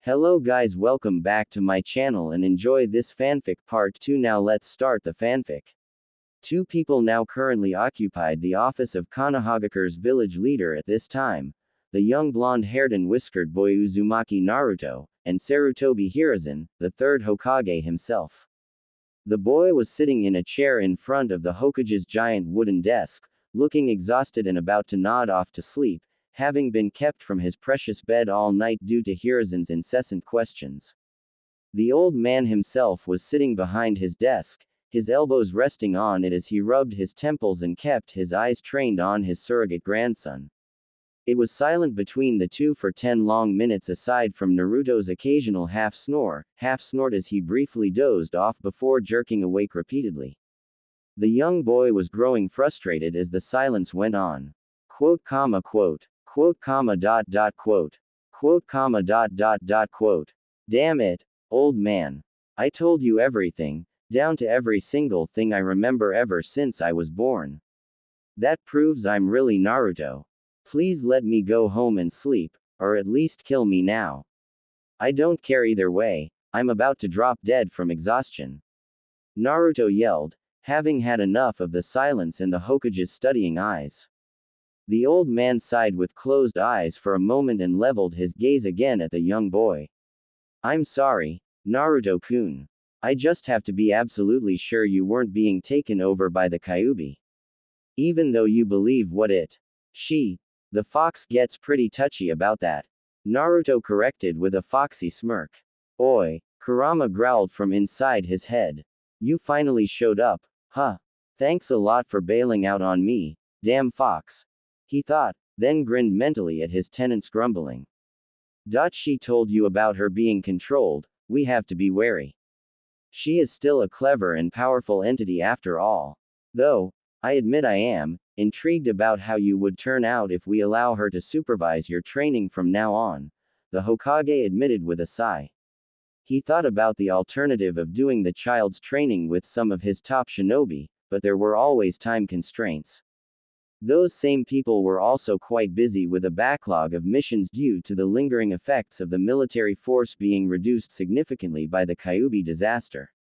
Hello guys, welcome back to my channel and enjoy this fanfic part 2. Now let's start the fanfic. Two people now currently occupied the office of Konohagakure's village leader at this time. The young blonde-haired and whiskered boy Uzumaki Naruto, and Sarutobi Hiruzen, the third Hokage himself. The boy was sitting in a chair in front of the Hokage's giant wooden desk, looking exhausted and about to nod off to sleep, having been kept from his precious bed all night due to Hiruzen's incessant questions. The old man himself was sitting behind his desk, his elbows resting on it as he rubbed his temples and kept his eyes trained on his surrogate grandson. It was silent between the two for 10 long minutes aside from Naruto's occasional half-snore, half-snort as he briefly dozed off before jerking awake repeatedly. The young boy was growing frustrated as the silence went on. Quote, comma, quote. Quote, comma, quote. Quote, comma, quote. Damn it, old man. I told you everything, down to every single thing I remember ever since I was born. That proves I'm really Naruto. Please let me go home and sleep, or at least kill me now. I don't care either way, I'm about to drop dead from exhaustion. Naruto yelled, having had enough of the silence and the Hokage's studying eyes. The old man sighed with closed eyes for a moment and leveled his gaze again at the young boy. I'm sorry, Naruto-kun. I just have to be absolutely sure you weren't being taken over by the Kyuubi. Even though you believe what the fox gets pretty touchy about that. Naruto corrected with a foxy smirk. Oi, Kurama growled from inside his head. You finally showed up, huh? Thanks a lot for bailing out on me, damn fox. He thought, then grinned mentally at his tenant's grumbling. She told you about her being controlled, we have to be wary. She is still a clever and powerful entity after all. Though, I admit I am intrigued about how you would turn out if we allow her to supervise your training from now on, the Hokage admitted with a sigh. He thought about the alternative of doing the child's training with some of his top shinobi, but there were always time constraints. Those same people were also quite busy with a backlog of missions due to the lingering effects of the military force being reduced significantly by the Kyuubi disaster.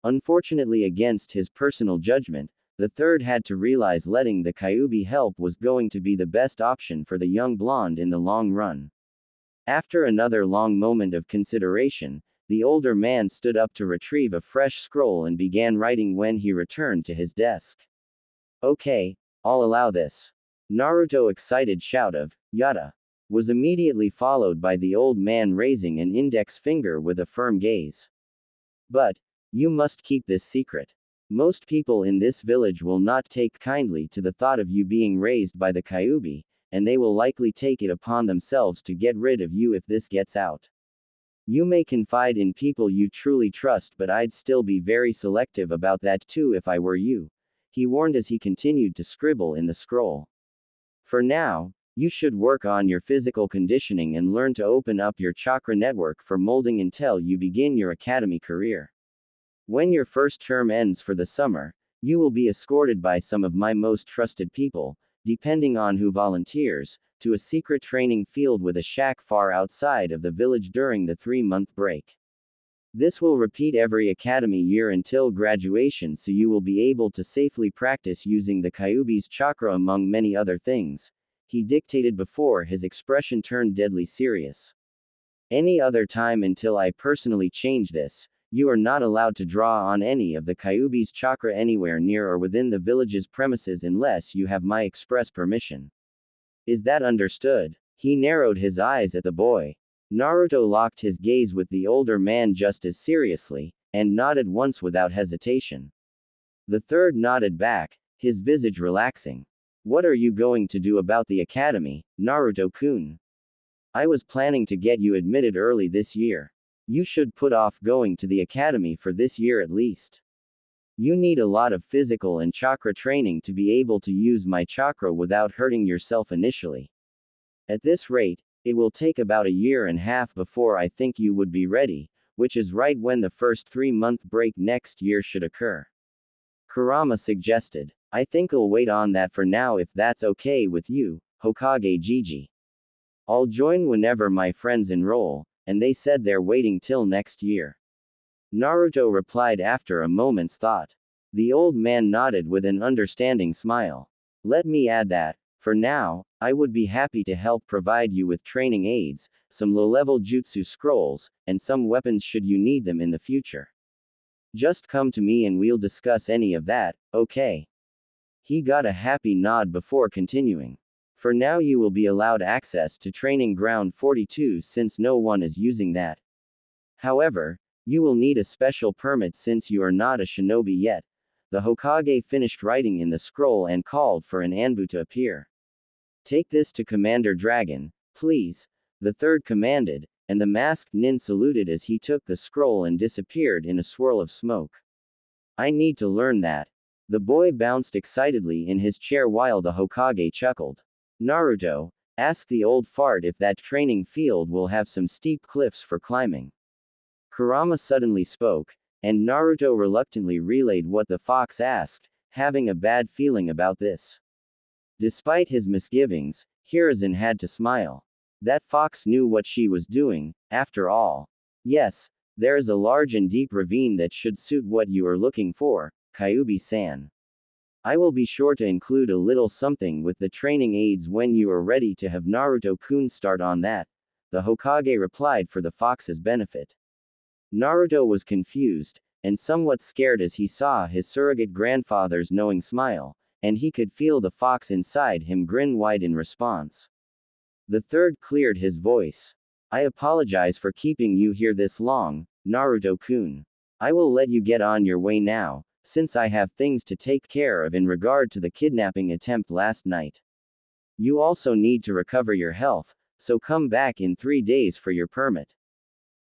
Unfortunately, against his personal judgment, the third had to realize letting the Kyuubi help was going to be the best option for the young blonde in the long run. After another long moment of consideration, the older man stood up to retrieve a fresh scroll and began writing when he returned to his desk. Okay, I'll allow this. Naruto's excited shout of, yada, was immediately followed by the old man raising an index finger with a firm gaze. But, you must keep this secret. Most people in this village will not take kindly to the thought of you being raised by the Kyuubi, and they will likely take it upon themselves to get rid of you if this gets out. You may confide in people you truly trust, but I'd still be very selective about that too if I were you, he warned as he continued to scribble in the scroll. For now, you should work on your physical conditioning and learn to open up your chakra network for molding until you begin your academy career. When your first term ends for the summer, you will be escorted by some of my most trusted people, depending on who volunteers, to a secret training field with a shack far outside of the village during the 3-month break. This will repeat every academy year until graduation, so you will be able to safely practice using the Kyuubi's chakra among many other things, he dictated before his expression turned deadly serious. Any other time until I personally change this, you are not allowed to draw on any of the Kyuubi's chakra anywhere near or within the village's premises unless you have my express permission. Is that understood? He narrowed his eyes at the boy. Naruto locked his gaze with the older man just as seriously, and nodded once without hesitation. The third nodded back, his visage relaxing. What are you going to do about the academy, Naruto-kun? I was planning to get you admitted early this year. You should put off going to the academy for this year at least. You need a lot of physical and chakra training to be able to use my chakra without hurting yourself initially. At this rate, it will take about a year and a half before I think you would be ready, which is right when the first 3-month break next year should occur. Kurama suggested. I think I'll wait on that for now if that's okay with you, Hokage Gigi. I'll join whenever my friends enroll, and they said they're waiting till next year. Naruto replied after a moment's thought. The old man nodded with an understanding smile. Let me add that, for now, I would be happy to help provide you with training aids, some low-level jutsu scrolls, and some weapons should you need them in the future. Just come to me and we'll discuss any of that, okay? He got a happy nod before continuing. For now you will be allowed access to training ground 42 since no one is using that. However, you will need a special permit since you are not a shinobi yet. The Hokage finished writing in the scroll and called for an Anbu to appear. Take this to Commander Dragon, please, the third commanded, and the masked nin saluted as he took the scroll and disappeared in a swirl of smoke. I need to learn that. The boy bounced excitedly in his chair while the Hokage chuckled. Naruto, ask the old fart if that training field will have some steep cliffs for climbing. Kurama suddenly spoke, and Naruto reluctantly relayed what the fox asked, having a bad feeling about this. Despite his misgivings, Hiruzen had to smile. That fox knew what she was doing, after all. Yes, there is a large and deep ravine that should suit what you are looking for, Kyuubi-san. I will be sure to include a little something with the training aids when you are ready to have Naruto-kun start on that, the Hokage replied for the fox's benefit. Naruto was confused, and somewhat scared as he saw his surrogate grandfather's knowing smile, and he could feel the fox inside him grin wide in response. The third cleared his voice. I apologize for keeping you here this long, Naruto-kun. I will let you get on your way now, since I have things to take care of in regard to the kidnapping attempt last night. You also need to recover your health, so come back in 3 days for your permit.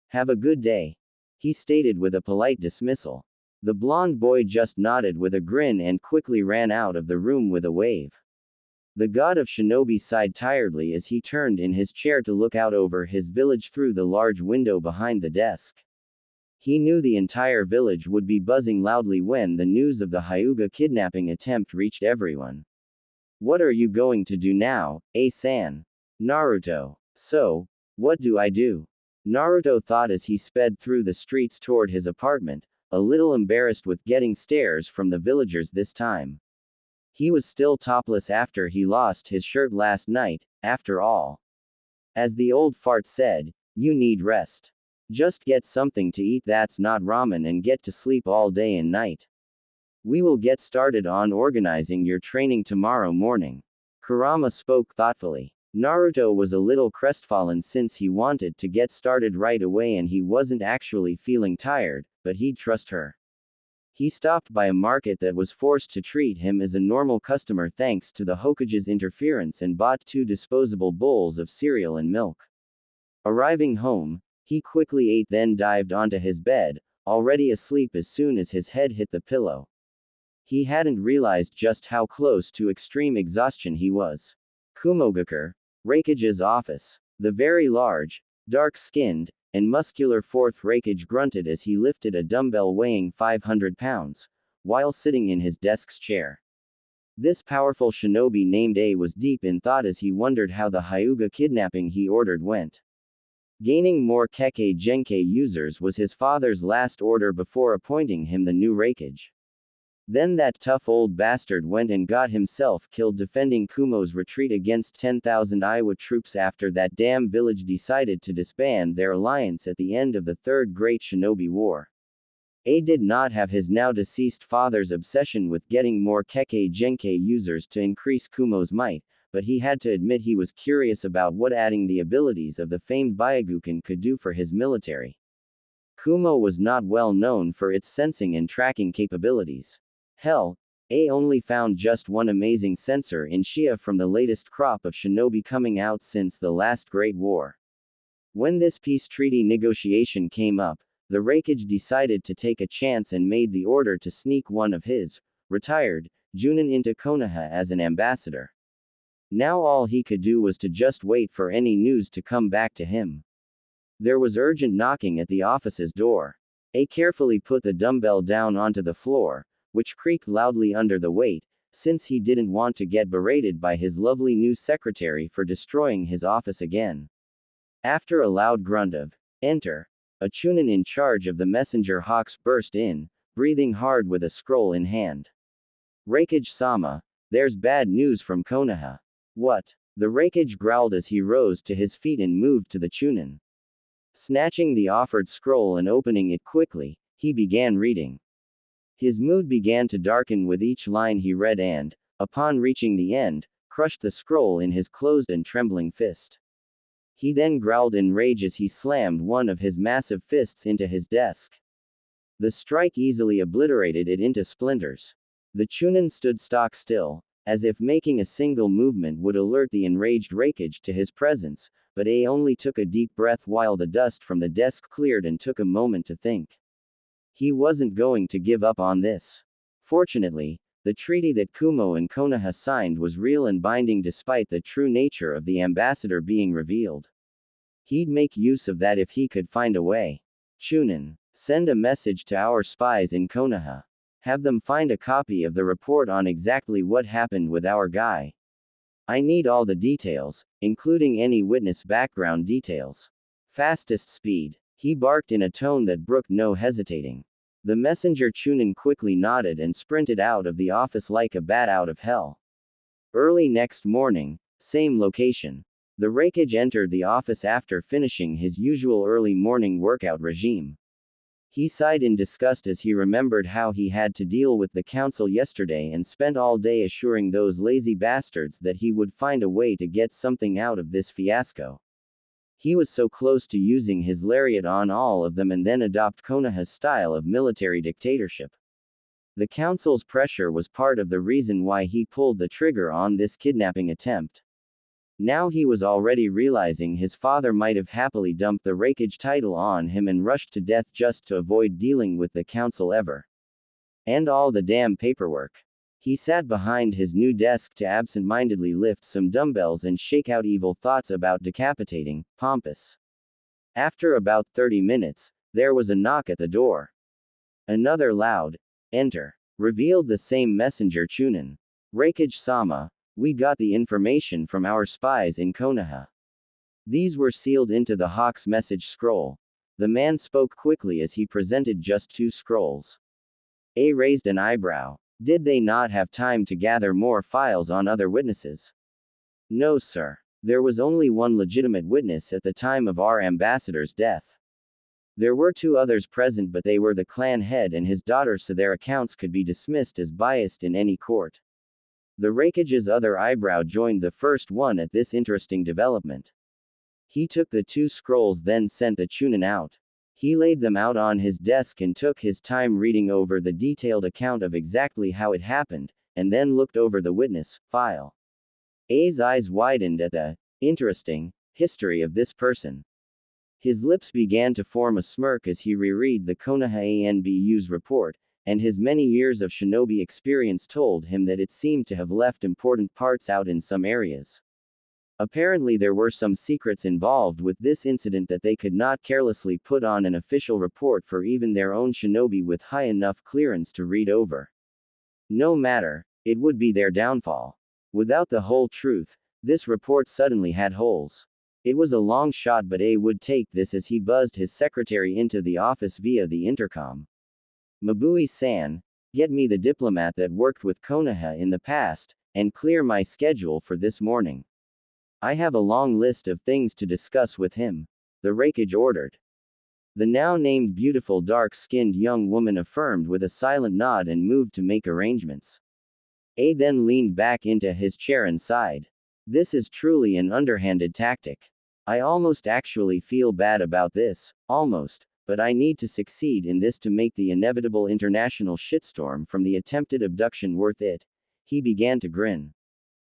Have a good day, he stated with a polite dismissal. The blonde boy just nodded with a grin and quickly ran out of the room with a wave. The god of shinobi sighed tiredly as he turned in his chair to look out over his village through the large window behind the desk. He knew the entire village would be buzzing loudly when the news of the Hyuga kidnapping attempt reached everyone. What are you going to do now, A-san? Naruto. So, what do I do? Naruto thought as he sped through the streets toward his apartment, a little embarrassed with getting stares from the villagers this time. He was still topless after he lost his shirt last night, after all. As the old fart said, you need rest. Just get something to eat that's not ramen and get to sleep all day and night. We will get started on organizing your training tomorrow morning. Kurama spoke thoughtfully. Naruto was a little crestfallen since he wanted to get started right away and he wasn't actually feeling tired, but he'd trust her. He stopped by a market that was forced to treat him as a normal customer thanks to the Hokage's interference and bought 2 disposable bowls of cereal and milk. Arriving home, he quickly ate then dived onto his bed, already asleep as soon as his head hit the pillow. He hadn't realized just how close to extreme exhaustion he was. Kumogakure, Raikage's office. The very large, dark-skinned, and muscular fourth Raikage grunted as he lifted a dumbbell weighing 500 pounds, while sitting in his desk's chair. This powerful shinobi named A was deep in thought as he wondered how the Hyuga kidnapping he ordered went. Gaining more Kekkei Genkai users was his father's last order before appointing him the new Raikage. Then that tough old bastard went and got himself killed defending Kumo's retreat against 10,000 Iwa troops after that damn village decided to disband their alliance at the end of the Third Great Shinobi War. A did not have his now deceased father's obsession with getting more Kekkei Genkai users to increase Kumo's might, but he had to admit he was curious about what adding the abilities of the famed Byakugan could do for his military. Kumo was not well known for its sensing and tracking capabilities. Hell, A only found just one amazing sensor in Shia from the latest crop of shinobi coming out since the last Great War. When this peace treaty negotiation came up, the Raikage decided to take a chance and made the order to sneak one of his, retired, Junin into Konoha as an ambassador. Now all he could do was to just wait for any news to come back to him. There was urgent knocking at the office's door. A carefully put the dumbbell down onto the floor, which creaked loudly under the weight, since he didn't want to get berated by his lovely new secretary for destroying his office again. After a loud grunt of, Enter. A Chunin in charge of the messenger hawks burst in, breathing hard with a scroll in hand. Raikage-sama, there's bad news from Konoha. What? The Raikage growled as he rose to his feet and moved to the Chunin. Snatching the offered scroll and opening it quickly, he began reading. His mood began to darken with each line he read and, upon reaching the end, crushed the scroll in his closed and trembling fist. He then growled in rage as he slammed one of his massive fists into his desk. The strike easily obliterated it into splinters. The Chunin stood stock still, as if making a single movement would alert the enraged Raikage to his presence, but A only took a deep breath while the dust from the desk cleared and took a moment to think. He wasn't going to give up on this. Fortunately, the treaty that Kumo and Konoha signed was real and binding despite the true nature of the ambassador being revealed. He'd make use of that if he could find a way. Chunin, send a message to our spies in Konoha. Have them find a copy of the report on exactly what happened with our guy. I need all the details, including any witness background details. Fastest speed. He barked in a tone that brooked no hesitating. The messenger Chunin quickly nodded and sprinted out of the office like a bat out of hell. Early next morning, same location. The Raikage entered the office after finishing his usual early morning workout regime. He sighed in disgust as he remembered how he had to deal with the council yesterday and spent all day assuring those lazy bastards that he would find a way to get something out of this fiasco. He was so close to using his lariat on all of them and then adopt Konoha's style of military dictatorship. The council's pressure was part of the reason why he pulled the trigger on this kidnapping attempt. Now he was already realizing his father might have happily dumped the Raikage title on him and rushed to death just to avoid dealing with the council ever. And all the damn paperwork. He sat behind his new desk to absent-mindedly lift some dumbbells and shake out evil thoughts about decapitating, pompous. After about 30 minutes, there was a knock at the door. Another loud, enter, revealed the same messenger Chunin. Raikage-sama, we got the information from our spies in Konoha. These were sealed into the Hawk's message scroll. The man spoke quickly as he presented just 2 scrolls. A raised an eyebrow. Did they not have time to gather more files on other witnesses? No, sir. There was only one legitimate witness at the time of our ambassador's death. There were 2 others present, but they were the clan head and his daughter, so their accounts could be dismissed as biased in any court. The Raikage's other eyebrow joined the first one at this interesting development. He took the 2 scrolls, then sent the Chunin out. He laid them out on his desk and took his time reading over the detailed account of exactly how it happened, and then looked over the witness file. A's eyes widened at the interesting history of this person. His lips began to form a smirk as he reread the Konoha ANBU's report, and his many years of shinobi experience told him that it seemed to have left important parts out in some areas. Apparently there were some secrets involved with this incident that they could not carelessly put on an official report for even their own shinobi with high enough clearance to read over. No matter, it would be their downfall. Without the whole truth, this report suddenly had holes. It was a long shot, but A would take this as he buzzed his secretary into the office via the intercom. Mabui-san, get me the diplomat that worked with Konoha in the past, and clear my schedule for this morning. I have a long list of things to discuss with him, the Raikage ordered. The now named beautiful dark-skinned young woman affirmed with a silent nod and moved to make arrangements. A then leaned back into his chair and sighed. This is truly an underhanded tactic. I almost actually feel bad about this, almost, but I need to succeed in this to make the inevitable international shitstorm from the attempted abduction worth it. He began to grin.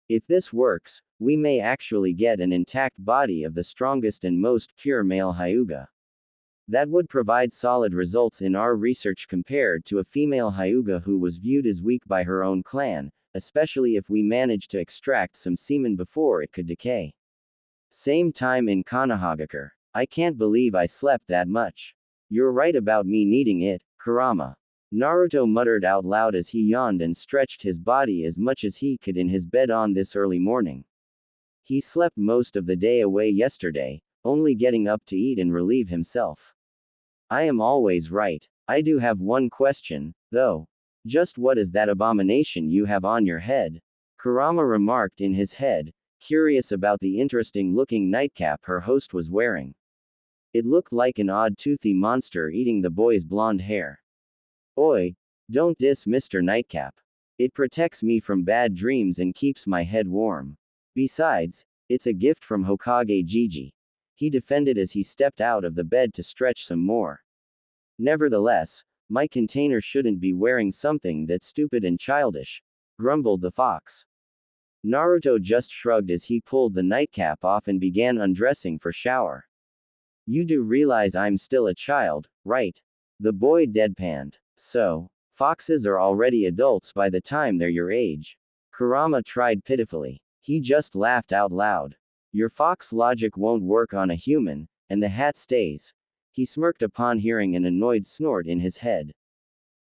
If this works, we may actually get an intact body of the strongest and most pure male Hyuga. That would provide solid results in our research compared to a female Hyuga who was viewed as weak by her own clan, especially if we manage to extract some semen before it could decay. Same time in Konohagakure. I can't believe I slept that much. You're right about me needing it, Kurama. Naruto muttered out loud as he yawned and stretched his body as much as he could in his bed on this early morning. He slept most of the day away yesterday, only getting up to eat and relieve himself. I am always right. I do have one question, though. Just what is that abomination you have on your head? Kurama remarked in his head, curious about the interesting-looking nightcap her host was wearing. It looked like an odd toothy monster eating the boy's blonde hair. Oi, don't diss Mr. Nightcap. It protects me from bad dreams and keeps my head warm. Besides, it's a gift from Hokage Gigi. He defended as he stepped out of the bed to stretch some more. Nevertheless, my container shouldn't be wearing something that's stupid and childish, grumbled the fox. Naruto just shrugged as he pulled the nightcap off and began undressing for shower. You do realize I'm still a child, right? The boy deadpanned. So, foxes are already adults by the time they're your age. Kurama tried pitifully. He just laughed out loud. Your fox logic won't work on a human, and the hat stays. He smirked upon hearing an annoyed snort in his head.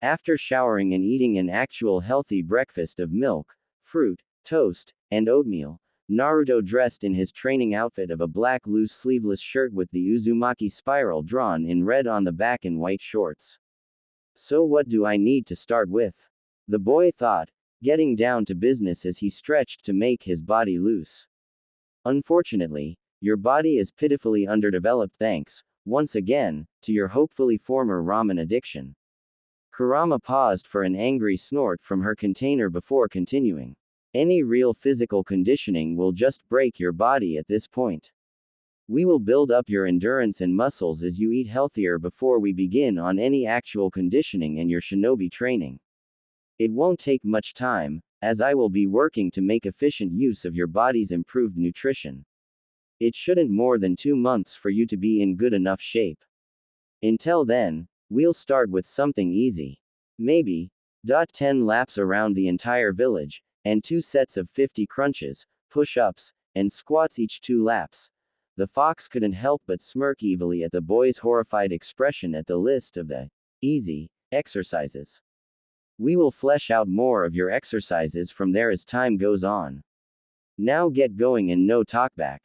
After showering and eating an actual healthy breakfast of milk, fruit, toast, and oatmeal, Naruto dressed in his training outfit of a black loose sleeveless shirt with the Uzumaki spiral drawn in red on the back and white shorts. So what do I need to start with? The boy thought, getting down to business as he stretched to make his body loose. Unfortunately, your body is pitifully underdeveloped thanks, once again, to your hopefully former ramen addiction. Kurama paused for an angry snort from her container before continuing. Any real physical conditioning will just break your body at this point. We will build up your endurance and muscles as you eat healthier before we begin on any actual conditioning and your shinobi training. It won't take much time, as I will be working to make efficient use of your body's improved nutrition. It shouldn't more than 2 months for you to be in good enough shape. Until then, we'll start with something easy. Maybe 10 laps around the entire village, and 2 sets of 50 crunches, push-ups, and squats each 2 laps. The fox couldn't help but smirk evilly at the boy's horrified expression at the list of the easy exercises. We will flesh out more of your exercises from there as time goes on. Now get going and no talkback.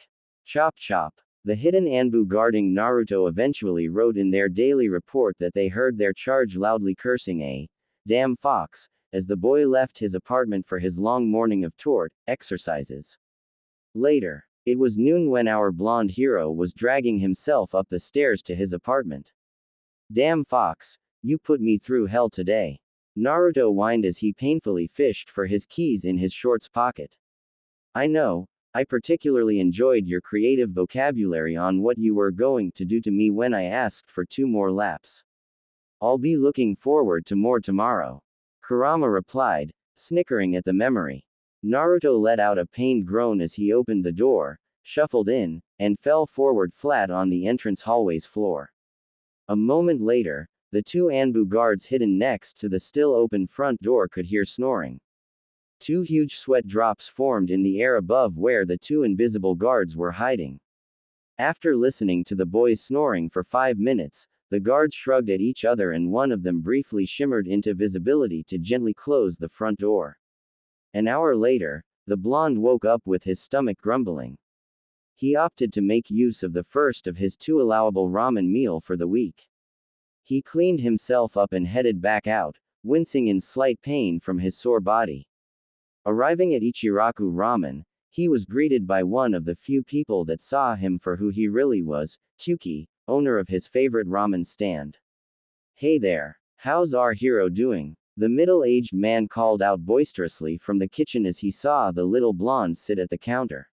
Chop chop. The hidden Anbu guarding Naruto eventually wrote in their daily report that they heard their charge loudly cursing a damn fox, as the boy left his apartment for his long morning of tort exercises. Later, it was noon when our blonde hero was dragging himself up the stairs to his apartment. Damn fox, you put me through hell today. Naruto whined as he painfully fished for his keys in his shorts pocket. I know, I particularly enjoyed your creative vocabulary on what you were going to do to me when I asked for 2 more laps. I'll be looking forward to more tomorrow. Kurama replied, snickering at the memory. Naruto let out a pained groan as he opened the door, shuffled in, and fell forward flat on the entrance hallway's floor. A moment later, the 2 Anbu guards hidden next to the still open front door could hear snoring. 2 huge sweat drops formed in the air above where the 2 invisible guards were hiding. After listening to the boys snoring for 5 minutes, the guards shrugged at each other and one of them briefly shimmered into visibility to gently close the front door. An hour later, the blonde woke up with his stomach grumbling. He opted to make use of the first of his 2 allowable ramen meal for the week. He cleaned himself up and headed back out, wincing in slight pain from his sore body. Arriving at Ichiraku Ramen, he was greeted by one of the few people that saw him for who he really was, Tuki, owner of his favorite ramen stand. Hey there, how's our hero doing? The middle-aged man called out boisterously from the kitchen as he saw the little blonde sit at the counter.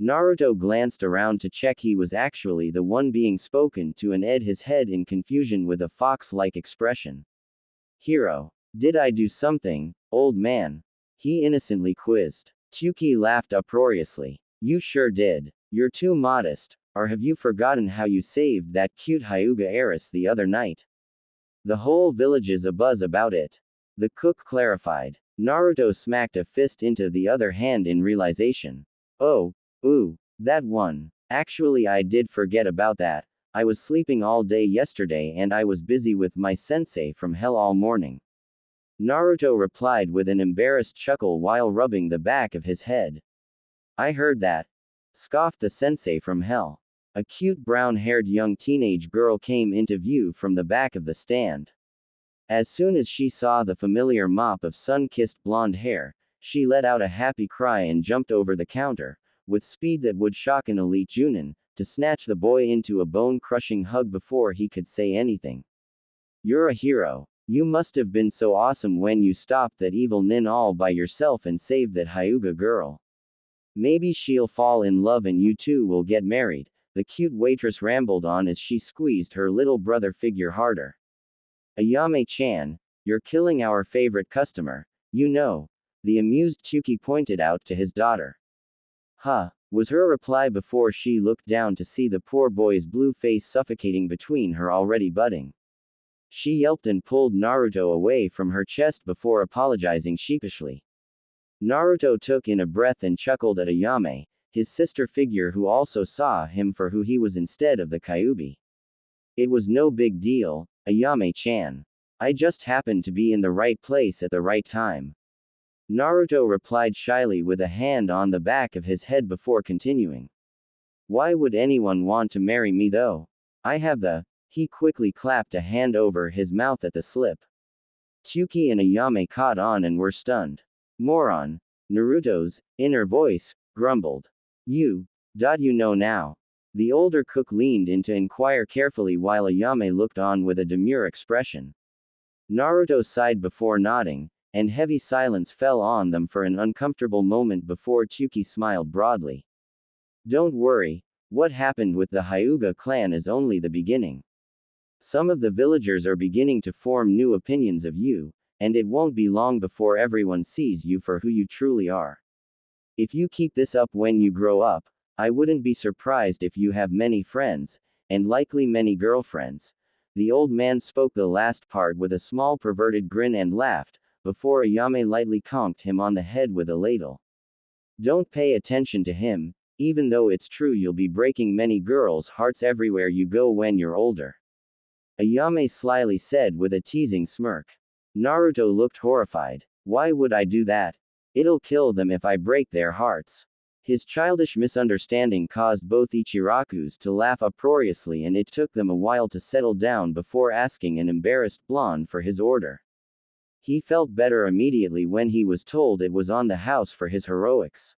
Naruto glanced around to check he was actually the one being spoken to and hid his head in confusion with a fox-like expression. Hero, did I do something, old man? He innocently quizzed. Tuki laughed uproariously. You sure did. You're too modest, or have you forgotten how you saved that cute Hyuga heiress the other night? The whole village is abuzz about it. The cook clarified. Naruto smacked a fist into the other hand in realization. Oh, ooh, that one. Actually I did forget about that. I was sleeping all day yesterday and I was busy with my sensei from hell all morning. Naruto replied with an embarrassed chuckle while rubbing the back of his head. I heard that. Scoffed the sensei from hell. A cute brown-haired young teenage girl came into view from the back of the stand. As soon as she saw the familiar mop of sun-kissed blonde hair, she let out a happy cry and jumped over the counter, with speed that would shock an elite Junin, to snatch the boy into a bone-crushing hug before he could say anything. You're a hero. You must have been so awesome when you stopped that evil nin all by yourself and saved that Hyuga girl. Maybe she'll fall in love and you two will get married, the cute waitress rambled on as she squeezed her little brother figure harder. Ayame-chan, you're killing our favorite customer, you know, the amused Tsuki pointed out to his daughter. Huh, was her reply before she looked down to see the poor boy's blue face suffocating between her already budding. She yelped and pulled Naruto away from her chest before apologizing sheepishly. Naruto took in a breath and chuckled at Ayame, his sister figure, who also saw him for who he was instead of the Kyuubi. It was no big deal, Ayame-chan. I just happened to be in the right place at the right time. Naruto replied shyly with a hand on the back of his head before continuing. Why would anyone want to marry me though? I have the. He quickly clapped a hand over his mouth at the slip. Tsuki and Ayame caught on and were stunned. Moron. Naruto's inner voice grumbled. You know now. The older cook leaned in to inquire carefully while Ayame looked on with a demure expression. Naruto sighed before nodding, and heavy silence fell on them for an uncomfortable moment before Tsuki smiled broadly. Don't worry, what happened with the Hyuga clan is only the beginning. Some of the villagers are beginning to form new opinions of you, and it won't be long before everyone sees you for who you truly are. If you keep this up when you grow up, I wouldn't be surprised if you have many friends, and likely many girlfriends. The old man spoke the last part with a small perverted grin and laughed, before Ayame lightly conked him on the head with a ladle. Don't pay attention to him, even though it's true you'll be breaking many girls' hearts everywhere you go when you're older. Ayame slyly said with a teasing smirk. Naruto looked horrified. Why would I do that? It'll kill them if I break their hearts. His childish misunderstanding caused both Ichirakus to laugh uproariously, and it took them a while to settle down before asking an embarrassed blonde for his order. He felt better immediately when he was told it was on the house for his heroics.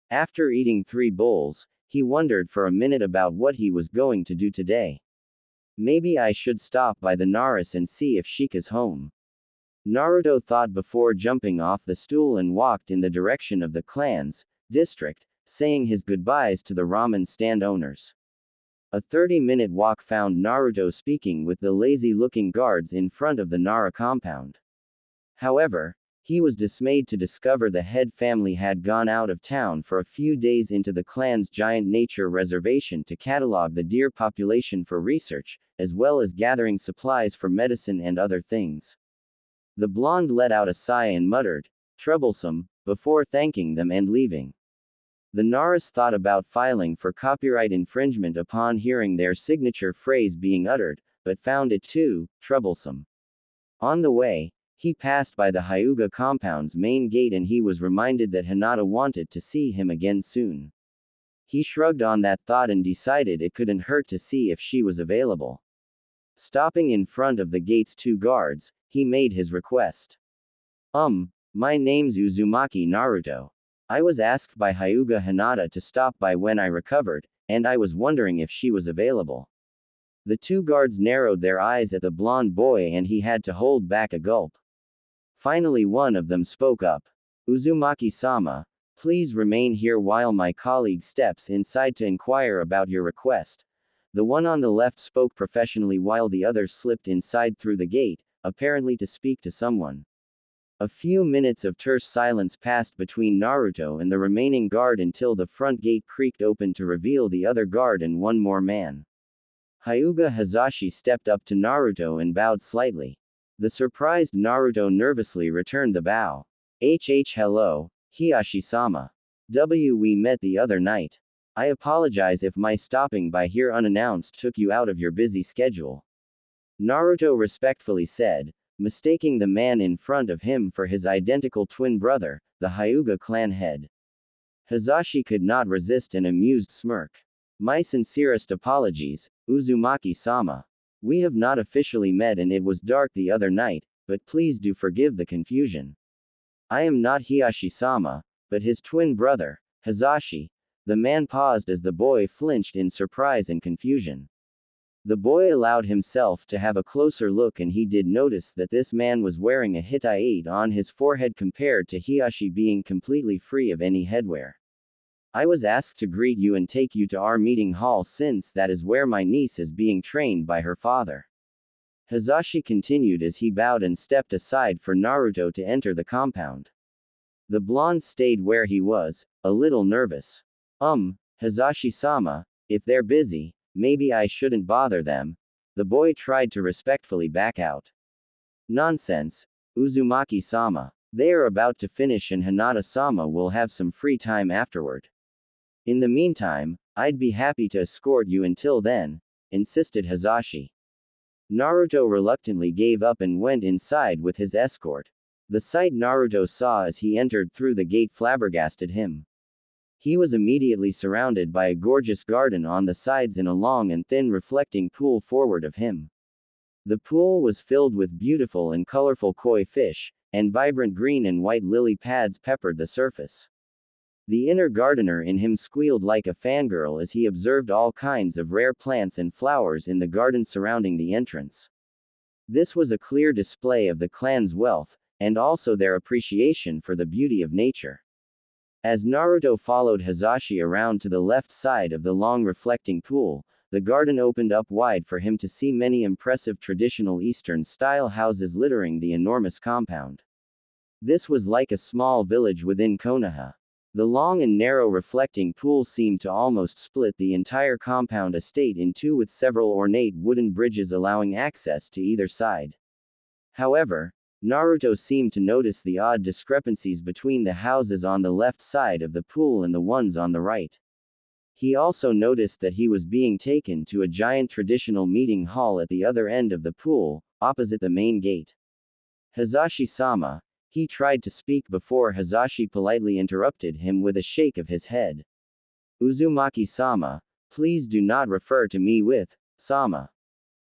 After eating 3 bowls, he wondered for a minute about what he was going to do today. Maybe I should stop by the Naris and see if Shika's home. Naruto thought before jumping off the stool and walked in the direction of the clan's district, saying his goodbyes to the ramen stand owners. A 30-minute walk found Naruto speaking with the lazy-looking guards in front of the Nara compound. However, he was dismayed to discover the head family had gone out of town for a few days into the clan's giant nature reservation to catalog the deer population for research, as well as gathering supplies for medicine and other things. The blonde let out a sigh and muttered, "Troublesome," before thanking them and leaving. The Naras thought about filing for copyright infringement upon hearing their signature phrase being uttered, but found it too troublesome. On the way, he passed by the Hyuga compound's main gate and he was reminded that Hinata wanted to see him again soon. He shrugged on that thought and decided it couldn't hurt to see if she was available. Stopping in front of the gate's 2 guards, he made his request. My name's Uzumaki Naruto. I was asked by Hyuga Hinata to stop by when I recovered, and I was wondering if she was available. The 2 guards narrowed their eyes at the blonde boy and he had to hold back a gulp. Finally one of them spoke up. Uzumaki-sama, please remain here while my colleague steps inside to inquire about your request. The one on the left spoke professionally while the other slipped inside through the gate, apparently to speak to someone. A few minutes of terse silence passed between Naruto and the remaining guard until the front gate creaked open to reveal the other guard and one more man. Hyuga Hazashi stepped up to Naruto and bowed slightly. The surprised Naruto nervously returned the bow. Hello, Hiyashi-sama. We met the other night. I apologize if my stopping by here unannounced took you out of your busy schedule. Naruto respectfully said, mistaking the man in front of him for his identical twin brother, the Hyuga clan head. Hazashi could not resist an amused smirk. My sincerest apologies, Uzumaki-sama. We have not officially met and it was dark the other night, but please do forgive the confusion. I am not Hiyashi-sama, but his twin brother, Hazashi. The man paused as the boy flinched in surprise and confusion. The boy allowed himself to have a closer look and he did notice that this man was wearing a hitai on his forehead compared to Hiyashi being completely free of any headwear. I was asked to greet you and take you to our meeting hall since that is where my niece is being trained by her father. Hazashi continued as he bowed and stepped aside for Naruto to enter the compound. The blonde stayed where he was, a little nervous. Hazashi-sama, if they're busy, maybe I shouldn't bother them. The boy tried to respectfully back out. Nonsense, Uzumaki-sama. They are about to finish and Hinata-sama will have some free time afterward. In the meantime, I'd be happy to escort you until then, insisted Hazashi. Naruto reluctantly gave up and went inside with his escort. The sight Naruto saw as he entered through the gate flabbergasted him. He was immediately surrounded by a gorgeous garden on the sides and a long and thin reflecting pool forward of him. The pool was filled with beautiful and colorful koi fish, and vibrant green and white lily pads peppered the surface. The inner gardener in him squealed like a fangirl as he observed all kinds of rare plants and flowers in the garden surrounding the entrance. This was a clear display of the clan's wealth, and also their appreciation for the beauty of nature. As Naruto followed Hazashi around to the left side of the long reflecting pool, the garden opened up wide for him to see many impressive traditional Eastern-style houses littering the enormous compound. This was like a small village within Konoha. The long and narrow reflecting pool seemed to almost split the entire compound estate in two with several ornate wooden bridges allowing access to either side. However, Naruto seemed to notice the odd discrepancies between the houses on the left side of the pool and the ones on the right. He also noticed that he was being taken to a giant traditional meeting hall at the other end of the pool, opposite the main gate. Hazashi-sama. He tried to speak before Hazashi politely interrupted him with a shake of his head. Uzumaki-sama, please do not refer to me with, sama.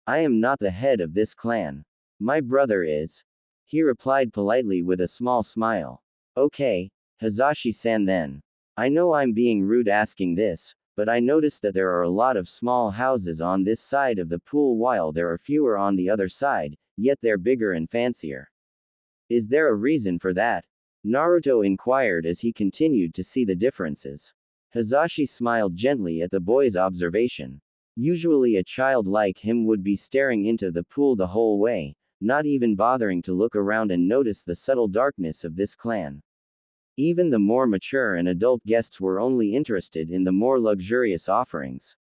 I am not the head of this clan. My brother is. He replied politely with a small smile. Okay, Hazashi-san then. I know I'm being rude asking this, but I noticed that there are a lot of small houses on this side of the pool while there are fewer on the other side, yet they're bigger and fancier. Is there a reason for that? Naruto inquired as he continued to see the differences. Hazashi smiled gently at the boy's observation. Usually a child like him would be staring into the pool the whole way, not even bothering to look around and notice the subtle darkness of this clan. Even the more mature and adult guests were only interested in the more luxurious offerings.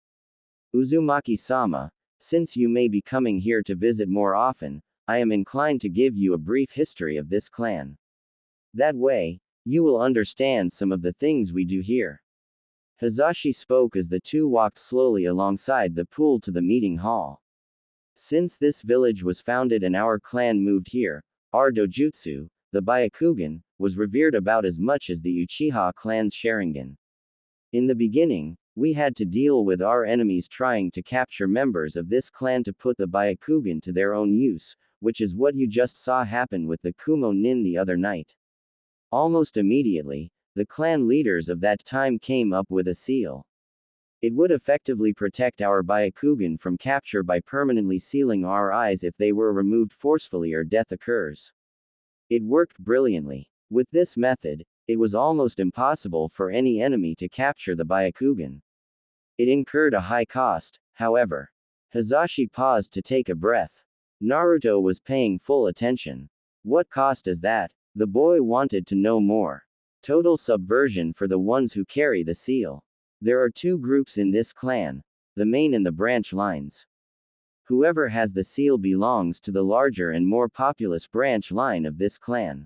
Uzumaki-sama, since you may be coming here to visit more often, I am inclined to give you a brief history of this clan. That way, you will understand some of the things we do here. Hazashi spoke as the two walked slowly alongside the pool to the meeting hall. Since this village was founded and our clan moved here, our dojutsu, the Byakugan, was revered about as much as the Uchiha clan's Sharingan. In the beginning, we had to deal with our enemies trying to capture members of this clan to put the Byakugan to their own use, which is what you just saw happen with the Kumo Nin the other night. Almost immediately, the clan leaders of that time came up with a seal. It would effectively protect our Byakugan from capture by permanently sealing our eyes if they were removed forcefully or death occurs. It worked brilliantly. With this method, it was almost impossible for any enemy to capture the Byakugan. It incurred a high cost, however. Hazashi paused to take a breath. Naruto was paying full attention. What cost is that? The boy wanted to know more. Total subversion for the ones who carry the seal. There are two groups in this clan, the main and the branch lines. Whoever has the seal belongs to the larger and more populous branch line of this clan.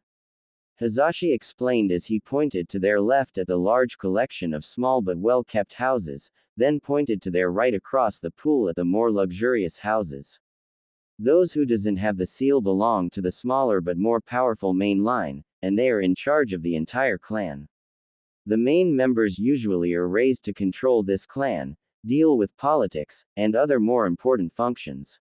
Hazashi explained as he pointed to their left at the large collection of small but well-kept houses, then pointed to their right across the pool at the more luxurious houses. Those who doesn't have the seal belong to the smaller but more powerful main line, and they are in charge of the entire clan. The main members usually are raised to control this clan, deal with politics, and other more important functions.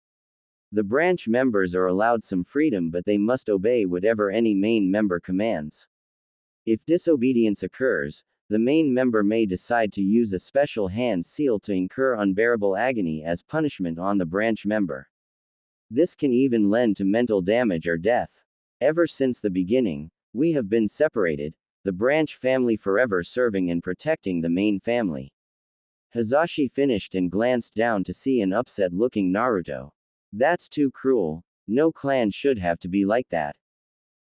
The branch members are allowed some freedom, but they must obey whatever any main member commands. If disobedience occurs, the main member may decide to use a special hand seal to incur unbearable agony as punishment on the branch member. This can even lend to mental damage or death. Ever since the beginning, we have been separated, the branch family forever serving and protecting the main family. Hazashi finished and glanced down to see an upset-looking Naruto. That's too cruel. No clan should have to be like that.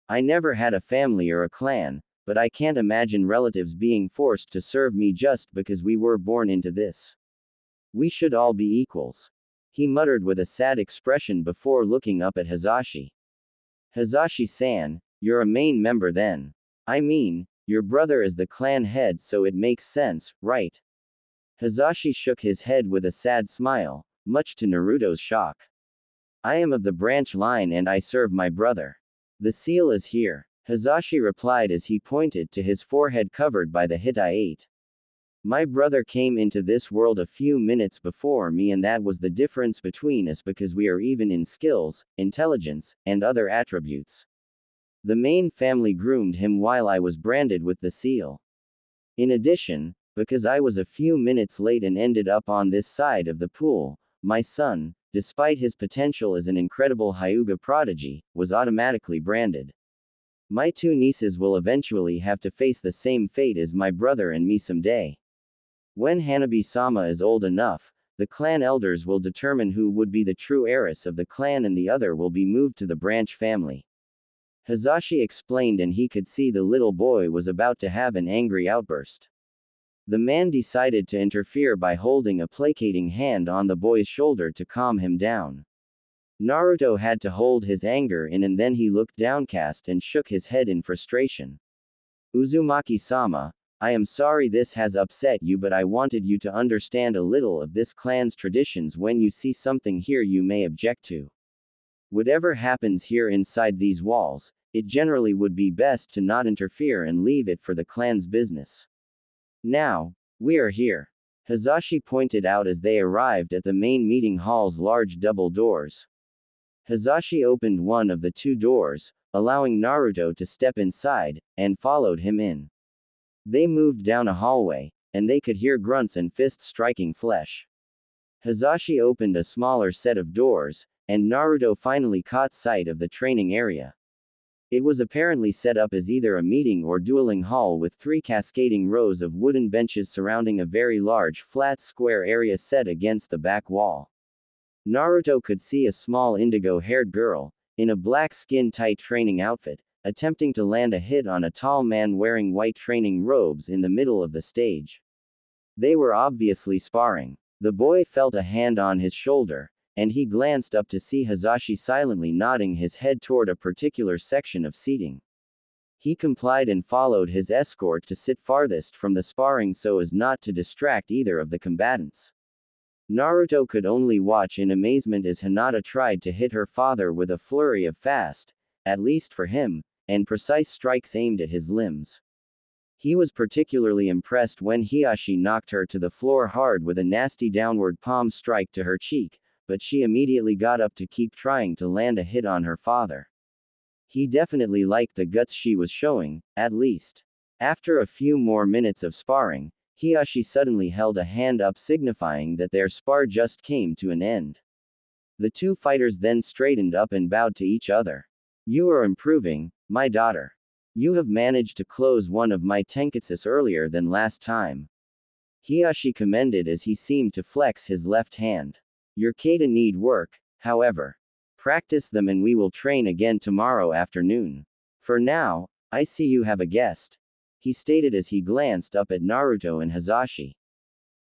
I never had a family or a clan, but I can't imagine relatives being forced to serve me just because we were born into this. We should all be equals. He muttered with a sad expression before looking up at Hazashi. Hazashi-san, you're a main member then. I mean, your brother is the clan head, so it makes sense, right? Hazashi shook his head with a sad smile, much to Naruto's shock. I am of the branch line and I serve my brother. The seal is here, Hazashi replied as he pointed to his forehead covered by the Hittite. My brother came into this world a few minutes before me, and that was the difference between us because we are even in skills, intelligence, and other attributes. The main family groomed him while I was branded with the seal. In addition, because I was a few minutes late and ended up on this side of the pool, my son, despite his potential as an incredible Hyuga prodigy, was automatically branded. My two nieces will eventually have to face the same fate as my brother and me someday. When Hanabi-sama is old enough, the clan elders will determine who would be the true heiress of the clan and the other will be moved to the branch family. Hazashi explained, and he could see the little boy was about to have an angry outburst. The man decided to interfere by holding a placating hand on the boy's shoulder to calm him down. Naruto had to hold his anger in, and then he looked downcast and shook his head in frustration. Uzumaki-sama, I am sorry this has upset you, but I wanted you to understand a little of this clan's traditions. When you see something here you may object to. Whatever happens here inside these walls, it generally would be best to not interfere and leave it for the clan's business. Now, we are here, Hazashi pointed out as they arrived at the main meeting hall's large double doors. Hazashi opened one of the two doors, allowing Naruto to step inside, and followed him in. They moved down a hallway, and they could hear grunts and fists striking flesh. Hazashi opened a smaller set of doors, and Naruto finally caught sight of the training area. It was apparently set up as either a meeting or dueling hall with 3 cascading rows of wooden benches surrounding a very large flat square area set against the back wall. Naruto could see a small indigo-haired girl, in a black skin-tight training outfit, attempting to land a hit on a tall man wearing white training robes in the middle of the stage. They were obviously sparring. The boy felt a hand on his shoulder, and he glanced up to see Hazashi silently nodding his head toward a particular section of seating. He complied and followed his escort to sit farthest from the sparring so as not to distract either of the combatants. Naruto could only watch in amazement as Hinata tried to hit her father with a flurry of fast, at least for him, and precise strikes aimed at his limbs. He was particularly impressed when Hiashi knocked her to the floor hard with a nasty downward palm strike to her cheek, but she immediately got up to keep trying to land a hit on her father. He definitely liked the guts she was showing, at least. After a few more minutes of sparring, Hiashi suddenly held a hand up signifying that their spar just came to an end. The two fighters then straightened up and bowed to each other. You are improving, my daughter. You have managed to close one of my tenketsus earlier than last time. Hiashi commended as he seemed to flex his left hand. Your kata need work, however. Practice them and we will train again tomorrow afternoon. For now, I see you have a guest, he stated as he glanced up at Naruto and Hazashi.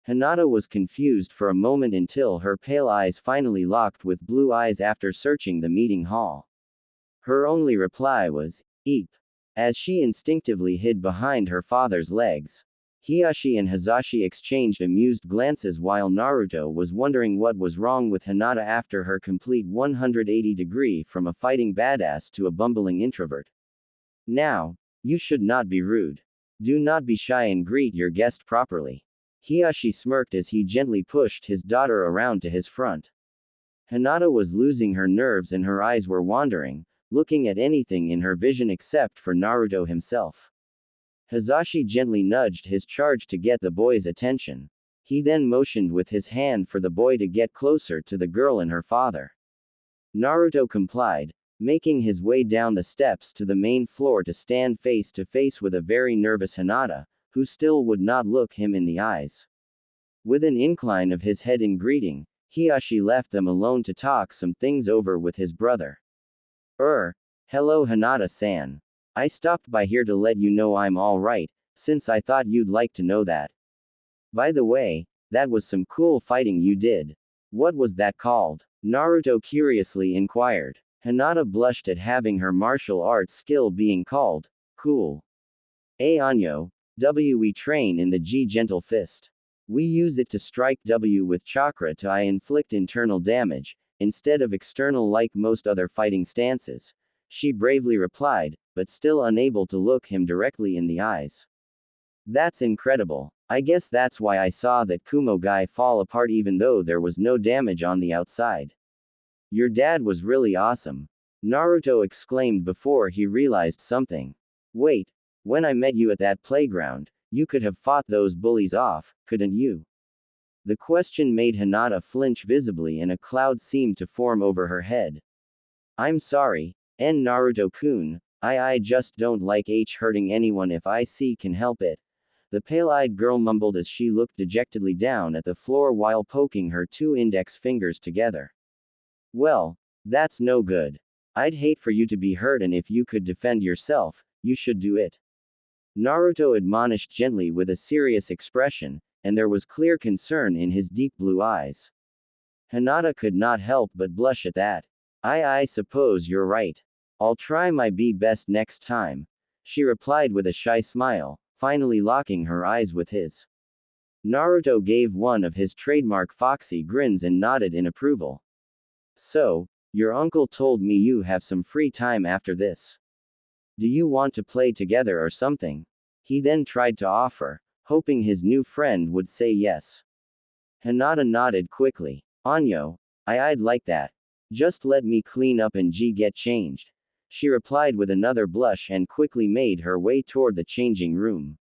Hinata was confused for a moment until her pale eyes finally locked with blue eyes after searching the meeting hall. Her only reply was, "Eep," as she instinctively hid behind her father's legs. Hiashi and Hazashi exchanged amused glances while Naruto was wondering what was wrong with Hinata after her complete 180-degree from a fighting badass to a bumbling introvert. Now, you should not be rude. Do not be shy and greet your guest properly. Hiyashi smirked as he gently pushed his daughter around to his front. Hinata was losing her nerves and her eyes were wandering, looking at anything in her vision except for Naruto himself. Hizashi gently nudged his charge to get the boy's attention. He then motioned with his hand for the boy to get closer to the girl and her father. Naruto complied, making his way down the steps to the main floor to stand face to face with a very nervous Hinata, who still would not look him in the eyes. With an incline of his head in greeting, Hiyashi left them alone to talk some things over with his brother. Hello Hinata-san. I stopped by here to let you know I'm alright, since I thought you'd like to know that. By the way, that was some cool fighting you did. What was that called? Naruto curiously inquired. Hinata blushed at having her martial arts skill being called cool. Anyo, we train in the Gentle Fist. We use it to strike W with chakra to inflict internal damage, instead of external like most other fighting stances. She bravely replied, but still unable to look him directly in the eyes. That's incredible. I guess that's why I saw that Kumo guy fall apart even though there was no damage on the outside. Your dad was really awesome. Naruto exclaimed before he realized something. Wait, when I met you at that playground, you could have fought those bullies off, couldn't you? The question made Hinata flinch visibly and a cloud seemed to form over her head. I'm sorry, Naruto-kun, I just don't like hurting anyone if I can help it. The pale-eyed girl mumbled as she looked dejectedly down at the floor while poking her two index fingers together. Well, that's no good. I'd hate for you to be hurt and if you could defend yourself, you should do it. Naruto admonished gently with a serious expression, and there was clear concern in his deep blue eyes. Hinata could not help but blush at that. I suppose you're right. I'll try my best next time, she replied with a shy smile, finally locking her eyes with his. Naruto gave one of his trademark foxy grins and nodded in approval. So, your uncle told me you have some free time after this. Do you want to play together or something? He then tried to offer, hoping his new friend would say yes. Hinata nodded quickly. Anyo, I'd like that. Just let me clean up and get changed. She replied with another blush and quickly made her way toward the changing room.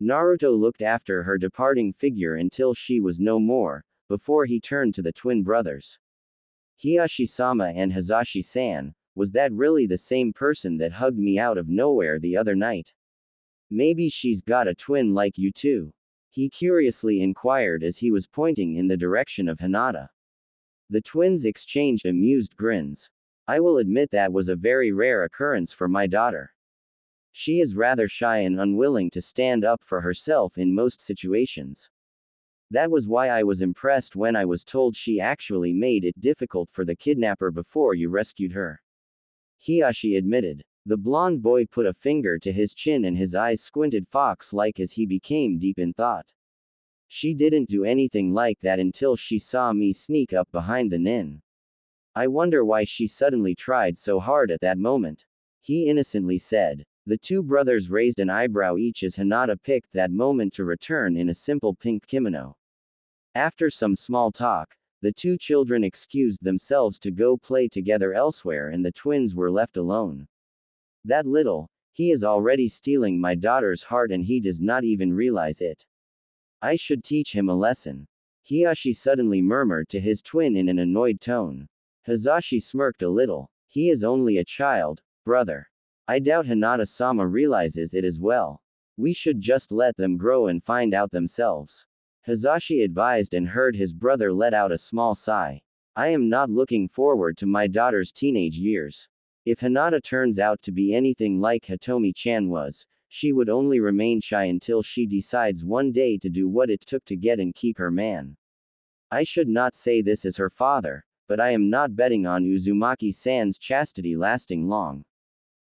Naruto looked after her departing figure until she was no more, before he turned to the twin brothers. Hiyashi-sama and Hizashi-san, was that really the same person that hugged me out of nowhere the other night? Maybe she's got a twin like you too? He curiously inquired as he was pointing in the direction of Hinata. The twins exchanged amused grins. I will admit that was a very rare occurrence for my daughter. She is rather shy and unwilling to stand up for herself in most situations. That was why I was impressed when I was told she actually made it difficult for the kidnapper before you rescued her. Hiyashi admitted. The blonde boy put a finger to his chin and his eyes squinted fox-like as he became deep in thought. She didn't do anything like that until she saw me sneak up behind the nin. I wonder why she suddenly tried so hard at that moment. He innocently said. The two brothers raised an eyebrow each as Hinata picked that moment to return in a simple pink kimono. After some small talk, the two children excused themselves to go play together elsewhere and the twins were left alone. That little, he is already stealing my daughter's heart and he does not even realize it. I should teach him a lesson. Hiyashi suddenly murmured to his twin in an annoyed tone. Hizashi smirked a little. He is only a child, brother. I doubt Hinata-sama realizes it as well. We should just let them grow and find out themselves. Hizashi advised and heard his brother let out a small sigh. I am not looking forward to my daughter's teenage years. If Hinata turns out to be anything like Hitomi-chan was, she would only remain shy until she decides one day to do what it took to get and keep her man. I should not say this as her father, but I am not betting on Uzumaki-san's chastity lasting long.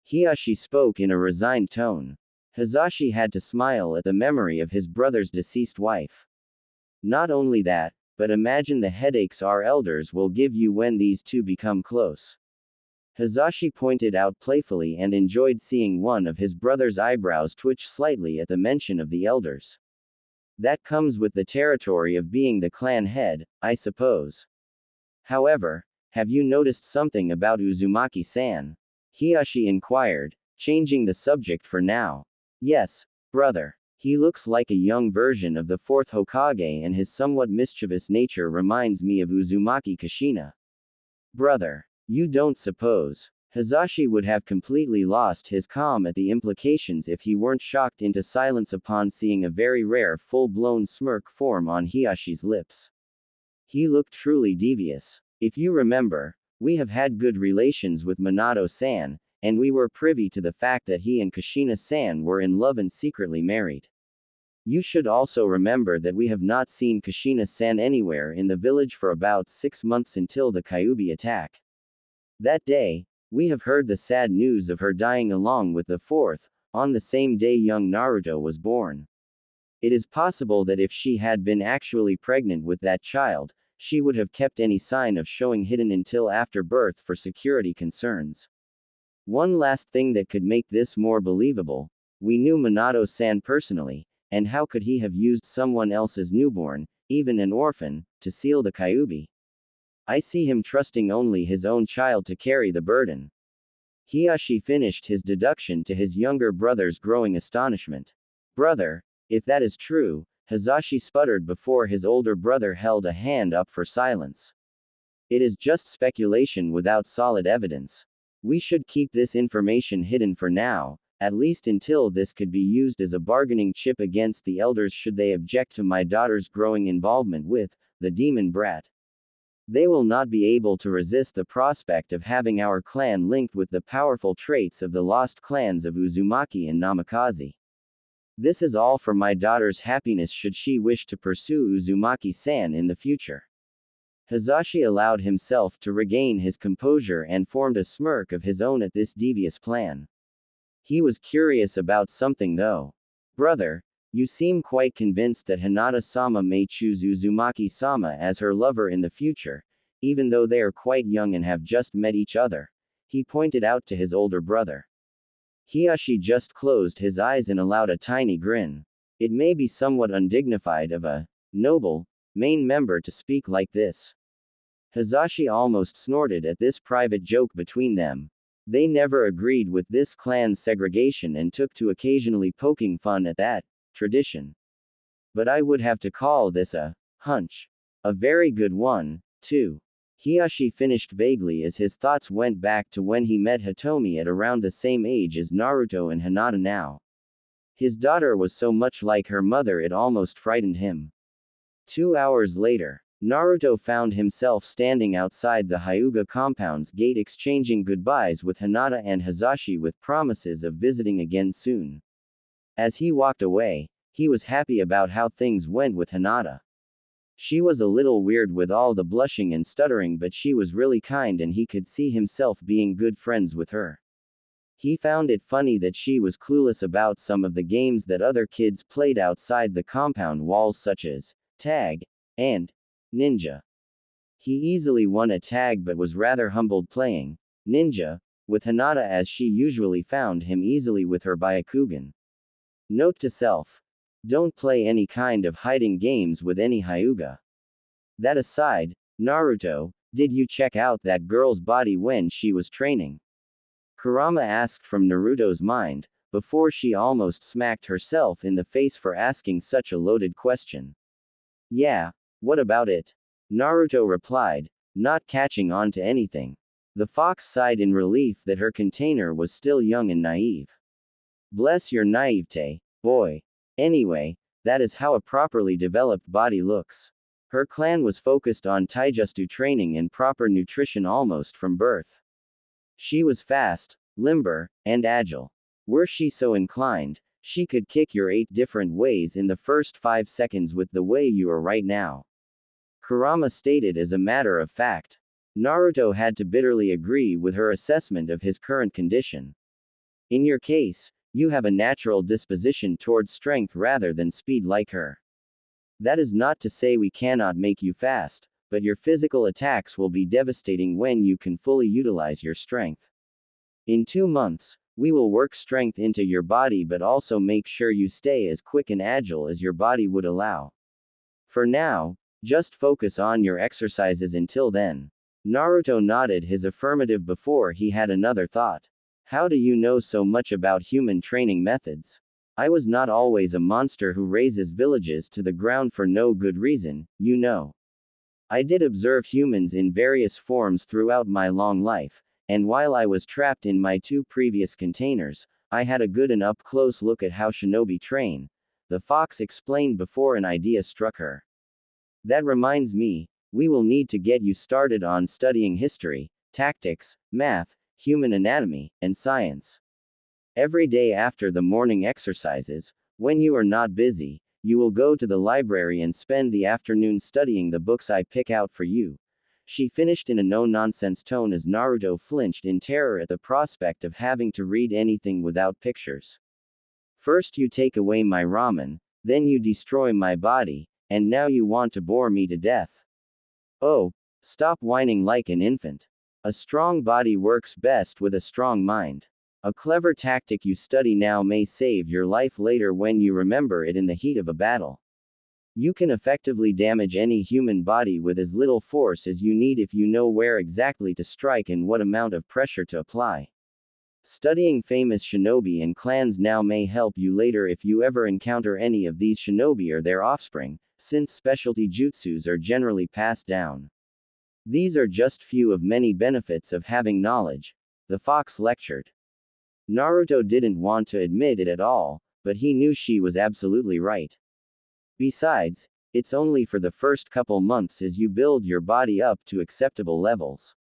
Hiyashi spoke in a resigned tone. Hizashi had to smile at the memory of his brother's deceased wife. Not only that, but imagine the headaches our elders will give you when these two become close. Hizashi pointed out playfully and enjoyed seeing one of his brother's eyebrows twitch slightly at the mention of the elders. That comes with the territory of being the clan head, I suppose. However, have you noticed something about Uzumaki-san? Hiyashi inquired, changing the subject for now. Yes, brother. He looks like a young version of the fourth Hokage and his somewhat mischievous nature reminds me of Uzumaki Kushina. Brother, you don't suppose Hizashi would have completely lost his calm at the implications if he weren't shocked into silence upon seeing a very rare full-blown smirk form on Hiyashi's lips. He looked truly devious. If you remember, we have had good relations with Minato-san, and we were privy to the fact that he and Kushina-san were in love and secretly married. You should also remember that we have not seen Kushina-san anywhere in the village for about 6 months until the Kyuubi attack. That day, we have heard the sad news of her dying along with the fourth, on the same day young Naruto was born. It is possible that if she had been actually pregnant with that child, she would have kept any sign of showing hidden until after birth for security concerns. One last thing that could make this more believable, we knew Minato-san personally, and how could he have used someone else's newborn, even an orphan, to seal the Kyuubi? I see him trusting only his own child to carry the burden. Hiyashi finished his deduction to his younger brother's growing astonishment. Brother, if that is true, Hizashi sputtered before his older brother held a hand up for silence. It is just speculation without solid evidence. We should keep this information hidden for now, at least until this could be used as a bargaining chip against the elders should they object to my daughter's growing involvement with the demon brat. They will not be able to resist the prospect of having our clan linked with the powerful traits of the lost clans of Uzumaki and Namikaze. This is all for my daughter's happiness should she wish to pursue Uzumaki-san in the future. Hizashi allowed himself to regain his composure and formed a smirk of his own at this devious plan. He was curious about something though. Brother, you seem quite convinced that Hinata-sama may choose Uzumaki-sama as her lover in the future, even though they are quite young and have just met each other, he pointed out to his older brother. Hiyashi just closed his eyes and allowed a tiny grin. It may be somewhat undignified of a noble main member to speak like this. Hizashi almost snorted at this private joke between them. They never agreed with this clan's segregation and took to occasionally poking fun at that tradition. But I would have to call this a hunch. A very good one, too. Hiyashi finished vaguely as his thoughts went back to when he met Hitomi at around the same age as Naruto and Hinata now. His daughter was so much like her mother it almost frightened him. 2 hours later, Naruto found himself standing outside the Hyuga compound's gate exchanging goodbyes with Hinata and Hizashi with promises of visiting again soon. As he walked away, he was happy about how things went with Hinata. She was a little weird with all the blushing and stuttering, but she was really kind and he could see himself being good friends with her. He found it funny that she was clueless about some of the games that other kids played outside the compound walls such as tag and ninja. He easily won a tag but was rather humbled playing ninja with Hinata as she usually found him easily with her Byakugan. Note to self. Don't play any kind of hiding games with any Hyuga. That aside, Naruto, did you check out that girl's body when she was training? Kurama asked from Naruto's mind, before she almost smacked herself in the face for asking such a loaded question. Yeah, what about it? Naruto replied, not catching on to anything. The fox sighed in relief that her container was still young and naive. Bless your naivete, boy. Anyway, that is how a properly developed body looks. Her clan was focused on taijutsu training and proper nutrition almost from birth. She was fast, limber, and agile. Were she so inclined, she could kick your 8 different ways in the first 5 seconds with the way you are right now. Kurama stated as a matter of fact. Naruto had to bitterly agree with her assessment of his current condition. In your case, you have a natural disposition towards strength rather than speed like her. That is not to say we cannot make you fast, but your physical attacks will be devastating when you can fully utilize your strength. In 2 months, We will work strength into your body but also make sure you stay as quick and agile as your body would allow. For now, just focus on your exercises until then. Naruto nodded his affirmative before he had another thought. How do you know so much about human training methods? I was not always a monster who razes villages to the ground for no good reason, you know. I did observe humans in various forms throughout my long life, and while I was trapped in my 2 previous containers, I had a good and up-close look at how shinobi train, the fox explained before an idea struck her. That reminds me, we will need to get you started on studying history, tactics, math, human anatomy, and science. Every day after the morning exercises, when you are not busy, you will go to the library and spend the afternoon studying the books I pick out for you. She finished in a no-nonsense tone as Naruto flinched in terror at the prospect of having to read anything without pictures. First you take away my ramen, then you destroy my body, and now you want to bore me to death. Oh, stop whining like an infant. A strong body works best with a strong mind. A clever tactic you study now may save your life later when you remember it in the heat of a battle. You can effectively damage any human body with as little force as you need if you know where exactly to strike and what amount of pressure to apply. Studying famous shinobi and clans now may help you later if you ever encounter any of these shinobi or their offspring, since specialty jutsus are generally passed down. These are just few of many benefits of having knowledge, the fox lectured. Naruto didn't want to admit it at all, but he knew she was absolutely right. Besides, it's only for the first couple months as you build your body up to acceptable levels.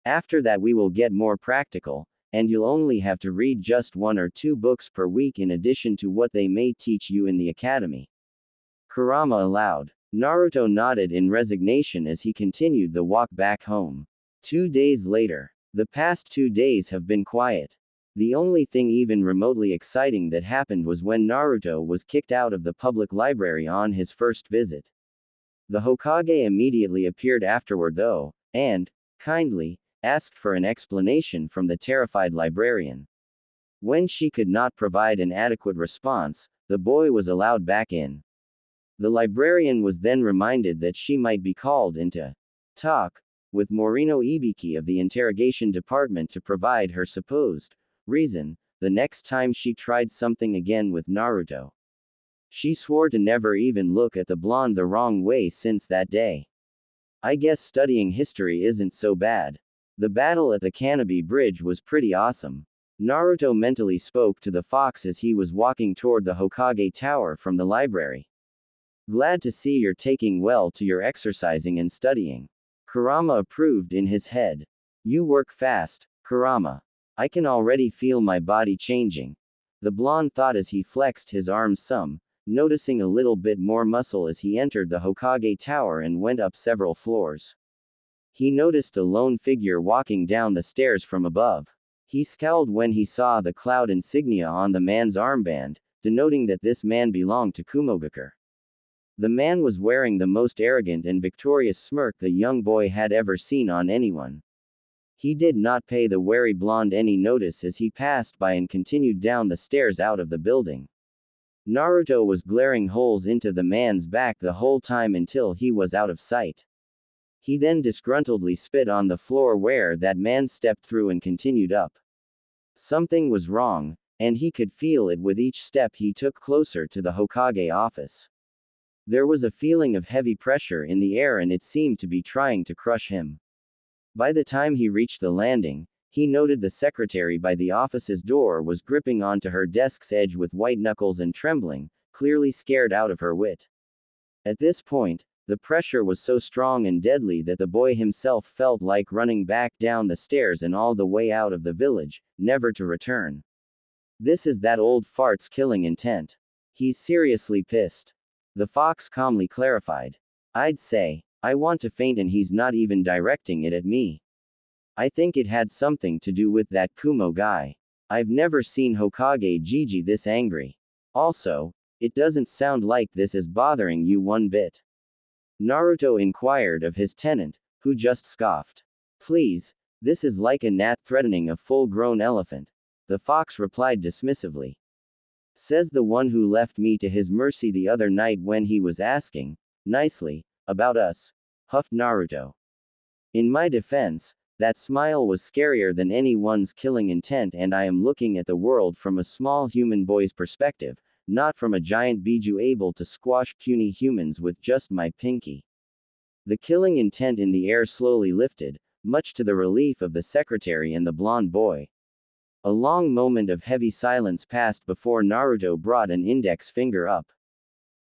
After that we will get more practical, and you'll only have to read just 1 or 2 books per week in addition to what they may teach you in the academy. Kurama aloud. Naruto nodded in resignation as he continued the walk back home. 2 days later. The past 2 days have been quiet. The only thing even remotely exciting that happened was when Naruto was kicked out of the public library on his first visit. The Hokage immediately appeared afterward though, and, kindly, asked for an explanation from the terrified librarian. When she could not provide an adequate response, the boy was allowed back in. The librarian was then reminded that she might be called in to talk with Morino Ibiki of the interrogation department to provide her supposed reason the next time she tried something again with Naruto. She swore to never even look at the blonde the wrong way since that day. I guess studying history isn't so bad. The battle at the Canopy Bridge was pretty awesome. Naruto mentally spoke to the fox as he was walking toward the Hokage Tower from the library. Glad to see you're taking well to your exercising and studying. Kurama approved in his head. You work fast, Kurama. I can already feel my body changing. The blonde thought as he flexed his arms some, noticing a little bit more muscle as he entered the Hokage Tower and went up several floors. He noticed a lone figure walking down the stairs from above. He scowled when he saw the cloud insignia on the man's armband, denoting that this man belonged to Kumogakure. The man was wearing the most arrogant and victorious smirk the young boy had ever seen on anyone. He did not pay the wary blonde any notice as he passed by and continued down the stairs out of the building. Naruto was glaring holes into the man's back the whole time until he was out of sight. He then disgruntledly spit on the floor where that man stepped through and continued up. Something was wrong, and he could feel it with each step he took closer to the Hokage office. There was a feeling of heavy pressure in the air and it seemed to be trying to crush him. By the time he reached the landing, he noted the secretary by the office's door was gripping onto her desk's edge with white knuckles and trembling, clearly scared out of her wit. At this point, the pressure was so strong and deadly that the boy himself felt like running back down the stairs and all the way out of the village, never to return. This is that old fart's killing intent. He's seriously pissed. The fox calmly clarified. I'd say, I want to faint and he's not even directing it at me. I think it had something to do with that Kumo guy. I've never seen Hokage Gigi this angry. Also, it doesn't sound like this is bothering you one bit. Naruto inquired of his tenant, who just scoffed. Please, this is like a gnat threatening a full-grown elephant. the fox replied dismissively. Says the one who left me to his mercy the other night when he was asking, nicely, about us, huffed Naruto. In my defense, that smile was scarier than anyone's killing intent, and I am looking at the world from a small human boy's perspective, not from a giant biju able to squash puny humans with just my pinky. The killing intent in the air slowly lifted, much to the relief of the secretary and the blonde boy. A long moment of heavy silence passed before Naruto brought an index finger up.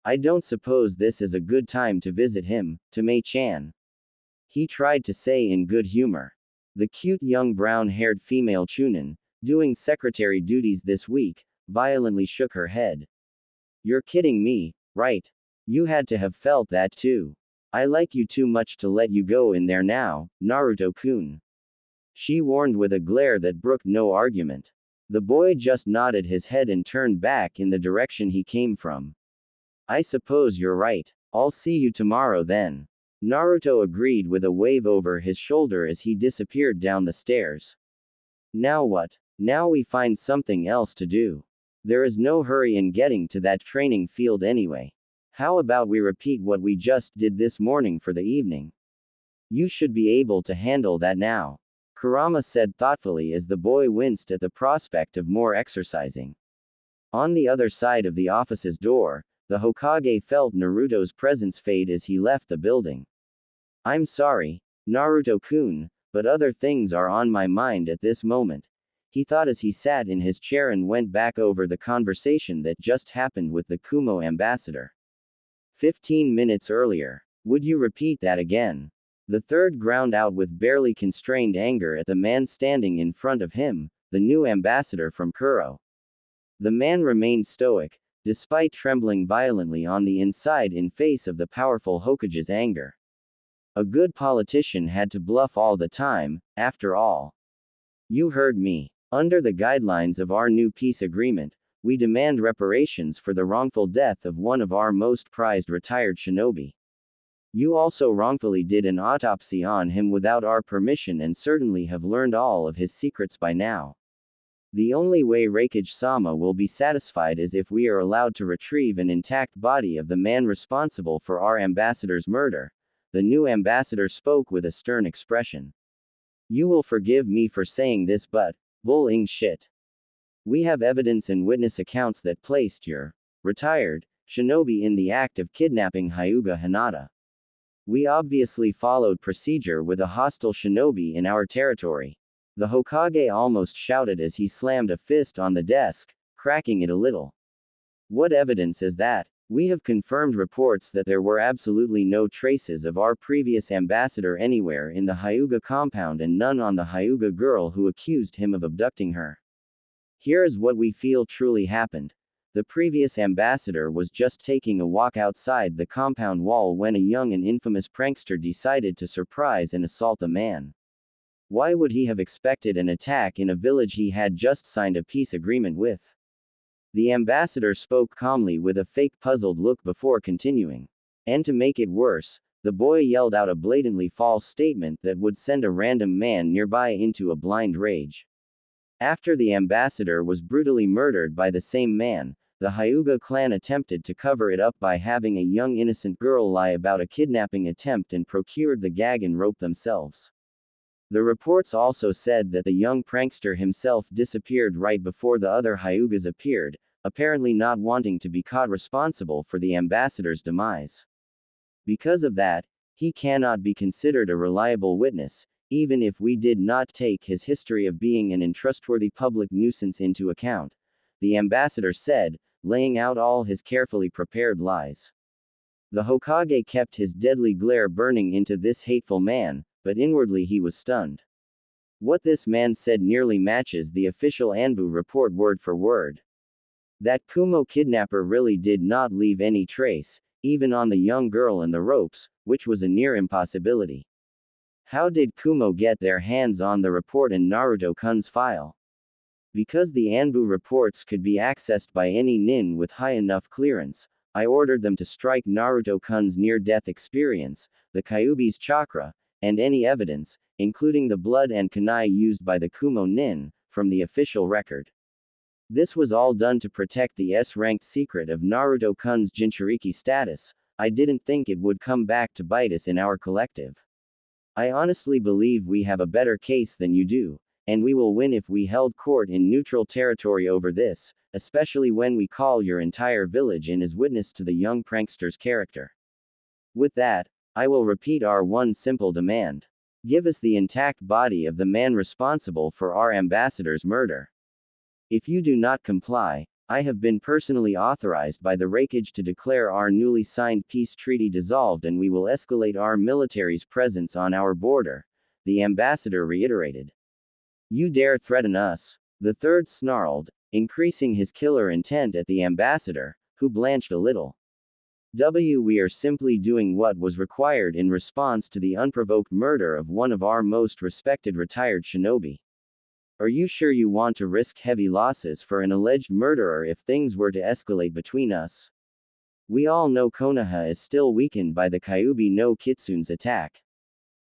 I don't suppose this is a good time to visit him, to Mei-chan. He tried to say in good humor. The cute young brown-haired female Chunin, doing secretary duties this week, violently shook her head. You're kidding me, right? You had to have felt that too. I like you too much to let you go in there now, Naruto-kun. She warned with a glare that brooked no argument. The boy just nodded his head and turned back in the direction he came from. I suppose you're right. I'll see you tomorrow then. Naruto agreed with a wave over his shoulder as he disappeared down the stairs. Now what? Now we find something else to do. There is no hurry in getting to that training field anyway. How about we repeat what we just did this morning for the evening? You should be able to handle that now, Kurama said thoughtfully as the boy winced at the prospect of more exercising. On the other side of the office's door, the Hokage felt Naruto's presence fade as he left the building. I'm sorry, Naruto-kun, but other things are on my mind at this moment, he thought as he sat in his chair and went back over the conversation that just happened with the Kumo ambassador. 15 minutes earlier. Would you repeat that again? The third ground out with barely constrained anger at the man standing in front of him, the new ambassador from Kuro. The man remained stoic, despite trembling violently on the inside in face of the powerful Hokage's anger. A good politician had to bluff all the time, after all. You heard me. Under the guidelines of our new peace agreement, we demand reparations for the wrongful death of one of our most prized retired shinobi. You also wrongfully did an autopsy on him without our permission and certainly have learned all of his secrets by now. The only way Raikage-sama will be satisfied is if we are allowed to retrieve an intact body of the man responsible for our ambassador's murder. The new ambassador spoke with a stern expression. You will forgive me for saying this, but, bull-ing shit. We have evidence and witness accounts that placed your retired shinobi in the act of kidnapping Hyuga Hinata. We obviously followed procedure with a hostile shinobi in our territory. The Hokage almost shouted as he slammed a fist on the desk, cracking it a little. What evidence is that? We have confirmed reports that there were absolutely no traces of our previous ambassador anywhere in the Hyuga compound and none on the Hyuga girl who accused him of abducting her. Here is what we feel truly happened. The previous ambassador was just taking a walk outside the compound wall when a young and infamous prankster decided to surprise and assault the man. Why would he have expected an attack in a village he had just signed a peace agreement with? The ambassador spoke calmly with a fake puzzled look before continuing. And to make it worse, the boy yelled out a blatantly false statement that would send a random man nearby into a blind rage. After the ambassador was brutally murdered by the same man, the Hyuga clan attempted to cover it up by having a young innocent girl lie about a kidnapping attempt and procured the gag and rope themselves. The reports also said that the young prankster himself disappeared right before the other Hyugas appeared, apparently not wanting to be caught responsible for the ambassador's demise. Because of that, he cannot be considered a reliable witness, even if we did not take his history of being an untrustworthy public nuisance into account, the ambassador said, laying out all his carefully prepared lies. The Hokage kept his deadly glare burning into this hateful man, but inwardly he was stunned. What this man said nearly matches the official Anbu report word for word. That Kumo kidnapper really did not leave any trace, even on the young girl and the ropes, which was a near impossibility. How did Kumo get their hands on the report in Naruto-kun's file? Because the Anbu reports could be accessed by any nin with high enough clearance, I ordered them to strike Naruto-kun's near-death experience, the Kyuubi's chakra, and any evidence, including the blood and kunai used by the Kumo nin, from the official record. This was all done to protect the S-ranked secret of Naruto-kun's Jinchuriki status. I didn't think it would come back to bite us in our collective. I honestly believe we have a better case than you do, and we will win if we held court in neutral territory over this, especially when we call your entire village in as witness to the young prankster's character. With that, I will repeat our one simple demand. Give us the intact body of the man responsible for our ambassador's murder. If you do not comply, I have been personally authorized by the Reikage to declare our newly signed peace treaty dissolved and we will escalate our military's presence on our border, the ambassador reiterated. You dare threaten us? The third snarled, increasing his killer intent at the ambassador, who blanched a little. We are simply doing what was required in response to the unprovoked murder of one of our most respected retired shinobi. Are you sure you want to risk heavy losses for an alleged murderer if things were to escalate between us? We all know Konoha is still weakened by the Kyuubi no Kitsune's attack.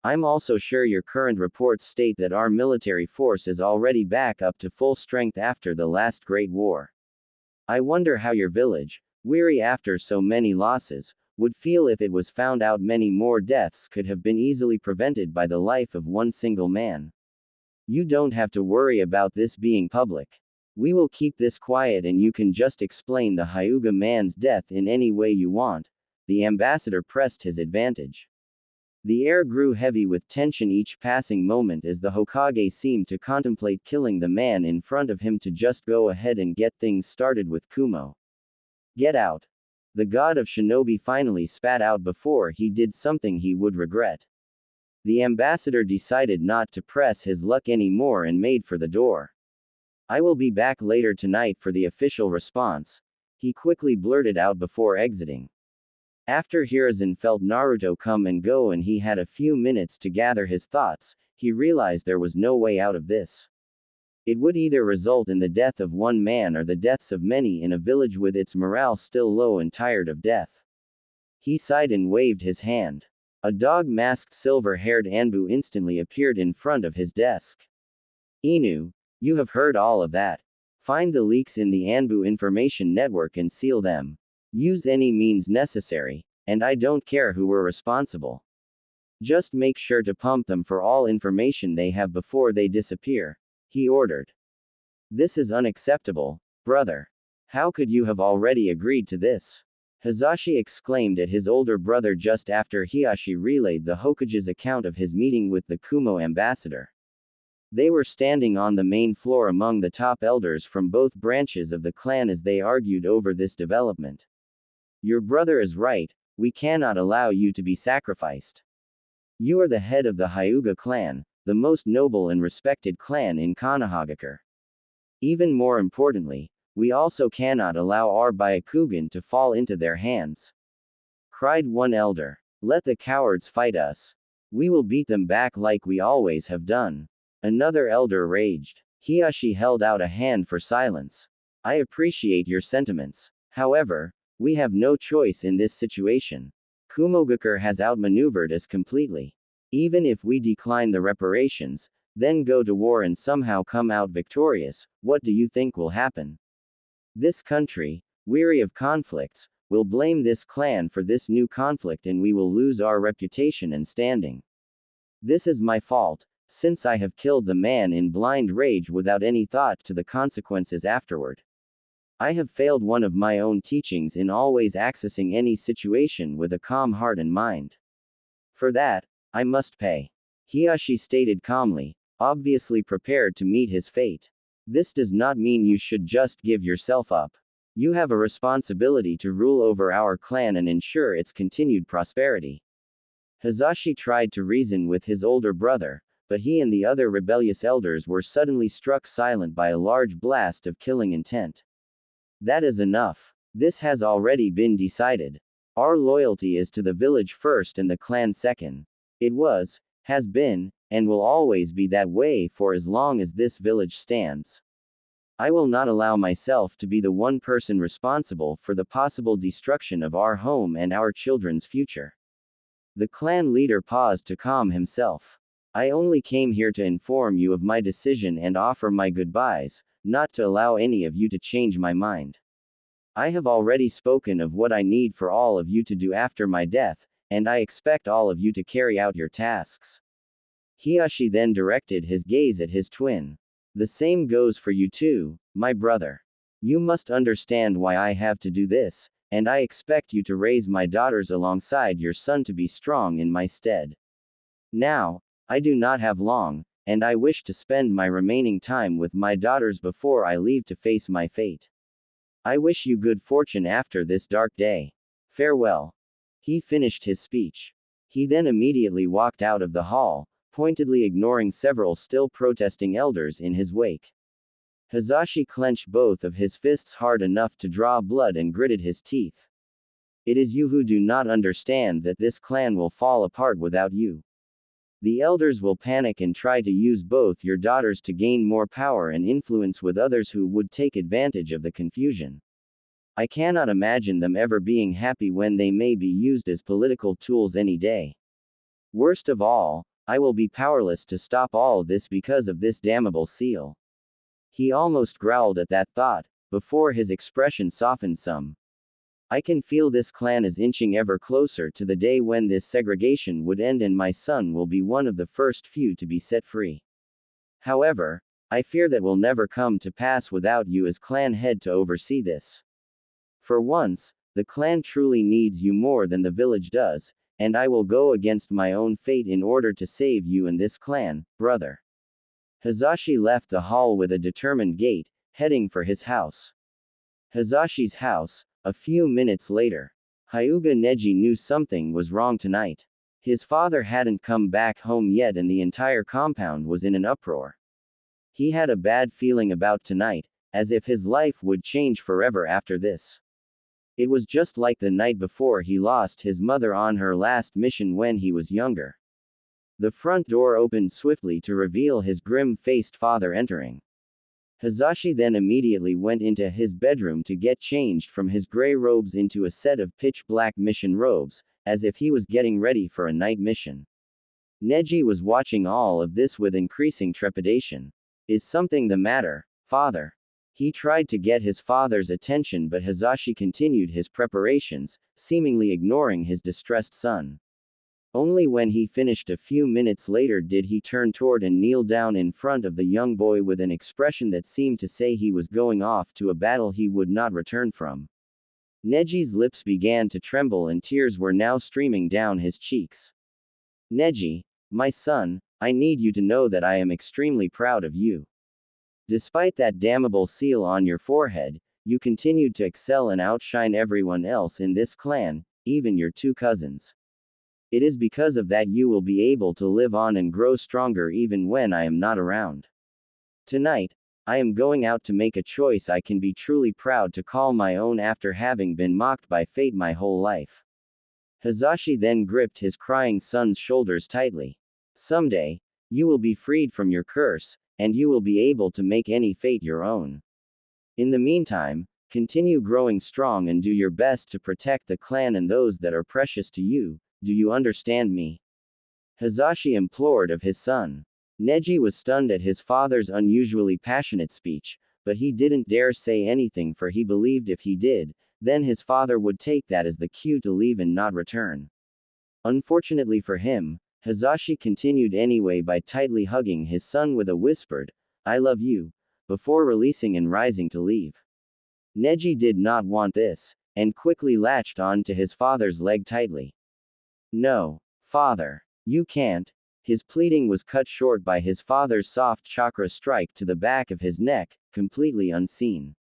I'm also sure your current reports state that our military force is already back up to full strength after the last Great War. I wonder how your village, weary after so many losses, would feel if it was found out many more deaths could have been easily prevented by the life of one single man. You don't have to worry about this being public. We will keep this quiet and you can just explain the Hyuga man's death in any way you want. The ambassador pressed his advantage. The air grew heavy with tension each passing moment as the Hokage seemed to contemplate killing the man in front of him to just go ahead and get things started with Kumo. Get out. The god of shinobi finally spat out before he did something he would regret. The ambassador decided not to press his luck anymore and made for the door. I will be back later tonight for the official response, he quickly blurted out before exiting. After Hiruzen felt Naruto come and go and he had a few minutes to gather his thoughts, he realized there was no way out of this. It would either result in the death of one man or the deaths of many in a village with its morale still low and tired of death. He sighed and waved his hand. A dog-masked silver-haired Anbu instantly appeared in front of his desk. Inu, you have heard all of that. Find the leaks in the Anbu information network and seal them. Use any means necessary, and I don't care who were responsible. Just make sure to pump them for all information they have before they disappear, he ordered. This is unacceptable, brother. How could you have already agreed to this? Hazashi exclaimed at his older brother just after Hiashi relayed the Hokage's account of his meeting with the Kumo ambassador. They were standing on the main floor among the top elders from both branches of the clan as they argued over this development. Your brother is right, we cannot allow you to be sacrificed. You are the head of the Hyuga clan, the most noble and respected clan in Konohagakure. Even more importantly, we also cannot allow our Byakugan to fall into their hands. Cried one elder. Let the cowards fight us. We will beat them back like we always have done. Another elder raged. Hiashi held out a hand for silence. I appreciate your sentiments. However, we have no choice in this situation. Kumogakure has outmaneuvered us completely. Even if we decline the reparations, then go to war and somehow come out victorious, what do you think will happen? This country, weary of conflicts, will blame this clan for this new conflict and we will lose our reputation and standing. This is my fault, since I have killed the man in blind rage without any thought to the consequences afterward. I have failed one of my own teachings in always accessing any situation with a calm heart and mind. For that, I must pay. Hiashi stated calmly, obviously prepared to meet his fate. This does not mean you should just give yourself up. You have a responsibility to rule over our clan and ensure its continued prosperity. Hazashi tried to reason with his older brother, but he and the other rebellious elders were suddenly struck silent by a large blast of killing intent. That is enough. This has already been decided. Our loyalty is to the village first and the clan second. It was, has been, and will always be that way for as long as this village stands. I will not allow myself to be the one person responsible for the possible destruction of our home and our children's future. The clan leader paused to calm himself. I only came here to inform you of my decision and offer my goodbyes, not to allow any of you to change my mind. I have already spoken of what I need for all of you to do after my death, and I expect all of you to carry out your tasks. Hiashi then directed his gaze at his twin. The same goes for you too, my brother. You must understand why I have to do this, and I expect you to raise my daughters alongside your son to be strong in my stead. Now, I do not have long, and I wish to spend my remaining time with my daughters before I leave to face my fate. I wish you good fortune after this dark day. Farewell. He finished his speech. He then immediately walked out of the hall, pointedly ignoring several still protesting elders in his wake. Hizashi clenched both of his fists hard enough to draw blood and gritted his teeth. It is you who do not understand that this clan will fall apart without you. The elders will panic and try to use both your daughters to gain more power and influence with others who would take advantage of the confusion. I cannot imagine them ever being happy when they may be used as political tools any day. Worst of all, I will be powerless to stop all this because of this damnable seal. He almost growled at that thought, before his expression softened some. I can feel this clan is inching ever closer to the day when this segregation would end and my son will be one of the first few to be set free. However, I fear that will never come to pass without you as clan head to oversee this. For once, the clan truly needs you more than the village does, and I will go against my own fate in order to save you and this clan, brother. Hizashi left the hall with a determined gait, heading for his house. Hizashi's house. A few minutes later, Hyuga Neji knew something was wrong tonight. His father hadn't come back home yet and the entire compound was in an uproar. He had a bad feeling about tonight, as if his life would change forever after this. It was just like the night before he lost his mother on her last mission when he was younger. The front door opened swiftly to reveal his grim-faced father entering. Hizashi then immediately went into his bedroom to get changed from his gray robes into a set of pitch-black mission robes, as if he was getting ready for a night mission. Neji was watching all of this with increasing trepidation. Is something the matter, father? He tried to get his father's attention but Hizashi continued his preparations, seemingly ignoring his distressed son. Only when he finished a few minutes later did he turn toward and kneel down in front of the young boy with an expression that seemed to say he was going off to a battle he would not return from. Neji's lips began to tremble and tears were now streaming down his cheeks. Neji, my son, I need you to know that I am extremely proud of you. Despite that damnable seal on your forehead, you continued to excel and outshine everyone else in this clan, even your two cousins. It is because of that you will be able to live on and grow stronger even when I am not around. Tonight, I am going out to make a choice I can be truly proud to call my own after having been mocked by fate my whole life. Hizashi then gripped his crying son's shoulders tightly. Someday, you will be freed from your curse, and you will be able to make any fate your own. In the meantime, continue growing strong and do your best to protect the clan and those that are precious to you. Do you understand me? Hizashi implored of his son. Neji was stunned at his father's unusually passionate speech, but he didn't dare say anything for he believed if he did, then his father would take that as the cue to leave and not return. Unfortunately for him, Hizashi continued anyway by tightly hugging his son with a whispered, "I love you," before releasing and rising to leave. Neji did not want this, and quickly latched on to his father's leg tightly. No, father. You can't. His pleading was cut short by his father's soft chakra strike to the back of his neck, completely unseen.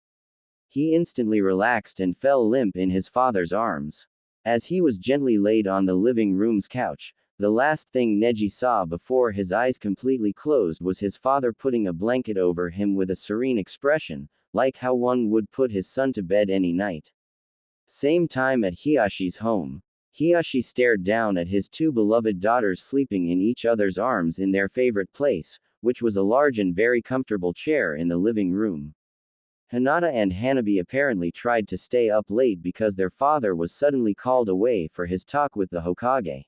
He instantly relaxed and fell limp in his father's arms. As he was gently laid on the living room's couch, the last thing Neji saw before his eyes completely closed was his father putting a blanket over him with a serene expression, like how one would put his son to bed any night. Same time at Hiyashi's home. Hiyashi stared down at his two beloved daughters sleeping in each other's arms in their favorite place, which was a large and very comfortable chair in the living room. Hinata and Hanabi apparently tried to stay up late because their father was suddenly called away for his talk with the Hokage.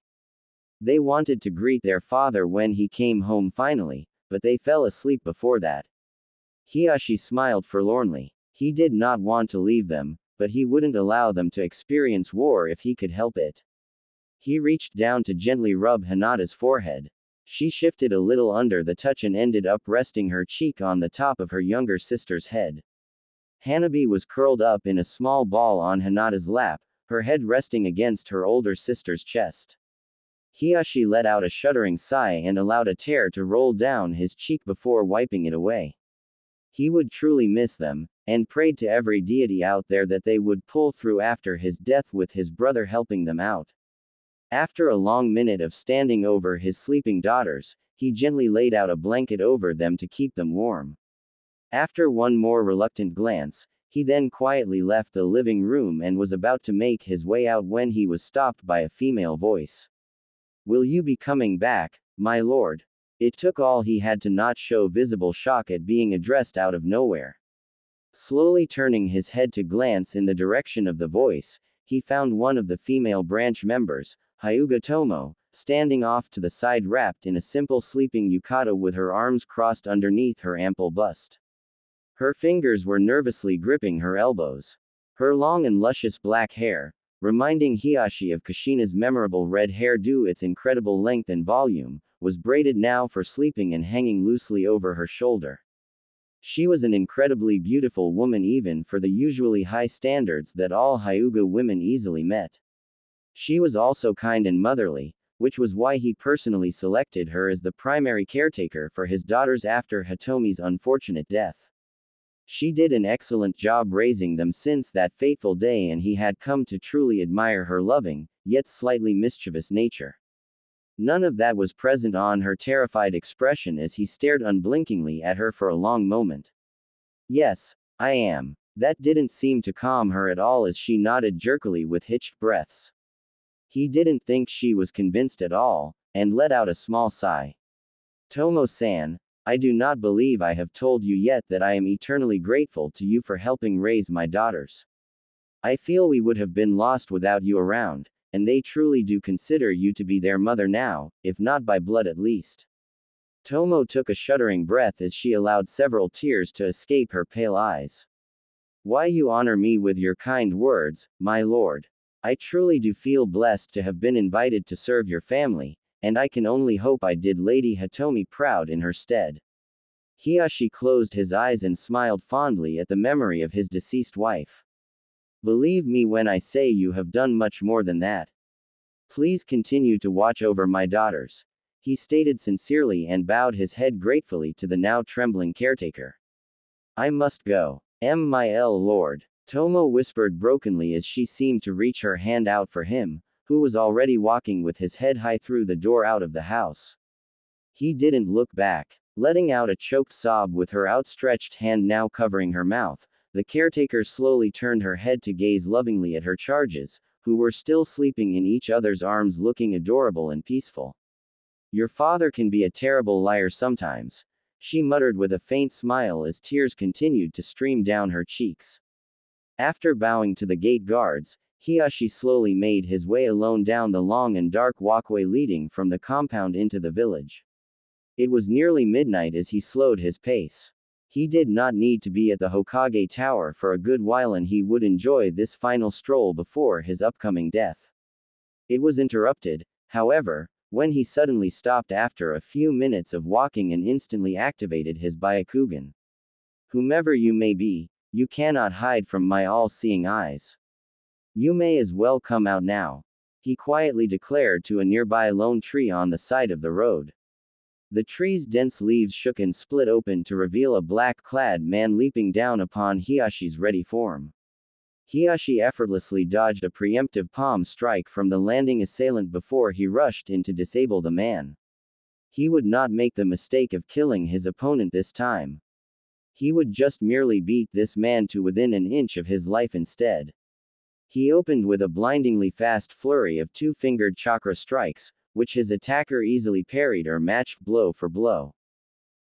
They wanted to greet their father when he came home finally, but they fell asleep before that. Hiyashi smiled forlornly. He did not want to leave them, but he wouldn't allow them to experience war if he could help it. He reached down to gently rub Hinata's forehead. She shifted a little under the touch and ended up resting her cheek on the top of her younger sister's head. Hanabi was curled up in a small ball on Hinata's lap, her head resting against her older sister's chest. Hiyashi let out a shuddering sigh and allowed a tear to roll down his cheek before wiping it away. He would truly miss them, and prayed to every deity out there that they would pull through after his death with his brother helping them out. After a long minute of standing over his sleeping daughters, he gently laid out a blanket over them to keep them warm. After one more reluctant glance, he then quietly left the living room and was about to make his way out when he was stopped by a female voice. "Will you be coming back, my lord?" It took all he had to not show visible shock at being addressed out of nowhere. Slowly turning his head to glance in the direction of the voice, he found one of the female branch members, Hyuga Tomo, standing off to the side wrapped in a simple sleeping yukata with her arms crossed underneath her ample bust. Her fingers were nervously gripping her elbows. Her long and luscious black hair, reminding Hiyashi of Kushina's memorable red hair due its incredible length and volume, was braided now for sleeping and hanging loosely over her shoulder. She was an incredibly beautiful woman even for the usually high standards that all Hyuga women easily met. She was also kind and motherly, which was why he personally selected her as the primary caretaker for his daughters after Hitomi's unfortunate death. She did an excellent job raising them since that fateful day, and he had come to truly admire her loving, yet slightly mischievous nature. None of that was present on her terrified expression as he stared unblinkingly at her for a long moment. "Yes, I am." That didn't seem to calm her at all as she nodded jerkily with hitched breaths. He didn't think she was convinced at all, and let out a small sigh. "Tomo-san, I do not believe I have told you yet that I am eternally grateful to you for helping raise my daughters. I feel we would have been lost without you around, and they truly do consider you to be their mother now, if not by blood at least." Tomo took a shuddering breath as she allowed several tears to escape her pale eyes. "Why you honor me with your kind words, my lord. I truly do feel blessed to have been invited to serve your family, and I can only hope I did Lady Hitomi proud in her stead." Hiyashi closed his eyes and smiled fondly at the memory of his deceased wife. "Believe me when I say you have done much more than that. Please continue to watch over my daughters," he stated sincerely and bowed his head gratefully to the now trembling caretaker. "I must go. My lord," Tomo whispered brokenly as she seemed to reach her hand out for him, who was already walking with his head high through the door out of the house. He didn't look back. Letting out a choked sob with her outstretched hand now covering her mouth, the caretaker slowly turned her head to gaze lovingly at her charges, who were still sleeping in each other's arms looking adorable and peaceful. "Your father can be a terrible liar sometimes," she muttered with a faint smile as tears continued to stream down her cheeks. After bowing to the gate guards, Hiyashi slowly made his way alone down the long and dark walkway leading from the compound into the village. It was nearly midnight as he slowed his pace. He did not need to be at the Hokage Tower for a good while, and he would enjoy this final stroll before his upcoming death. It was interrupted, however, when he suddenly stopped after a few minutes of walking and instantly activated his Byakugan. "Whomever you may be, you cannot hide from my all-seeing eyes. You may as well come out now," he quietly declared to a nearby lone tree on the side of the road. The tree's dense leaves shook and split open to reveal a black-clad man leaping down upon Hiyashi's ready form. Hiyashi effortlessly dodged a preemptive palm strike from the landing assailant before he rushed in to disable the man. He would not make the mistake of killing his opponent this time. He would just merely beat this man to within an inch of his life instead. He opened with a blindingly fast flurry of two-fingered chakra strikes, which his attacker easily parried or matched blow for blow.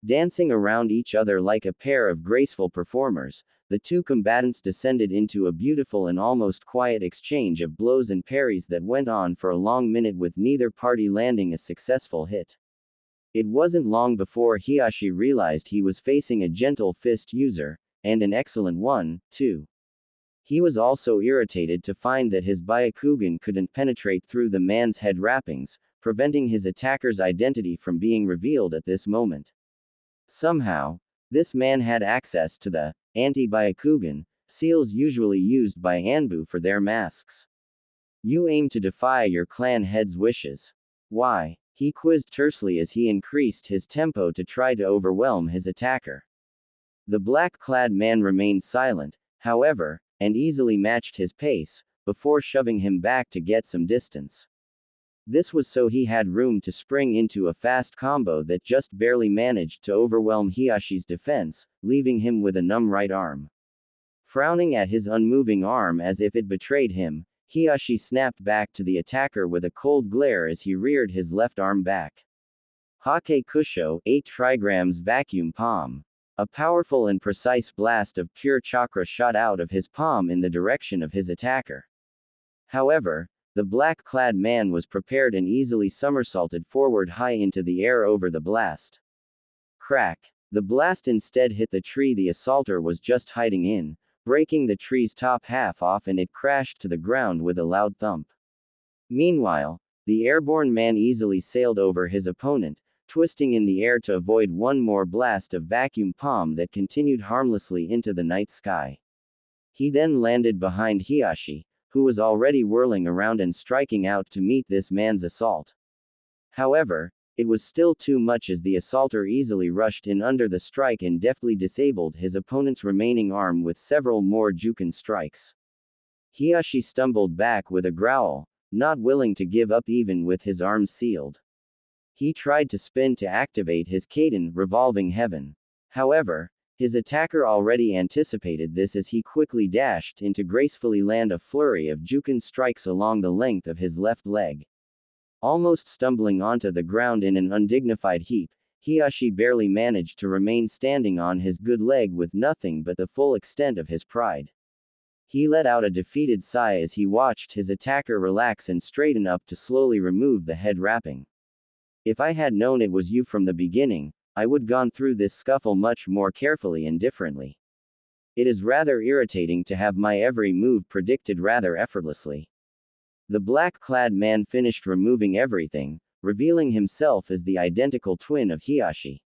Dancing around each other like a pair of graceful performers, the two combatants descended into a beautiful and almost quiet exchange of blows and parries that went on for a long minute with neither party landing a successful hit. It wasn't long before Hiashi realized he was facing a gentle fist user, and an excellent one, too. He was also irritated to find that his Byakugan couldn't penetrate through the man's head wrappings, preventing his attacker's identity from being revealed at this moment. Somehow, this man had access to the anti-Byakugan seals usually used by Anbu for their masks. You aim to defy your clan head's wishes. Why? He quizzed tersely as he increased his tempo to try to overwhelm his attacker. The black-clad man remained silent, however, and easily matched his pace, before shoving him back to get some distance. This was so he had room to spring into a fast combo that just barely managed to overwhelm Hiashi's defense, leaving him with a numb right arm. Frowning at his unmoving arm as if it betrayed him, Hiashi snapped back to the attacker with a cold glare as he reared his left arm back. Hake Kusho, 8 trigrams vacuum palm. A powerful and precise blast of pure chakra shot out of his palm in the direction of his attacker. However, the black-clad man was prepared and easily somersaulted forward high into the air over the blast. Crack. The blast instead hit the tree the assaulter was just hiding in, breaking the tree's top half off, and it crashed to the ground with a loud thump. Meanwhile, the airborne man easily sailed over his opponent, twisting in the air to avoid one more blast of vacuum palm that continued harmlessly into the night sky. He then landed behind Hiashi, who was already whirling around and striking out to meet this man's assault. However, it was still too much as the assaulter easily rushed in under the strike and deftly disabled his opponent's remaining arm with several more Juken strikes. Hiashi stumbled back with a growl, not willing to give up even with his arms sealed. He tried to spin to activate his Kaiden revolving heaven. However, his attacker already anticipated this as he quickly dashed in to gracefully land a flurry of Juken strikes along the length of his left leg. Almost stumbling onto the ground in an undignified heap, Hiashi barely managed to remain standing on his good leg with nothing but the full extent of his pride. He let out a defeated sigh as he watched his attacker relax and straighten up to slowly remove the head wrapping. If I had known it was you from the beginning, I would gone through this scuffle much more carefully and differently. It is rather irritating to have my every move predicted rather effortlessly. The black-clad man finished removing everything, revealing himself as the identical twin of Hiashi.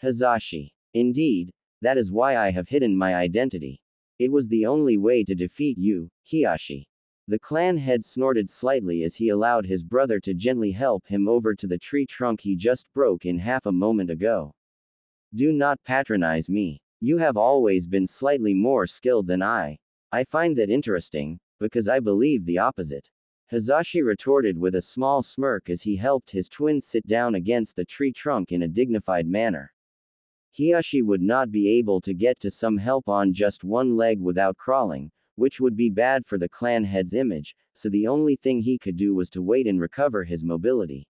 Hazashi. Indeed, that is why I have hidden my identity. It was the only way to defeat you, Hiashi. The clan head snorted slightly as he allowed his brother to gently help him over to the tree trunk he just broke in half a moment ago. Do not patronize me. You have always been slightly more skilled than I. I find that interesting, because I believe the opposite. Hazashi retorted with a small smirk as he helped his twin sit down against the tree trunk in a dignified manner. Hiashi would not be able to get to some help on just one leg without crawling, which would be bad for the clan head's image, so the only thing he could do was to wait and recover his mobility.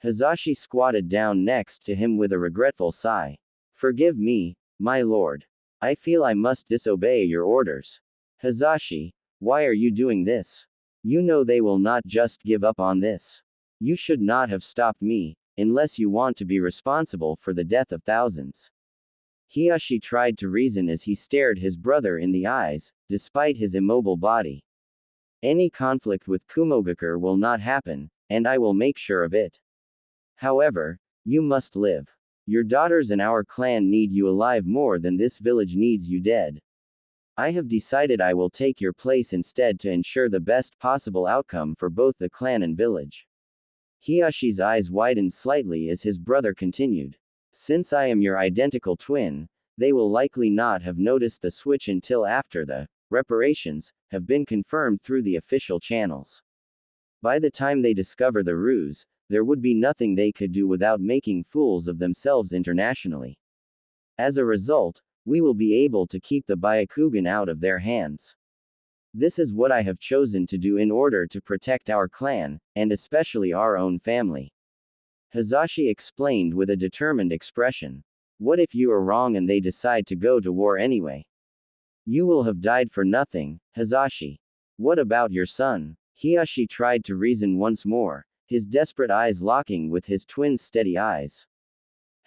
Hazashi squatted down next to him with a regretful sigh. Forgive me, my lord. I feel I must disobey your orders. Hazashi, why are you doing this? You know they will not just give up on this. You should not have stopped me, unless you want to be responsible for the death of thousands. Hiashi tried to reason as he stared his brother in the eyes, despite his immobile body. Any conflict with Kumogakure will not happen, and I will make sure of it. However, you must live. Your daughters and our clan need you alive more than this village needs you dead. I have decided I will take your place instead to ensure the best possible outcome for both the clan and village. Hiashi's eyes widened slightly as his brother continued. Since I am your identical twin, they will likely not have noticed the switch until after the reparations have been confirmed through the official channels. By the time they discover the ruse, there would be nothing they could do without making fools of themselves internationally. As a result, we will be able to keep the Byakugan out of their hands. This is what I have chosen to do in order to protect our clan, and especially our own family. Hazashi explained with a determined expression. What if you are wrong and they decide to go to war anyway? You will have died for nothing, Hazashi. What about your son? Hiashi tried to reason once more, his desperate eyes locking with his twin's steady eyes.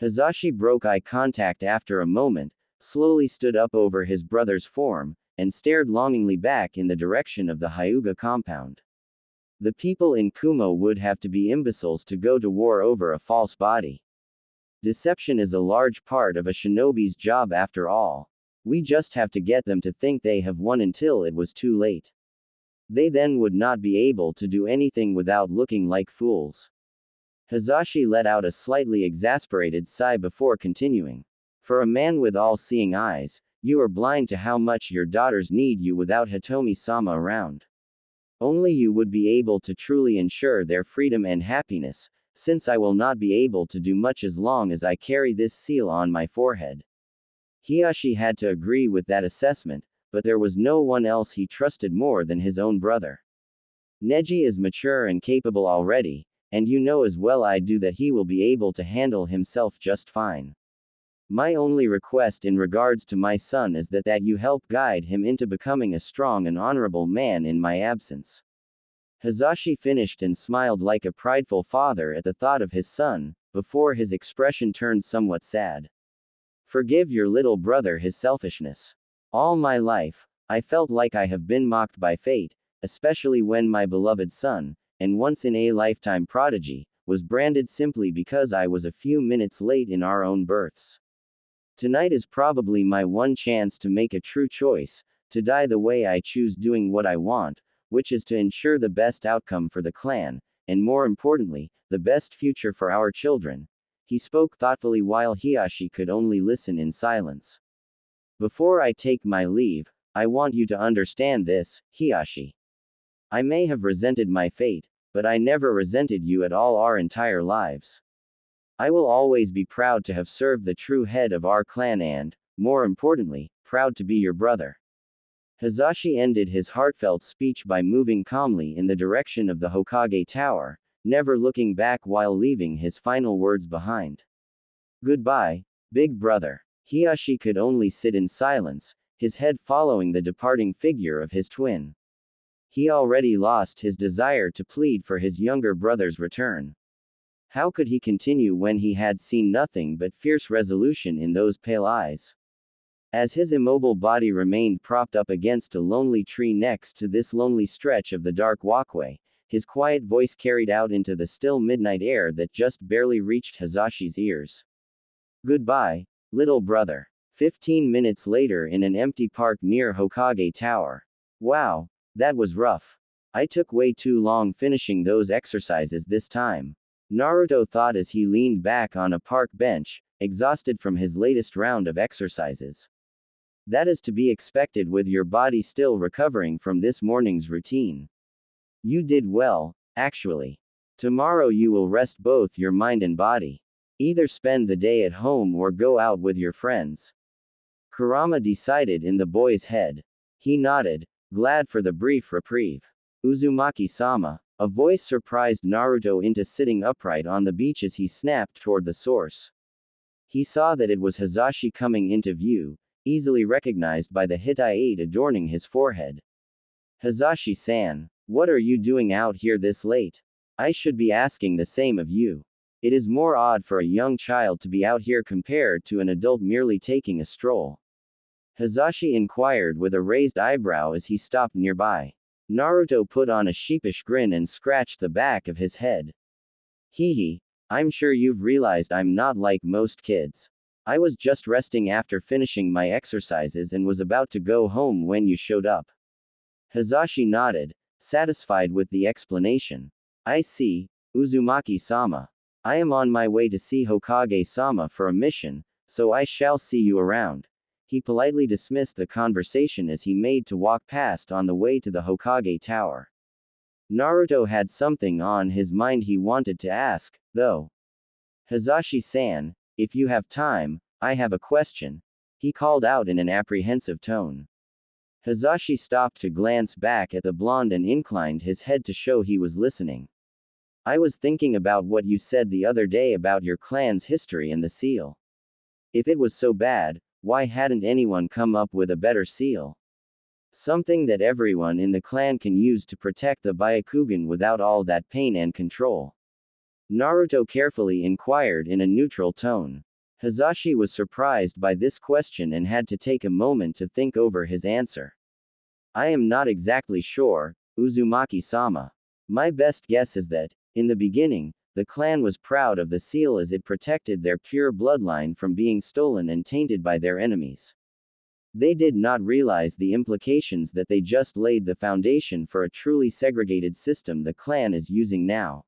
Hazashi broke eye contact after a moment, slowly stood up over his brother's form, and stared longingly back in the direction of the Hyuga compound. The people in Kumo would have to be imbeciles to go to war over a false body. Deception is a large part of a shinobi's job after all. We just have to get them to think they have won until it was too late. They then would not be able to do anything without looking like fools. Hazashi let out a slightly exasperated sigh before continuing. For a man with all-seeing eyes, you are blind to how much your daughters need you without Hitomi-sama around. Only you would be able to truly ensure their freedom and happiness, since I will not be able to do much as long as I carry this seal on my forehead. Hiyashi had to agree with that assessment, but there was no one else he trusted more than his own brother. Neji is mature and capable already, and you know as well I do that he will be able to handle himself just fine. My only request in regards to my son is that you help guide him into becoming a strong and honorable man in my absence. Hazashi finished and smiled like a prideful father at the thought of his son, before his expression turned somewhat sad. Forgive your little brother his selfishness. All my life, I felt like I have been mocked by fate, especially when my beloved son, and once-in-a-lifetime prodigy, was branded simply because I was a few minutes late in our own births. Tonight is probably my one chance to make a true choice, to die the way I choose doing what I want, which is to ensure the best outcome for the clan, and more importantly, the best future for our children. He spoke thoughtfully while Hiyashi could only listen in silence. Before I take my leave, I want you to understand this, Hiyashi. I may have resented my fate, but I never resented you at all our entire lives. I will always be proud to have served the true head of our clan and, more importantly, proud to be your brother. Hazashi ended his heartfelt speech by moving calmly in the direction of the Hokage Tower, never looking back while leaving his final words behind. Goodbye, big brother. Hiyashi could only sit in silence, his head following the departing figure of his twin. He already lost his desire to plead for his younger brother's return. How could he continue when he had seen nothing but fierce resolution in those pale eyes? As his immobile body remained propped up against a lonely tree next to this lonely stretch of the dark walkway, his quiet voice carried out into the still midnight air that just barely reached Hazashi's ears. Goodbye, little brother. 15 minutes later in an empty park near Hokage Tower. Wow, that was rough. I took way too long finishing those exercises this time. Naruto thought as he leaned back on a park bench, exhausted from his latest round of exercises. That is to be expected with your body still recovering from this morning's routine. You did well, actually. Tomorrow you will rest both your mind and body. Either spend the day at home or go out with your friends. Kurama decided in the boy's head. He nodded, glad for the brief reprieve. Uzumaki-sama. A voice surprised Naruto into sitting upright on the beach as he snapped toward the source. He saw that it was Hazashi coming into view, easily recognized by the Hittite adorning his forehead. Hazashi-san, what are you doing out here this late? I should be asking the same of you. It is more odd for a young child to be out here compared to an adult merely taking a stroll. Hazashi inquired with a raised eyebrow as he stopped nearby. Naruto put on a sheepish grin and scratched the back of his head. Hee, I'm sure you've realized I'm not like most kids. I was just resting after finishing my exercises and was about to go home when you showed up. Hazashi nodded, satisfied with the explanation. I see, Uzumaki-sama. I am on my way to see Hokage-sama for a mission, so I shall see you around. He politely dismissed the conversation as he made to walk past on the way to the Hokage Tower. Naruto had something on his mind he wanted to ask, though. Hazashi-san, if you have time, I have a question, he called out in an apprehensive tone. Hazashi stopped to glance back at the blonde and inclined his head to show he was listening. I was thinking about what you said the other day about your clan's history and the seal. If it was so bad, why hadn't anyone come up with a better seal? Something that everyone in the clan can use to protect the Byakugan without all that pain and control. Naruto carefully inquired in a neutral tone. Hazashi was surprised by this question and had to take a moment to think over his answer. I am not exactly sure, Uzumaki-sama. My best guess is that, in the beginning, the clan was proud of the seal as it protected their pure bloodline from being stolen and tainted by their enemies. They did not realize the implications that they just laid the foundation for a truly segregated system the clan is using now.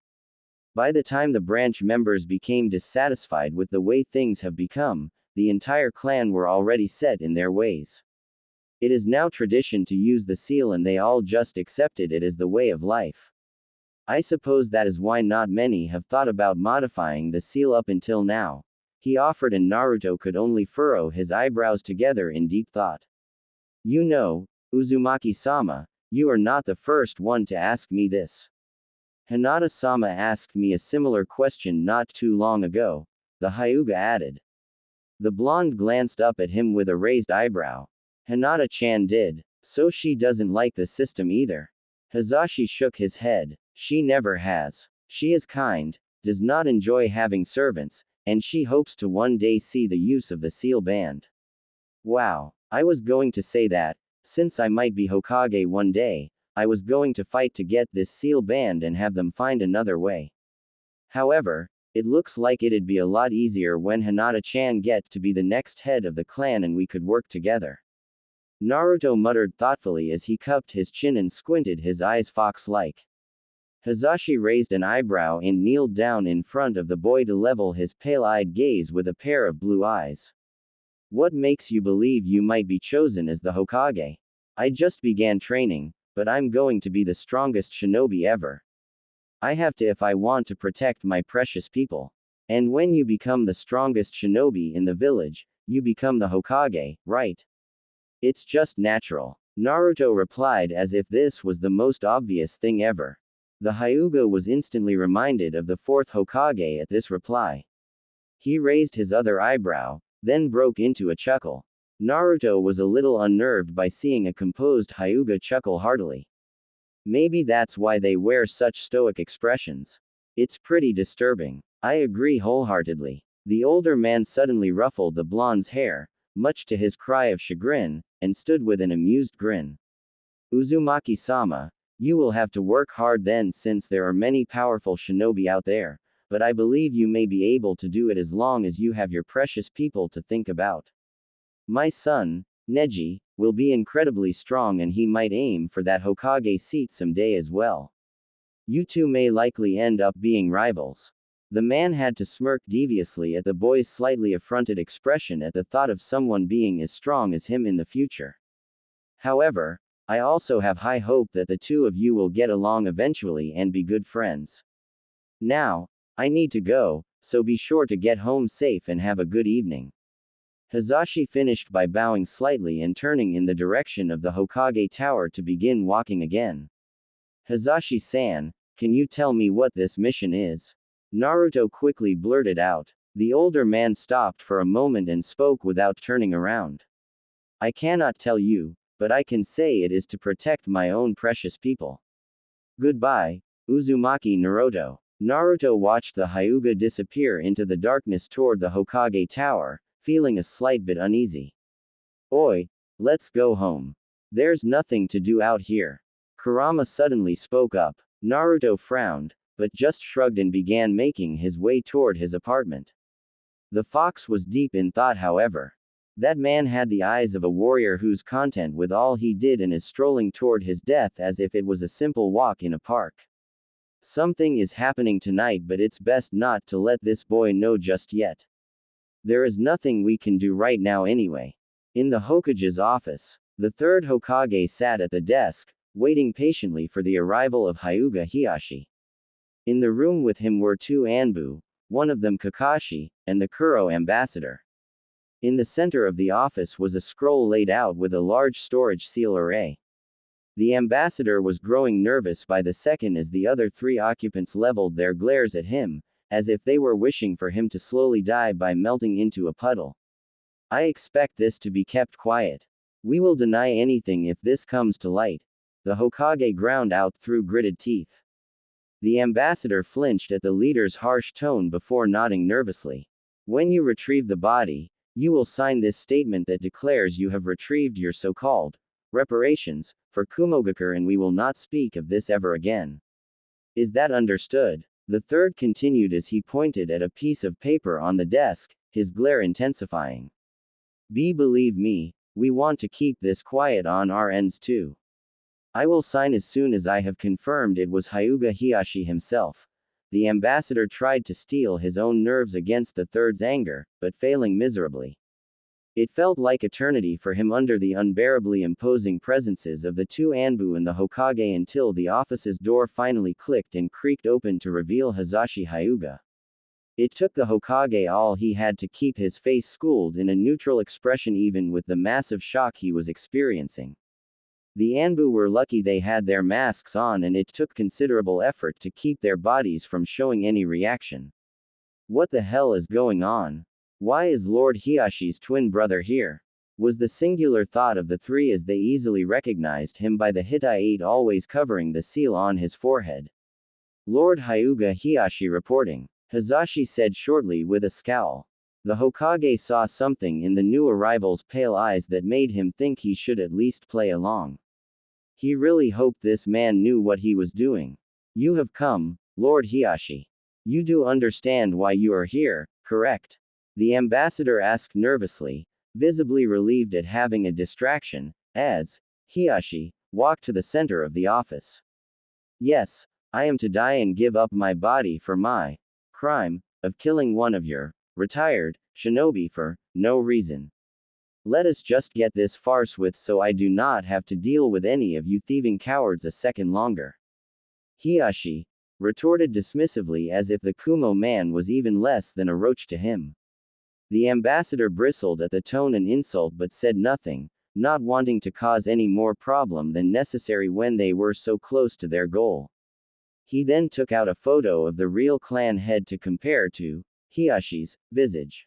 By the time the branch members became dissatisfied with the way things have become, the entire clan were already set in their ways. It is now tradition to use the seal and they all just accepted it as the way of life. I suppose that is why not many have thought about modifying the seal up until now. He offered and Naruto could only furrow his eyebrows together in deep thought. You know, Uzumaki-sama, you are not the first one to ask me this. Hinata-sama asked me a similar question not too long ago, the Hyuga added. The blonde glanced up at him with a raised eyebrow. Hinata-chan did. So she doesn't like the system either. Hazashi shook his head. She never has. She is kind, does not enjoy having servants, and she hopes to one day see the use of the seal band. Wow. I was going to say that, since I might be Hokage one day, I was going to fight to get this seal band and have them find another way. However, it looks like it'd be a lot easier when Hinata-chan get to be the next head of the clan and we could work together. Naruto muttered thoughtfully as he cupped his chin and squinted his eyes fox-like. Hazashi raised an eyebrow and kneeled down in front of the boy to level his pale-eyed gaze with a pair of blue eyes. What makes you believe you might be chosen as the Hokage? I just began training, but I'm going to be the strongest shinobi ever. I have to if I want to protect my precious people. And when you become the strongest shinobi in the village, you become the Hokage, right? It's just natural. Naruto replied as if this was the most obvious thing ever. The Hyuga was instantly reminded of the fourth Hokage at this reply. He raised his other eyebrow, then broke into a chuckle. Naruto was a little unnerved by seeing a composed Hyuga chuckle heartily. Maybe that's why they wear such stoic expressions. It's pretty disturbing. I agree wholeheartedly. The older man suddenly ruffled the blonde's hair, much to his cry of chagrin, and stood with an amused grin. Uzumaki-sama, you will have to work hard then since there are many powerful shinobi out there, but I believe you may be able to do it as long as you have your precious people to think about. My son, Neji, will be incredibly strong and he might aim for that Hokage seat someday as well. You two may likely end up being rivals. The man had to smirk deviously at the boy's slightly affronted expression at the thought of someone being as strong as him in the future. However, I also have high hope that the two of you will get along eventually and be good friends. Now, I need to go, so be sure to get home safe and have a good evening. Hazashi finished by bowing slightly and turning in the direction of the Hokage Tower to begin walking again. Hazashi-san, can you tell me what this mission is? Naruto quickly blurted out. The older man stopped for a moment and spoke without turning around. I cannot tell you, but I can say it is to protect my own precious people. Goodbye, Uzumaki Naruto. Naruto watched the Hyuga disappear into the darkness toward the Hokage Tower, feeling a slight bit uneasy. Oi, let's go home. There's nothing to do out here. Kurama suddenly spoke up. Naruto frowned, but just shrugged and began making his way toward his apartment. The fox was deep in thought, however. That man had the eyes of a warrior who's content with all he did and is strolling toward his death as if it was a simple walk in a park. Something is happening tonight, but it's best not to let this boy know just yet. There is nothing we can do right now anyway. In the Hokage's office, the third Hokage sat at the desk, waiting patiently for the arrival of Hyuga Hiyashi. In the room with him were two Anbu, one of them Kakashi, and the Kuro ambassador. In the center of the office was a scroll laid out with a large storage seal array. The ambassador was growing nervous by the second as the other three occupants leveled their glares at him, as if they were wishing for him to slowly die by melting into a puddle. I expect this to be kept quiet. We will deny anything if this comes to light. The Hokage ground out through gritted teeth. The ambassador flinched at the leader's harsh tone before nodding nervously. When you retrieve the body, you will sign this statement that declares you have retrieved your so-called reparations for Kumogakure, and we will not speak of this ever again. Is that understood? The third continued as he pointed at a piece of paper on the desk, his glare intensifying. Believe me, we want to keep this quiet on our ends too. I will sign as soon as I have confirmed it was Hyuga Hiyashi himself. The ambassador tried to steel his own nerves against the third's anger, but failing miserably. It felt like eternity for him under the unbearably imposing presences of the two Anbu and the Hokage until the office's door finally clicked and creaked open to reveal Hizashi Hyuga. It took the Hokage all he had to keep his face schooled in a neutral expression even with the massive shock he was experiencing. The Anbu were lucky they had their masks on, and it took considerable effort to keep their bodies from showing any reaction. What the hell is going on? Why is Lord Hiyashi's twin brother here? Was the singular thought of the three as they easily recognized him by the Hittite always covering the seal on his forehead. Lord Hyuga Hiyashi reporting. Hizashi said shortly with a scowl. The Hokage saw something in the new arrival's pale eyes that made him think he should at least play along. He really hoped this man knew what he was doing. You have come, Lord Hiyashi. You do understand why you are here, correct? The ambassador asked nervously, visibly relieved at having a distraction, as Hiyashi walked to the center of the office. Yes, I am to die and give up my body for my crime of killing one of your retired shinobi for no reason. Let us just get this farce with so I do not have to deal with any of you thieving cowards a second longer. Hiyashi retorted dismissively as if the Kumo man was even less than a roach to him. The ambassador bristled at the tone and insult but said nothing, not wanting to cause any more problem than necessary when they were so close to their goal. He then took out a photo of the real clan head to compare to Hiyashi's visage.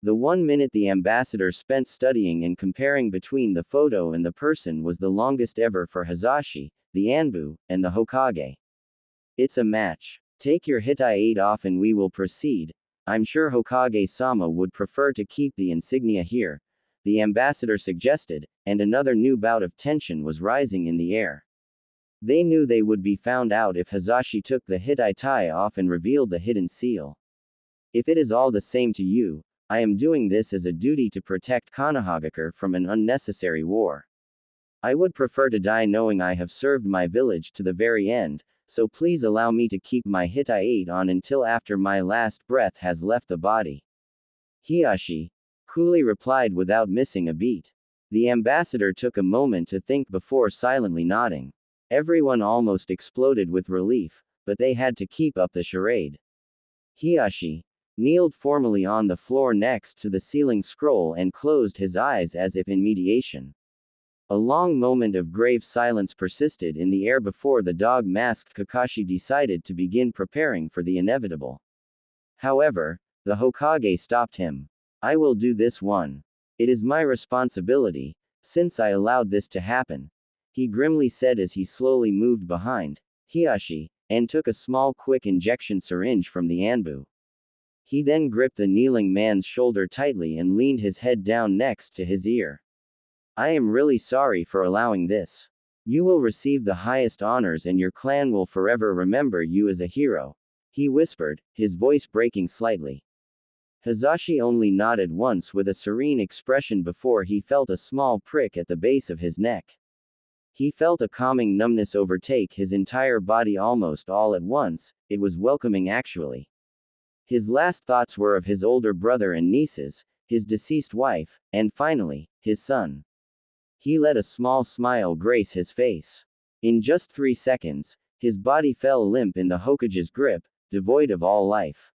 The 1 minute the ambassador spent studying and comparing between the photo and the person was the longest ever for Hizashi, the Anbu, and the Hokage. It's a match. Take your Hittite off and we will proceed. I'm sure Hokage-sama would prefer to keep the insignia here, the ambassador suggested, and another new bout of tension was rising in the air. They knew they would be found out if Hizashi took the Hittite off and revealed the hidden seal. If it is all the same to you, I am doing this as a duty to protect Konohagakure from an unnecessary war. I would prefer to die knowing I have served my village to the very end, so please allow me to keep my Hittite on until after my last breath has left the body. Hiyashi coolly replied without missing a beat. The ambassador took a moment to think before silently nodding. Everyone almost exploded with relief, but they had to keep up the charade. Hiyashi kneeled formally on the floor next to the sealing scroll and closed his eyes as if in meditation. A long moment of grave silence persisted in the air before the dog-masked Kakashi decided to begin preparing for the inevitable. However, the Hokage stopped him. I will do this one. It is my responsibility, since I allowed this to happen, he grimly said as he slowly moved behind Hiyashi, and took a small quick injection syringe from the Anbu. He then gripped the kneeling man's shoulder tightly and leaned his head down next to his ear. I am really sorry for allowing this. You will receive the highest honors and your clan will forever remember you as a hero, he whispered, his voice breaking slightly. Hizashi only nodded once with a serene expression before he felt a small prick at the base of his neck. He felt a calming numbness overtake his entire body almost all at once. It was welcoming actually. His last thoughts were of his older brother and nieces, his deceased wife, and finally, his son. He let a small smile grace his face. In just 3 seconds, his body fell limp in the Hokage's grip, devoid of all life.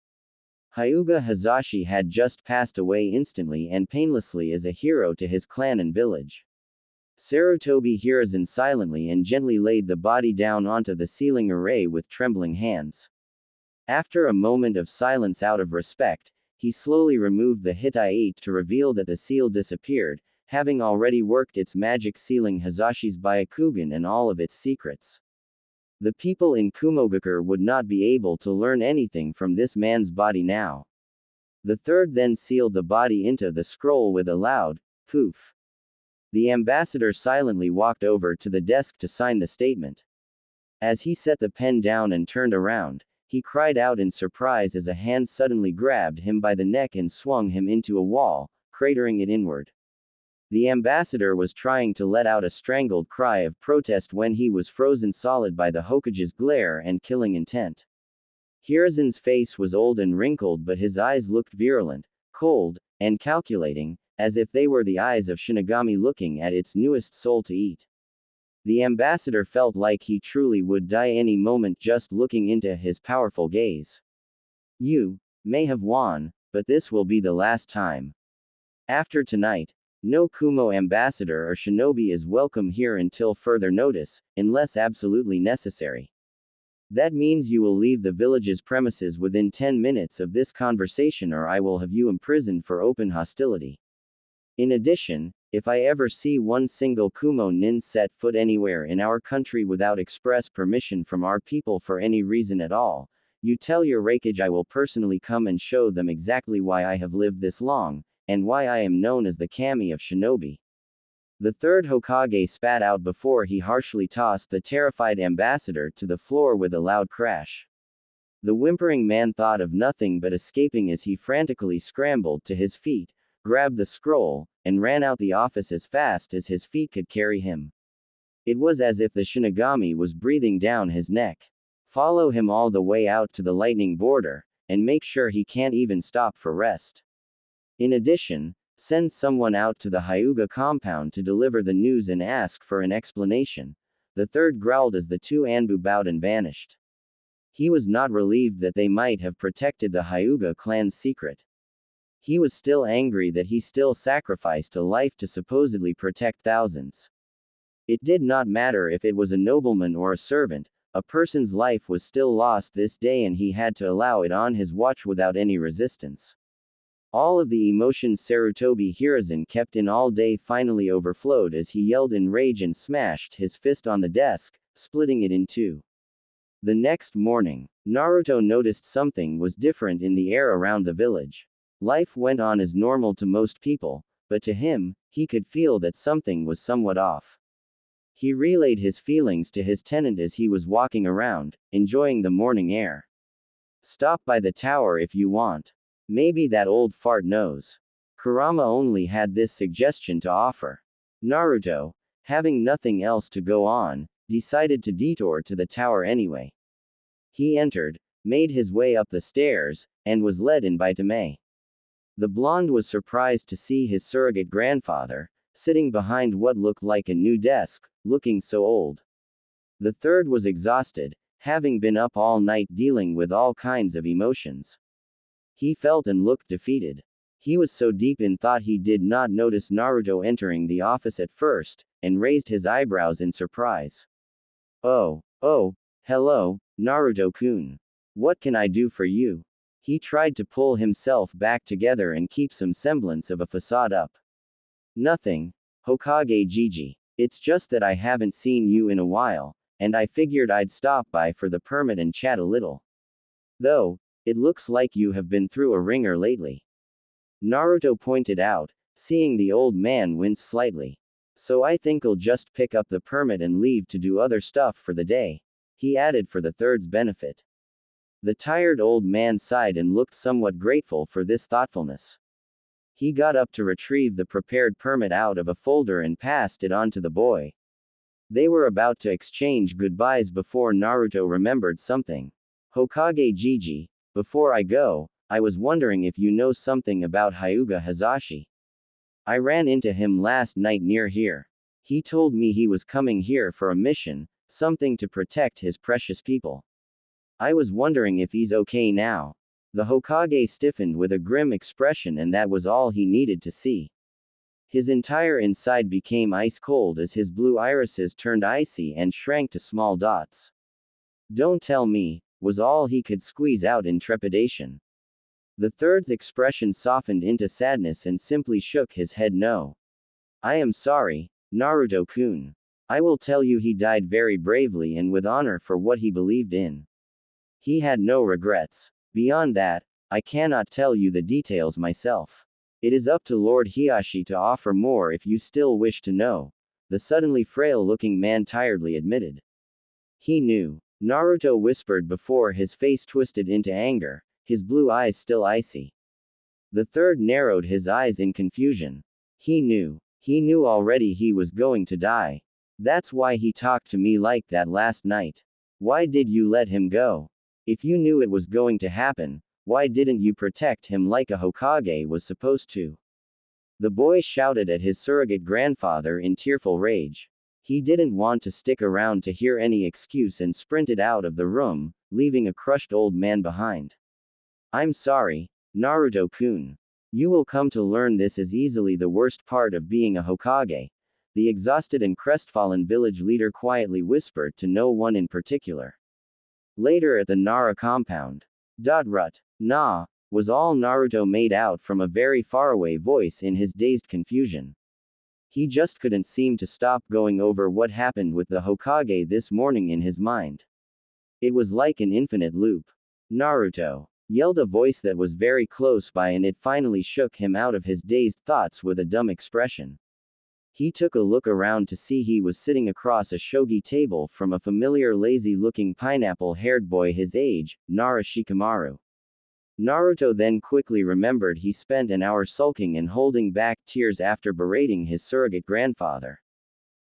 Hyuga Hizashi had just passed away instantly and painlessly as a hero to his clan and village. Sarutobi Hiruzen silently and gently laid the body down onto the sealing array with trembling hands. After a moment of silence out of respect, he slowly removed the Hittite to reveal that the seal disappeared, having already worked its magic sealing Hizashi's Byakugan and all of its secrets. The people in Kumogakure would not be able to learn anything from this man's body now. The third then sealed the body into the scroll with a loud poof. The ambassador silently walked over to the desk to sign the statement. As he set the pen down and turned around, he cried out in surprise as a hand suddenly grabbed him by the neck and swung him into a wall, cratering it inward. The ambassador was trying to let out a strangled cry of protest when he was frozen solid by the Hokage's glare and killing intent. Hiruzen's face was old and wrinkled, but his eyes looked virulent, cold, and calculating, as if they were the eyes of Shinigami looking at its newest soul to eat. The ambassador felt like he truly would die any moment just looking into his powerful gaze. You may have won, but this will be the last time. After tonight, no Kumo ambassador or shinobi is welcome here until further notice, unless absolutely necessary. That means you will leave the village's premises within 10 minutes of this conversation, or I will have you imprisoned for open hostility. In addition, if I ever see one single Kumo nin set foot anywhere in our country without express permission from our people for any reason at all, you tell your Raikage I will personally come and show them exactly why I have lived this long, and why I am known as the Kami of Shinobi. The third Hokage spat out before he harshly tossed the terrified ambassador to the floor with a loud crash. The whimpering man thought of nothing but escaping as he frantically scrambled to his feet, grabbed the scroll, and ran out the office as fast as his feet could carry him. It was as if the Shinigami was breathing down his neck. Follow him all the way out to the lightning border, and make sure he can't even stop for rest. In addition, send someone out to the Hyuga compound to deliver the news and ask for an explanation. The third growled as the two Anbu bowed and vanished. He was not relieved that they might have protected the Hyuga clan's secret. He was still angry that he still sacrificed a life to supposedly protect thousands. It did not matter if it was a nobleman or a servant, a person's life was still lost this day and he had to allow it on his watch without any resistance. All of the emotions Sarutobi Hiruzen kept in all day finally overflowed as he yelled in rage and smashed his fist on the desk, splitting it in two. The next morning, Naruto noticed something was different in the air around the village. Life went on as normal to most people, but to him, he could feel that something was somewhat off. He relayed his feelings to his tenant as he was walking around, enjoying the morning air. Stop by the tower if you want. Maybe that old fart knows. Kurama only had this suggestion to offer. Naruto, having nothing else to go on, decided to detour to the tower anyway. He entered, made his way up the stairs, and was led in by Tamae. The blonde was surprised to see his surrogate grandfather, sitting behind what looked like a new desk, looking so old. The third was exhausted, having been up all night dealing with all kinds of emotions. He felt and looked defeated. He was so deep in thought he did not notice Naruto entering the office at first, and raised his eyebrows in surprise. Oh, hello, Naruto-kun. What can I do for you? He tried to pull himself back together and keep some semblance of a facade up. Nothing, Hokage Gigi. It's just that I haven't seen you in a while, and I figured I'd stop by for the permit and chat a little. Though, it looks like you have been through a ringer lately. Naruto pointed out, seeing the old man wince slightly. So I think I'll just pick up the permit and leave to do other stuff for the day. He added for the third's benefit. The tired old man sighed and looked somewhat grateful for this thoughtfulness. He got up to retrieve the prepared permit out of a folder and passed it on to the boy. They were about to exchange goodbyes before Naruto remembered something. Hokage Gigi, before I go, I was wondering if you know something about Hyuga Hazashi. I ran into him last night near here. He told me he was coming here for a mission, something to protect his precious people. I was wondering if he's okay now. The Hokage stiffened with a grim expression, and that was all he needed to see. His entire inside became ice cold as his blue irises turned icy and shrank to small dots. Don't tell me, was all he could squeeze out in trepidation. The third's expression softened into sadness and simply shook his head no. I am sorry, Naruto-kun. I will tell you he died very bravely and with honor for what he believed in. He had no regrets. Beyond that, I cannot tell you the details myself. It is up to Lord Hiashi to offer more if you still wish to know, the suddenly frail-looking man tiredly admitted. He knew. Naruto whispered before his face twisted into anger, his blue eyes still icy. The third narrowed his eyes in confusion. He knew. He knew already he was going to die. That's why he talked to me like that last night. Why did you let him go? If you knew it was going to happen, why didn't you protect him like a Hokage was supposed to? The boy shouted at his surrogate grandfather in tearful rage. He didn't want to stick around to hear any excuse and sprinted out of the room, leaving a crushed old man behind. I'm sorry, Naruto-kun. You will come to learn this is easily the worst part of being a Hokage, the exhausted and crestfallen village leader quietly whispered to no one in particular. Later at the Nara compound. Rut. Nah, was all Naruto made out from a very faraway voice in his dazed confusion. He just couldn't seem to stop going over what happened with the Hokage this morning in his mind. It was like an infinite loop. Naruto, yelled a voice that was very close by, and it finally shook him out of his dazed thoughts with a dumb expression. He took a look around to see he was sitting across a shogi table from a familiar lazy-looking pineapple-haired boy his age, Nara Shikamaru. Naruto then quickly remembered he spent an hour sulking and holding back tears after berating his surrogate grandfather.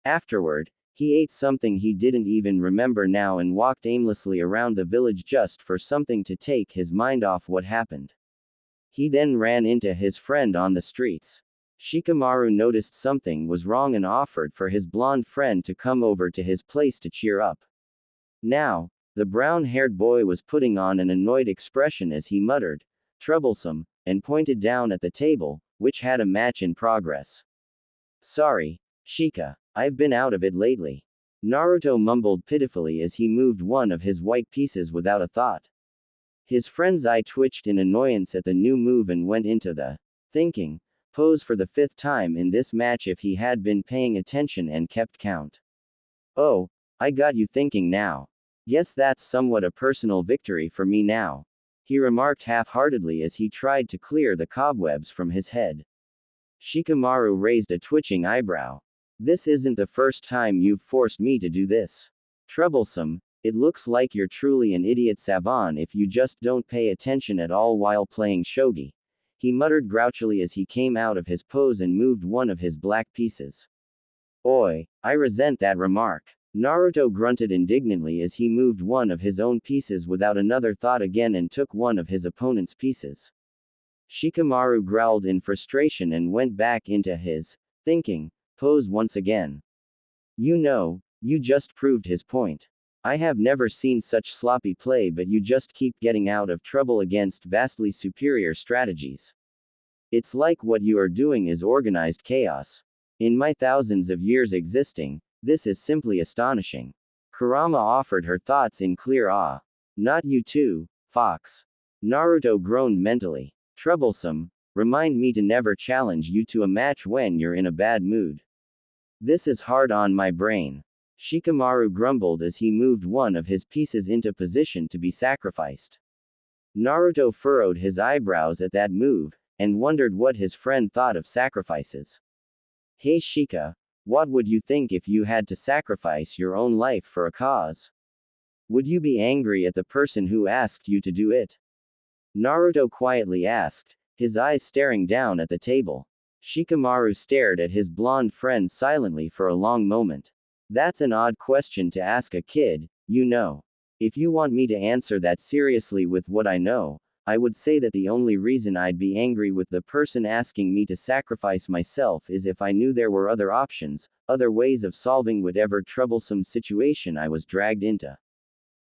Afterward, he ate something he didn't even remember now and walked aimlessly around the village just for something to take his mind off what happened. He then ran into his friend on the streets. Shikamaru noticed something was wrong and offered for his blonde friend to come over to his place to cheer up. Now, the brown-haired boy was putting on an annoyed expression as he muttered, "Troublesome," and pointed down at the table, which had a match in progress. Sorry, Shika, I've been out of it lately. Naruto mumbled pitifully as he moved one of his white pieces without a thought. His friend's eye twitched in annoyance at the new move and went into the thinking pose for the 5th time in this match if he had been paying attention and kept count. Oh, I got you thinking now. Guess that's somewhat a personal victory for me now, he remarked half-heartedly as he tried to clear the cobwebs from his head. Shikamaru raised a twitching eyebrow. This isn't the first time you've forced me to do this. Troublesome, it looks like you're truly an idiot savant if you just don't pay attention at all while playing shogi, he muttered grouchily as he came out of his pose and moved one of his black pieces. Oi, I resent that remark. Naruto grunted indignantly as he moved one of his own pieces without another thought again and took one of his opponent's pieces. Shikamaru growled in frustration and went back into his thinking pose once again. You know, you just proved his point. I have never seen such sloppy play, but you just keep getting out of trouble against vastly superior strategies. It's like what you are doing is organized chaos. In my thousands of years existing, this is simply astonishing. Kurama offered her thoughts in clear awe. Not you too, Fox. Naruto groaned mentally. Troublesome, remind me to never challenge you to a match when you're in a bad mood. This is hard on my brain. Shikamaru grumbled as he moved one of his pieces into position to be sacrificed. Naruto furrowed his eyebrows at that move, and wondered what his friend thought of sacrifices. Hey Shika, what would you think if you had to sacrifice your own life for a cause? Would you be angry at the person who asked you to do it? Naruto quietly asked, his eyes staring down at the table. Shikamaru stared at his blonde friend silently for a long moment. That's an odd question to ask a kid, you know. If you want me to answer that seriously with what I know, I would say that the only reason I'd be angry with the person asking me to sacrifice myself is if I knew there were other options, other ways of solving whatever troublesome situation I was dragged into.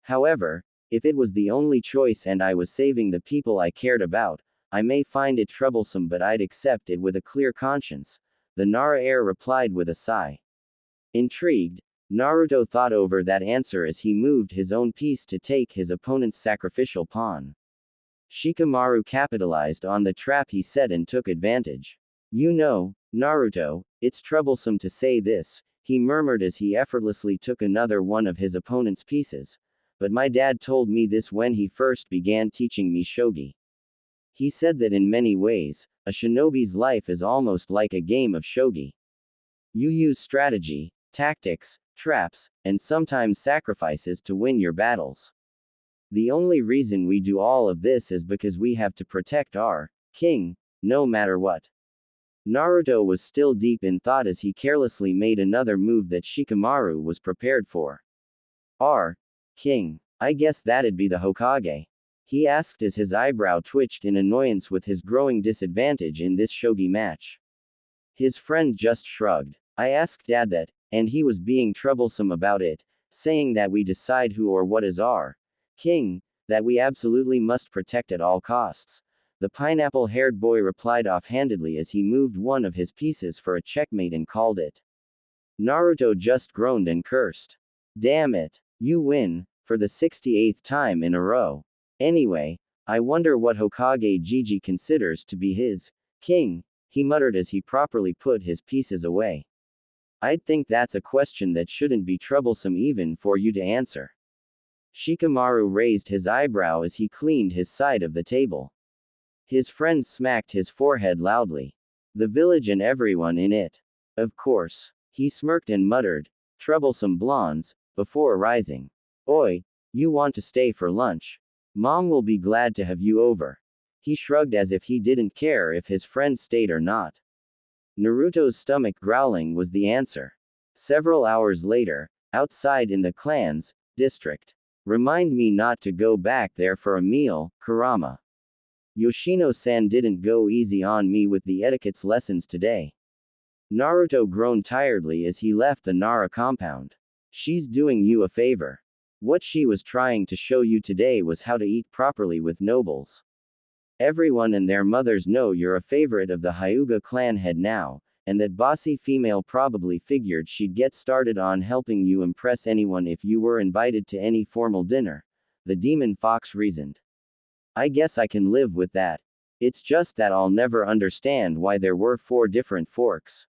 However, if it was the only choice and I was saving the people I cared about, I may find it troublesome, but I'd accept it with a clear conscience, the Nara heir replied with a sigh. Intrigued, Naruto thought over that answer as he moved his own piece to take his opponent's sacrificial pawn. Shikamaru capitalized on the trap he set and took advantage. You know, Naruto, it's troublesome to say this, he murmured as he effortlessly took another one of his opponent's pieces. But my dad told me this when he first began teaching me shogi. He said that in many ways, a shinobi's life is almost like a game of shogi. You use strategy, tactics, traps, and sometimes sacrifices to win your battles. The only reason we do all of this is because we have to protect our king, no matter what. Naruto was still deep in thought as he carelessly made another move that Shikamaru was prepared for. Our king. I guess that'd be the Hokage. He asked as his eyebrow twitched in annoyance with his growing disadvantage in this shogi match. His friend just shrugged. I asked Dad that, and he was being troublesome about it, saying that we decide who or what is our king, that we absolutely must protect at all costs. The pineapple-haired boy replied offhandedly as he moved one of his pieces for a checkmate and called it. Naruto just groaned and cursed. Damn it. You win, for the 68th time in a row. Anyway, I wonder what Hokage Gigi considers to be his king, he muttered as he properly put his pieces away. I'd think that's a question that shouldn't be troublesome even for you to answer. Shikamaru raised his eyebrow as he cleaned his side of the table. His friend smacked his forehead loudly. The village and everyone in it. Of course. He smirked and muttered, troublesome blondes, before rising. Oi, you want to stay for lunch? Mom will be glad to have you over. He shrugged as if he didn't care if his friend stayed or not. Naruto's stomach growling was the answer. Several hours later, outside in the clan's district. Remind me not to go back there for a meal, Kurama. Yoshino-san didn't go easy on me with the etiquette's lessons today. Naruto groaned tiredly as he left the Nara compound. She's doing you a favor. What she was trying to show you today was how to eat properly with nobles. Everyone and their mothers know you're a favorite of the Hyuga clan head now, and that bossy female probably figured she'd get started on helping you impress anyone if you were invited to any formal dinner. The demon fox reasoned. I guess I can live with that. It's just that I'll never understand why there were 4 different forks.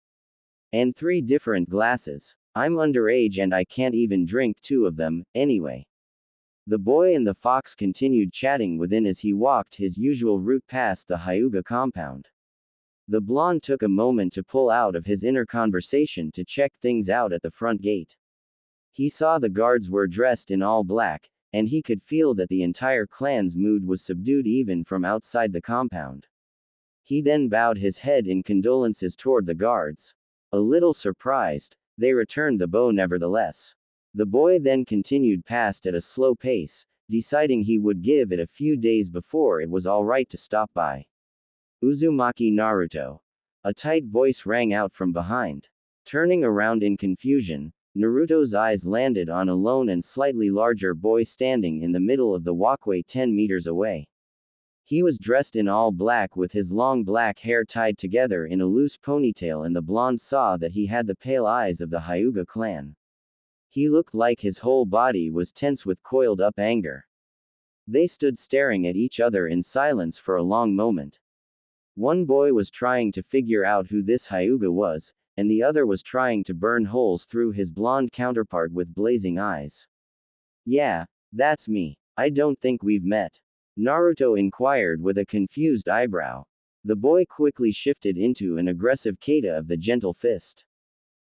And 3 different glasses. I'm underage and I can't even drink 2 of them, anyway. The boy and the fox continued chatting within as he walked his usual route past the Hyuga compound. The blonde took a moment to pull out of his inner conversation to check things out at the front gate. He saw the guards were dressed in all black, and he could feel that the entire clan's mood was subdued even from outside the compound. He then bowed his head in condolences toward the guards. A little surprised, they returned the bow nevertheless. The boy then continued past at a slow pace, deciding he would give it a few days before it was alright to stop by. Uzumaki Naruto. A tight voice rang out from behind. Turning around in confusion, Naruto's eyes landed on a lone and slightly larger boy standing in the middle of the walkway 10 meters away. He was dressed in all black with his long black hair tied together in a loose ponytail, and the blonde saw that he had the pale eyes of the Hyuga clan. He looked like his whole body was tense with coiled up anger. They stood staring at each other in silence for a long moment. One boy was trying to figure out who this Hyuga was, and the other was trying to burn holes through his blonde counterpart with blazing eyes. Yeah, that's me. I don't think we've met. Naruto inquired with a confused eyebrow. The boy quickly shifted into an aggressive kata of the gentle fist.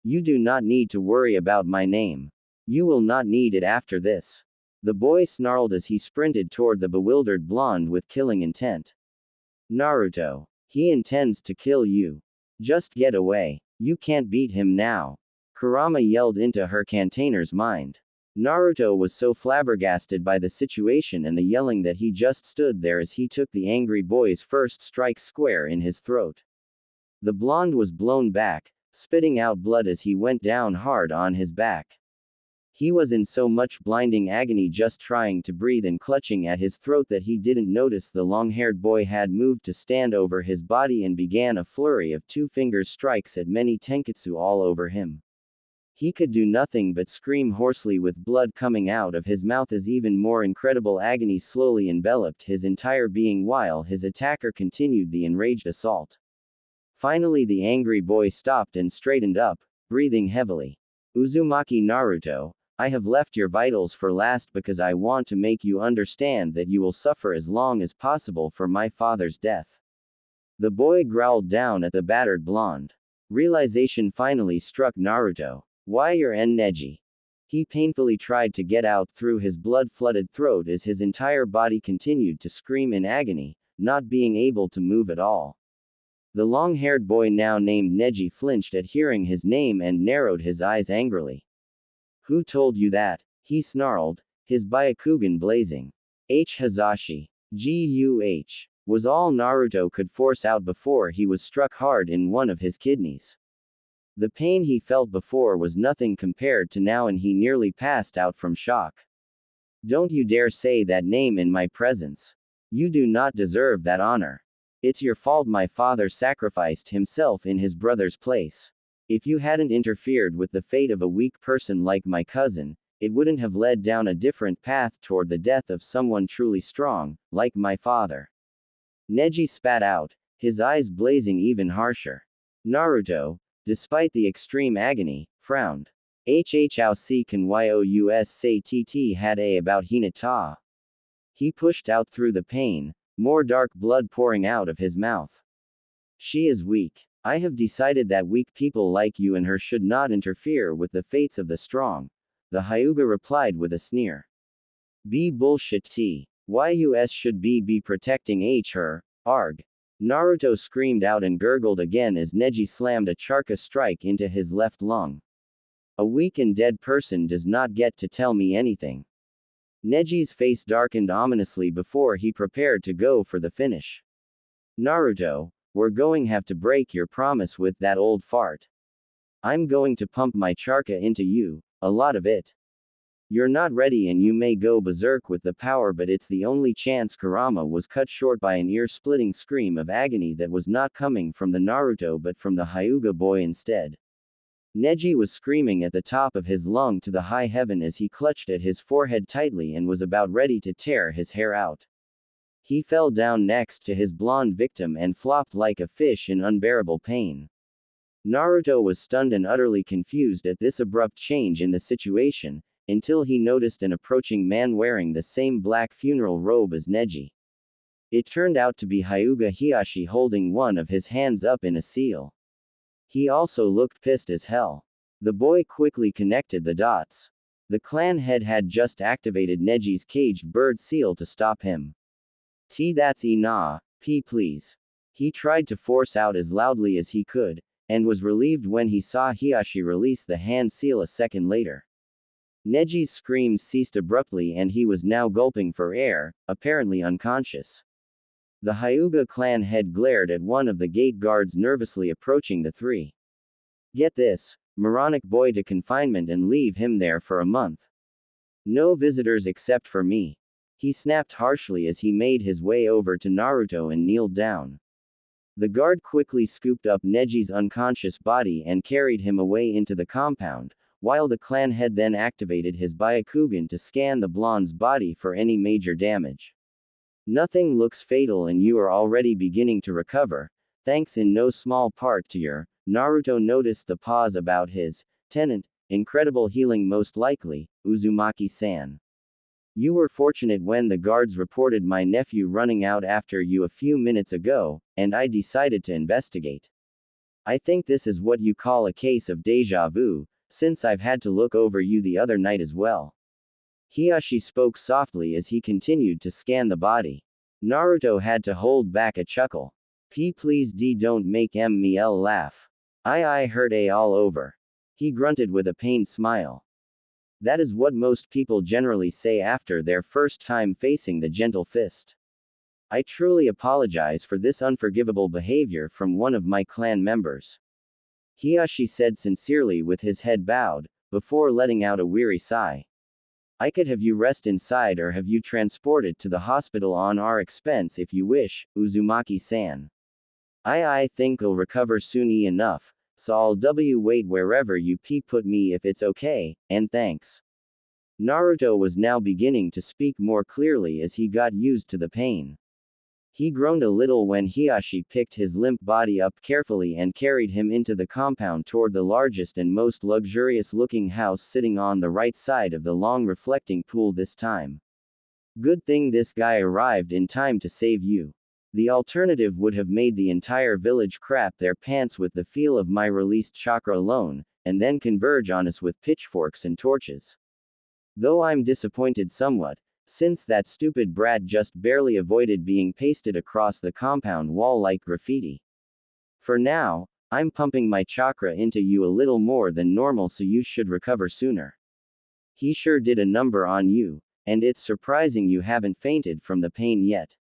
You do not need to worry about my name. You will not need it after this. The boy snarled as he sprinted toward the bewildered blonde with killing intent. Naruto. He intends to kill you. Just get away. You can't beat him now. Kurama yelled into her container's mind. Naruto was so flabbergasted by the situation and the yelling that he just stood there as he took the angry boy's first strike square in his throat. The blonde was blown back, spitting out blood as he went down hard on his back. He was in so much blinding agony just trying to breathe and clutching at his throat that he didn't notice the long-haired boy had moved to stand over his body and began a flurry of 2-finger strikes at many tenketsu all over him. He could do nothing but scream hoarsely with blood coming out of his mouth as even more incredible agony slowly enveloped his entire being while his attacker continued the enraged assault. Finally the angry boy stopped and straightened up, breathing heavily. Uzumaki Naruto, I have left your vitals for last because I want to make you understand that you will suffer as long as possible for my father's death. The boy growled down at the battered blonde. Realization finally struck Naruto. Why your Neji? He painfully tried to get out through his blood-flooded throat as his entire body continued to scream in agony, not being able to move at all. The long-haired boy now named Neji flinched at hearing his name and narrowed his eyes angrily. Who told you that? He snarled, his Byakugan blazing. Hazashi. Guh. Was all Naruto could force out before he was struck hard in one of his kidneys. The pain he felt before was nothing compared to now, and he nearly passed out from shock. Don't you dare say that name in my presence. You do not deserve that honor. It's your fault my father sacrificed himself in his brother's place. If you hadn't interfered with the fate of a weak person like my cousin, it wouldn't have led down a different path toward the death of someone truly strong, like my father. Neji spat out, his eyes blazing even harsher. Naruto, despite the extreme agony, frowned. How si can yous say tt had a about Hinata? He pushed out through the pain, more dark blood pouring out of his mouth. She is weak. I have decided that weak people like you and her should not interfere with the fates of the strong, the Hyuga replied with a sneer. Be bullshit t. Yus should be protecting her, arg. Naruto screamed out and gurgled again as Neji slammed a charka strike into his left lung. A weak and dead person does not get to tell me anything. Neji's face darkened ominously before he prepared to go for the finish. Naruto, we're going have to break your promise with that old fart. I'm going to pump my charka into you, a lot of it. You're not ready and you may go berserk with the power, but it's the only chance. Kurama was cut short by an ear-splitting scream of agony that was not coming from the Naruto but from the Hyuga boy instead. Neji was screaming at the top of his lung to the high heaven as he clutched at his forehead tightly and was about ready to tear his hair out. He fell down next to his blonde victim and flopped like a fish in unbearable pain. Naruto was stunned and utterly confused at this abrupt change in the situation, until he noticed an approaching man wearing the same black funeral robe as Neji. It turned out to be Hyuga Hiashi holding one of his hands up in a seal. He also looked pissed as hell. The boy quickly connected the dots. The clan head had just activated Neji's caged bird seal to stop him. That's enough, please. He tried to force out as loudly as he could, and was relieved when he saw Hiashi release the hand seal a second later. Neji's screams ceased abruptly and he was now gulping for air, apparently unconscious. The Hyuga clan head glared at one of the gate guards nervously approaching the three. Get this, moronic boy to confinement and leave him there for a month. No visitors except for me. He snapped harshly as he made his way over to Naruto and kneeled down. The guard quickly scooped up Neji's unconscious body and carried him away into the compound, while the clan head then activated his Byakugan to scan the blonde's body for any major damage. Nothing looks fatal and you are already beginning to recover, thanks in no small part to your, Naruto noticed the pause about his, tenant, incredible healing most likely, Uzumaki-san. You were fortunate when the guards reported my nephew running out after you a few minutes ago, and I decided to investigate. I think this is what you call a case of deja vu, since I've had to look over you the other night as well. Hiashi spoke softly as he continued to scan the body. Naruto had to hold back a chuckle. Please don't make ML laugh. I hurt all over. He grunted with a pained smile. That is what most people generally say after their first time facing the gentle fist. I truly apologize for this unforgivable behavior from one of my clan members. Hiashi said sincerely with his head bowed, before letting out a weary sigh. I could have you rest inside or have you transported to the hospital on our expense if you wish, Uzumaki-san. I think I'll recover soon enough, so I'll wait wherever you put me if it's okay, and thanks. Naruto was now beginning to speak more clearly as he got used to the pain. He groaned a little when Hiashi picked his limp body up carefully and carried him into the compound toward the largest and most luxurious-looking house sitting on the right side of the long reflecting pool this time. Good thing this guy arrived in time to save you. The alternative would have made the entire village crap their pants with the feel of my released chakra alone, and then converge on us with pitchforks and torches. Though I'm disappointed somewhat, since that stupid brat just barely avoided being pasted across the compound wall like graffiti. For now, I'm pumping my chakra into you a little more than normal, so you should recover sooner. He sure did a number on you, and it's surprising you haven't fainted from the pain yet.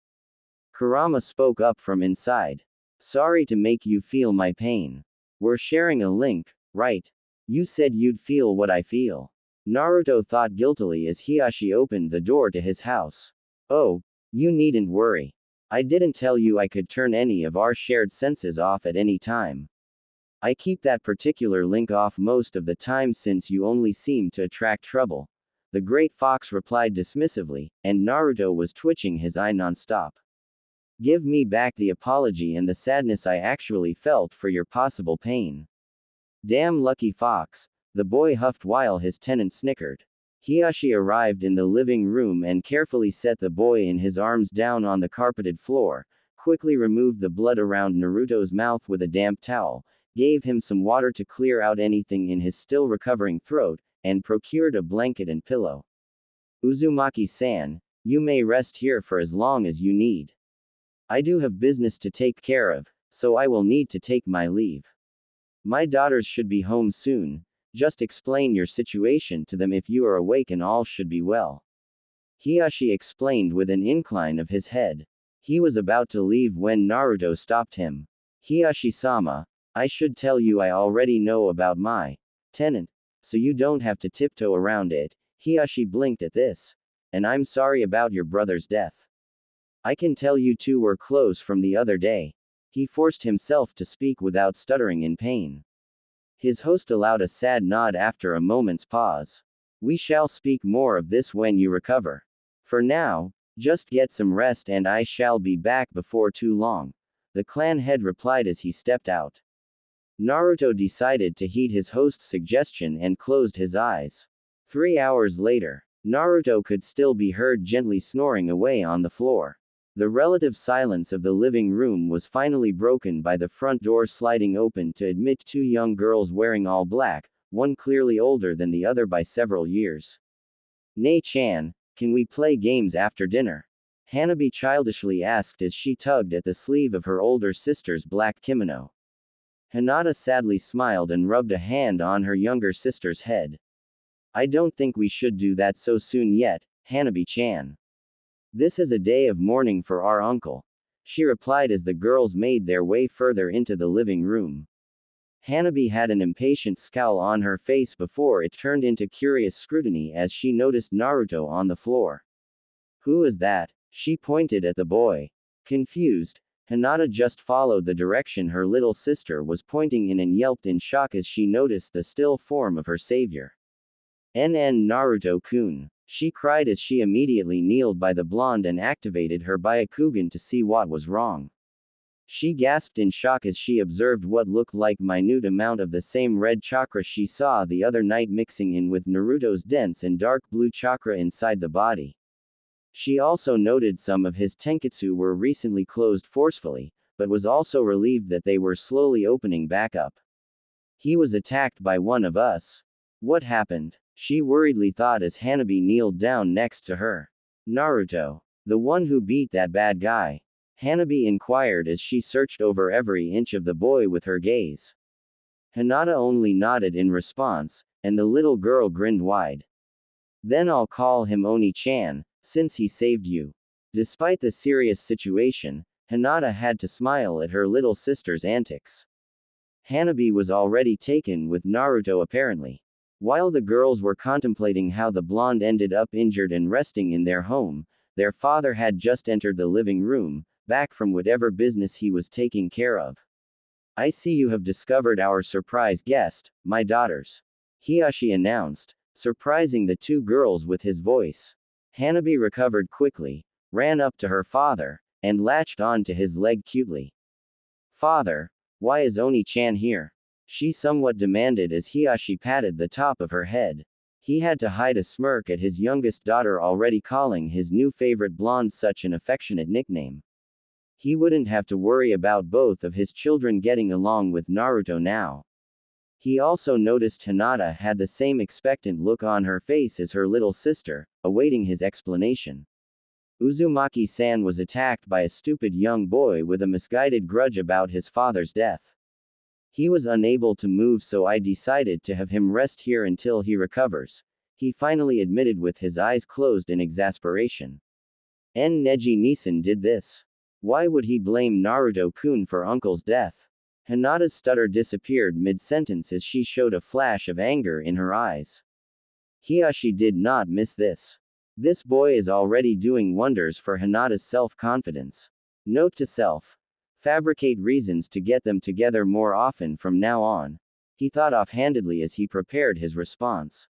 Kurama spoke up from inside. Sorry to make you feel my pain. We're sharing a link, right? You said you'd feel what I feel. Naruto thought guiltily as Hiashi opened the door to his house. Oh, you needn't worry. I didn't tell you I could turn any of our shared senses off at any time. I keep that particular link off most of the time since you only seem to attract trouble. The great fox replied dismissively, and Naruto was twitching his eye non-stop. Give me back the apology and the sadness I actually felt for your possible pain. Damn lucky fox. The boy huffed while his tenant snickered. Hiashi arrived in the living room and carefully set the boy in his arms down on the carpeted floor, quickly removed the blood around Naruto's mouth with a damp towel, gave him some water to clear out anything in his still recovering throat, and procured a blanket and pillow. Uzumaki-san, you may rest here for as long as you need. I do have business to take care of, so I will need to take my leave. My daughters should be home soon. Just explain your situation to them if you are awake and all should be well. Hiashi explained with an incline of his head. He was about to leave when Naruto stopped him. Hiashi-sama, I should tell you I already know about my tenant, so you don't have to tiptoe around it. Hiashi blinked at this. And I'm sorry about your brother's death. I can tell you two were close from the other day. He forced himself to speak without stuttering in pain. His host allowed a sad nod after a moment's pause. We shall speak more of this when you recover. For now, just get some rest and I shall be back before too long. The clan head replied as he stepped out. Naruto decided to heed his host's suggestion and closed his eyes. 3 hours later, Naruto could still be heard gently snoring away on the floor. The relative silence of the living room was finally broken by the front door sliding open to admit two young girls wearing all black, one clearly older than the other by several years. Nei-chan, can we play games after dinner? Hanabi childishly asked as she tugged at the sleeve of her older sister's black kimono. Hinata sadly smiled and rubbed a hand on her younger sister's head. I don't think we should do that so soon yet, Hanabi-chan. This is a day of mourning for our uncle, she replied as the girls made their way further into the living room. Hanabi had an impatient scowl on her face before it turned into curious scrutiny as she noticed Naruto on the floor. Who is that? She pointed at the boy. Confused, Hinata just followed the direction her little sister was pointing in and yelped in shock as she noticed the still form of her savior. NN Naruto-kun. She cried as she immediately kneeled by the blonde and activated her Byakugan to see what was wrong. She gasped in shock as she observed what looked like minute amount of the same red chakra she saw the other night mixing in with Naruto's dense and dark blue chakra inside the body. She also noted some of his tenketsu were recently closed forcefully, but was also relieved that they were slowly opening back up. He was attacked by one of us. What happened? She worriedly thought as Hanabi kneeled down next to her. Naruto. The one who beat that bad guy. Hanabi inquired as she searched over every inch of the boy with her gaze. Hinata only nodded in response, and the little girl grinned wide. Then I'll call him Oni-chan, since he saved you. Despite the serious situation, Hinata had to smile at her little sister's antics. Hanabi was already taken with Naruto apparently. While the girls were contemplating how the blonde ended up injured and resting in their home, their father had just entered the living room, back from whatever business he was taking care of. I see you have discovered our surprise guest, my daughters. Hiashi announced, surprising the two girls with his voice. Hanabi recovered quickly, ran up to her father, and latched on to his leg cutely. Father, why is Oni-chan here? She somewhat demanded as Hiyashi patted the top of her head. He had to hide a smirk at his youngest daughter already calling his new favorite blonde such an affectionate nickname. He wouldn't have to worry about both of his children getting along with Naruto now. He also noticed Hinata had the same expectant look on her face as her little sister, awaiting his explanation. Uzumaki-san was attacked by a stupid young boy with a misguided grudge about his father's death. He was unable to move, so I decided to have him rest here until he recovers, he finally admitted with his eyes closed in exasperation. Neji Nisan did this. Why would he blame Naruto-kun for uncle's death? Hinata's stutter disappeared mid-sentence as she showed a flash of anger in her eyes. Hiyashi did not miss this. This boy is already doing wonders for Hinata's self-confidence. Note to self. Fabricate reasons to get them together more often from now on. He thought offhandedly as he prepared his response.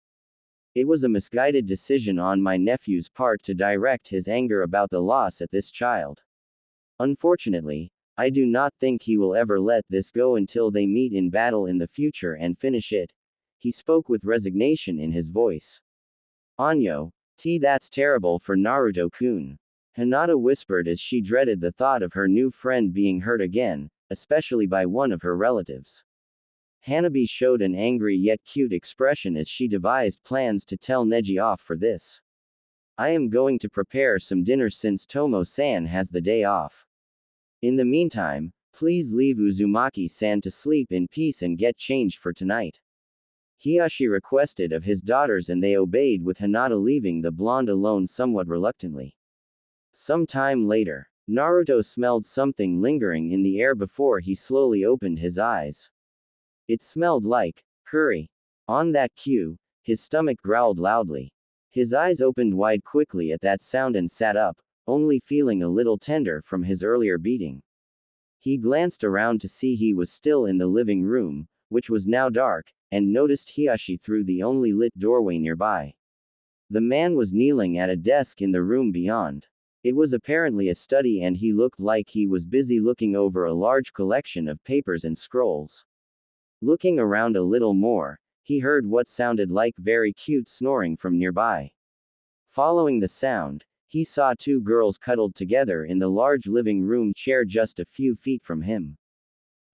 It was a misguided decision on my nephew's part to direct his anger about the loss at this child. Unfortunately, I do not think he will ever let this go until they meet in battle in the future and finish it. He spoke with resignation in his voice. Anyo, that's terrible for Naruto-kun. Hinata whispered as she dreaded the thought of her new friend being hurt again, especially by one of her relatives. Hanabi showed an angry yet cute expression as she devised plans to tell Neji off for this. I am going to prepare some dinner since Tomo-san has the day off. In the meantime, please leave Uzumaki-san to sleep in peace and get changed for tonight. Hiyashi requested of his daughters and they obeyed, with Hinata leaving the blonde alone somewhat reluctantly. Some time later, Naruto smelled something lingering in the air before he slowly opened his eyes. It smelled like curry. On that cue, his stomach growled loudly. His eyes opened wide quickly at that sound and sat up, only feeling a little tender from his earlier beating. He glanced around to see he was still in the living room, which was now dark, and noticed Hiyashi through the only lit doorway nearby. The man was kneeling at a desk in the room beyond. It was apparently a study and he looked like he was busy looking over a large collection of papers and scrolls. Looking around a little more, he heard what sounded like very cute snoring from nearby. Following the sound, he saw two girls cuddled together in the large living room chair just a few feet from him.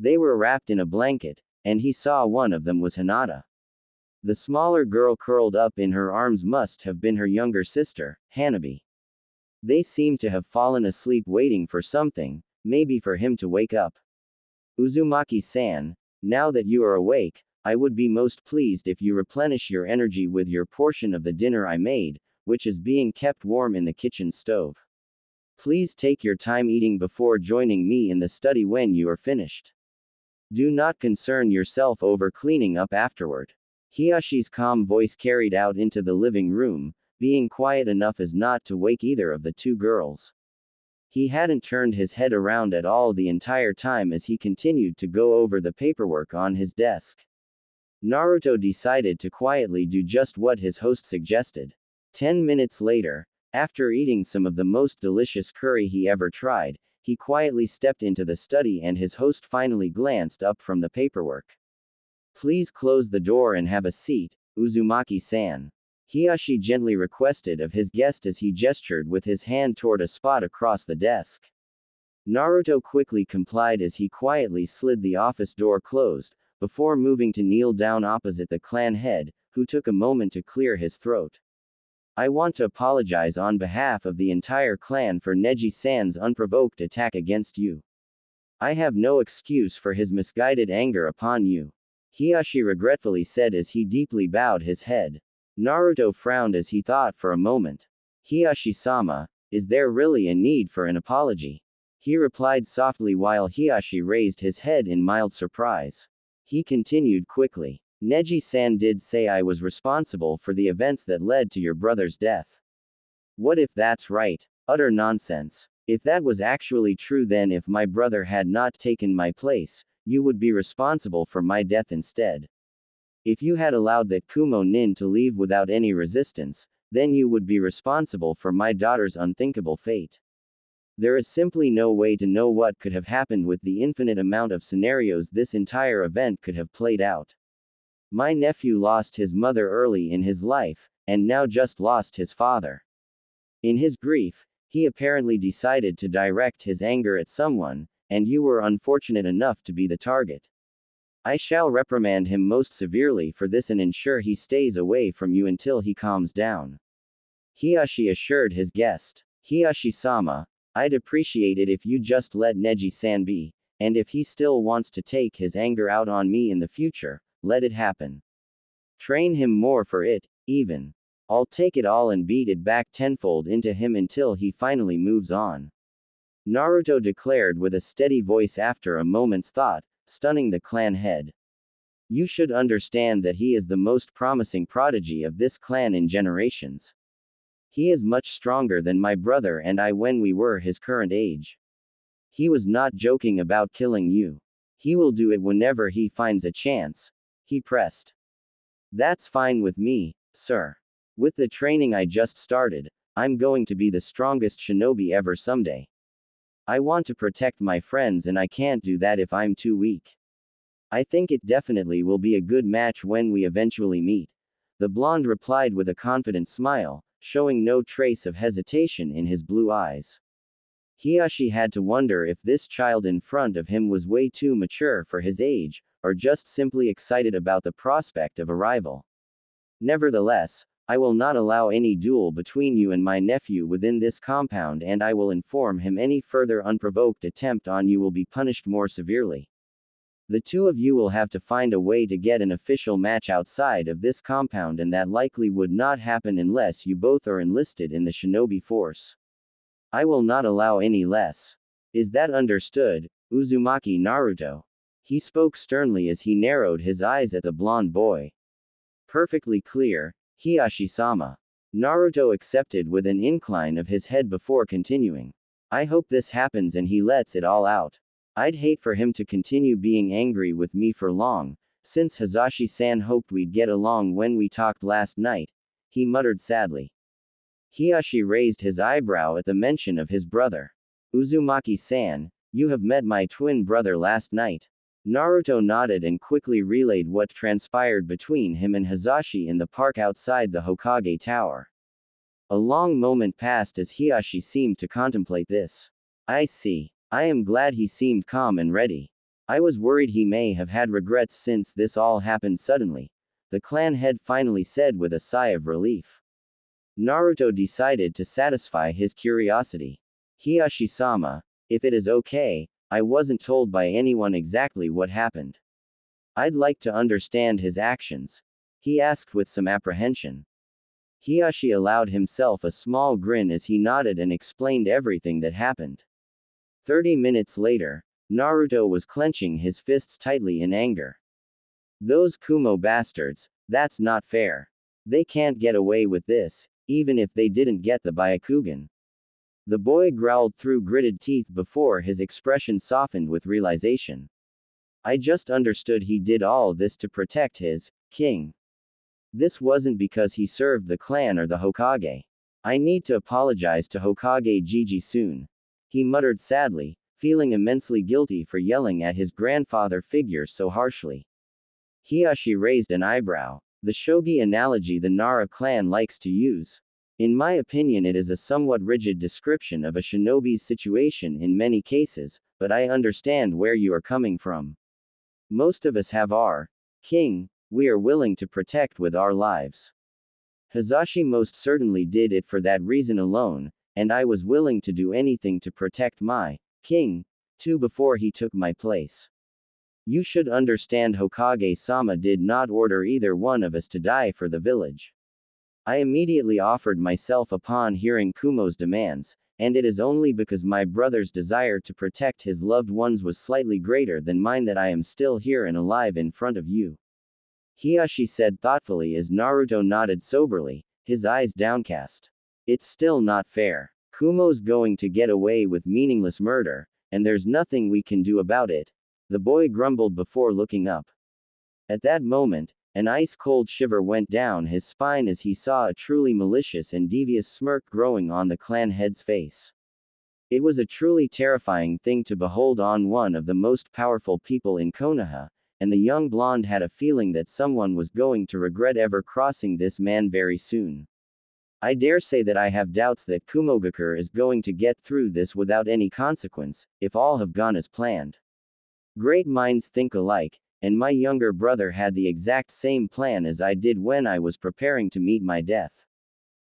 They were wrapped in a blanket, and he saw one of them was Hinata. The smaller girl curled up in her arms must have been her younger sister, Hanabi. They seemed to have fallen asleep waiting for something, maybe for him to wake up. Uzumaki-san, now that you are awake, I would be most pleased if you replenish your energy with your portion of the dinner I made, which is being kept warm in the kitchen stove. Please take your time eating before joining me in the study when you are finished. Do not concern yourself over cleaning up afterward. Hiyashi's calm voice carried out into the living room, being quiet enough as not to wake either of the two girls. He hadn't turned his head around at all the entire time as he continued to go over the paperwork on his desk. Naruto decided to quietly do just what his host suggested. 10 minutes later, after eating some of the most delicious curry he ever tried, he quietly stepped into the study and his host finally glanced up from the paperwork. Please close the door and have a seat, Uzumaki-san. Hiyashi gently requested of his guest as he gestured with his hand toward a spot across the desk. Naruto quickly complied as he quietly slid the office door closed, before moving to kneel down opposite the clan head, who took a moment to clear his throat. I want to apologize on behalf of the entire clan for Neji-san's unprovoked attack against you. I have no excuse for his misguided anger upon you. Hiyashi regretfully said as he deeply bowed his head. Naruto frowned as he thought for a moment. Hiyashi-sama, is there really a need for an apology? He replied softly while Hiyashi raised his head in mild surprise. He continued quickly. Neji-san did say I was responsible for the events that led to your brother's death. What if that's right? Utter nonsense. If that was actually true, then if my brother had not taken my place, you would be responsible for my death instead. If you had allowed that Kumo-nin to leave without any resistance, then you would be responsible for my daughter's unthinkable fate. There is simply no way to know what could have happened with the infinite amount of scenarios this entire event could have played out. My nephew lost his mother early in his life, and now just lost his father. In his grief, he apparently decided to direct his anger at someone, and you were unfortunate enough to be the target. I shall reprimand him most severely for this and ensure he stays away from you until he calms down. Hiyashi assured his guest. Hiyashi-sama, I'd appreciate it if you just let Neji-san be, and if he still wants to take his anger out on me in the future, let it happen. Train him more for it, even. I'll take it all and beat it back tenfold into him until he finally moves on. Naruto declared with a steady voice after a moment's thought, stunning the clan head. You should understand that he is the most promising prodigy of this clan in generations. He is much stronger than my brother and I when we were his current age. He was not joking about killing you. He will do it whenever he finds a chance. He pressed. That's fine with me, sir. With the training I just started, I'm going to be the strongest shinobi ever someday. I want to protect my friends and I can't do that if I'm too weak. I think it definitely will be a good match when we eventually meet. The blonde replied with a confident smile, showing no trace of hesitation in his blue eyes. Hiyashi had to wonder if this child in front of him was way too mature for his age, or just simply excited about the prospect of a rival. Nevertheless, I will not allow any duel between you and my nephew within this compound and I will inform him any further unprovoked attempt on you will be punished more severely. The two of you will have to find a way to get an official match outside of this compound and that likely would not happen unless you both are enlisted in the shinobi force. I will not allow any less. Is that understood, Uzumaki Naruto? He spoke sternly as he narrowed his eyes at the blonde boy. Perfectly clear, Hiyashi-sama. Naruto accepted with an incline of his head before continuing. I hope this happens and he lets it all out. I'd hate for him to continue being angry with me for long, since Hazashi-san hoped we'd get along when we talked last night, he muttered sadly. Hiyashi raised his eyebrow at the mention of his brother. Uzumaki-san, you have met my twin brother last night. Naruto nodded and quickly relayed what transpired between him and Hazashi in the park outside the Hokage Tower. A long moment passed as Hiyashi seemed to contemplate this. I see. I am glad he seemed calm and ready. I was worried he may have had regrets since this all happened suddenly, the clan head finally said with a sigh of relief. Naruto decided to satisfy his curiosity. Hiyashi-sama, if it is okay, I wasn't told by anyone exactly what happened. I'd like to understand his actions. He asked with some apprehension. Hiyashi allowed himself a small grin as he nodded and explained everything that happened. 30 minutes later, Naruto was clenching his fists tightly in anger. Those Kumo bastards, that's not fair. They can't get away with this, even if they didn't get the Byakugan. The boy growled through gritted teeth before his expression softened with realization. I just understood he did all this to protect his king. This wasn't because he served the clan or the Hokage. I need to apologize to Hokage Gigi soon. He muttered sadly, feeling immensely guilty for yelling at his grandfather figure so harshly. Hiyashi raised an eyebrow. The shogi analogy the Nara clan likes to use. In my opinion, it is a somewhat rigid description of a shinobi's situation in many cases, but I understand where you are coming from. Most of us have our king, we are willing to protect with our lives. Hazashi most certainly did it for that reason alone, and I was willing to do anything to protect my king, too, before he took my place. You should understand Hokage-sama did not order either one of us to die for the village. I immediately offered myself upon hearing Kumo's demands, and it is only because my brother's desire to protect his loved ones was slightly greater than mine that I am still here and alive in front of you. Hiyashi said thoughtfully as Naruto nodded soberly, his eyes downcast. It's still not fair. Kumo's going to get away with meaningless murder, and there's nothing we can do about it. The boy grumbled before looking up. At that moment, an ice-cold shiver went down his spine as he saw a truly malicious and devious smirk growing on the clan head's face. It was a truly terrifying thing to behold on one of the most powerful people in Konoha, and the young blonde had a feeling that someone was going to regret ever crossing this man very soon. I dare say that I have doubts that Kumogakure is going to get through this without any consequence, if all have gone as planned. Great minds think alike, and my younger brother had the exact same plan as I did when I was preparing to meet my death.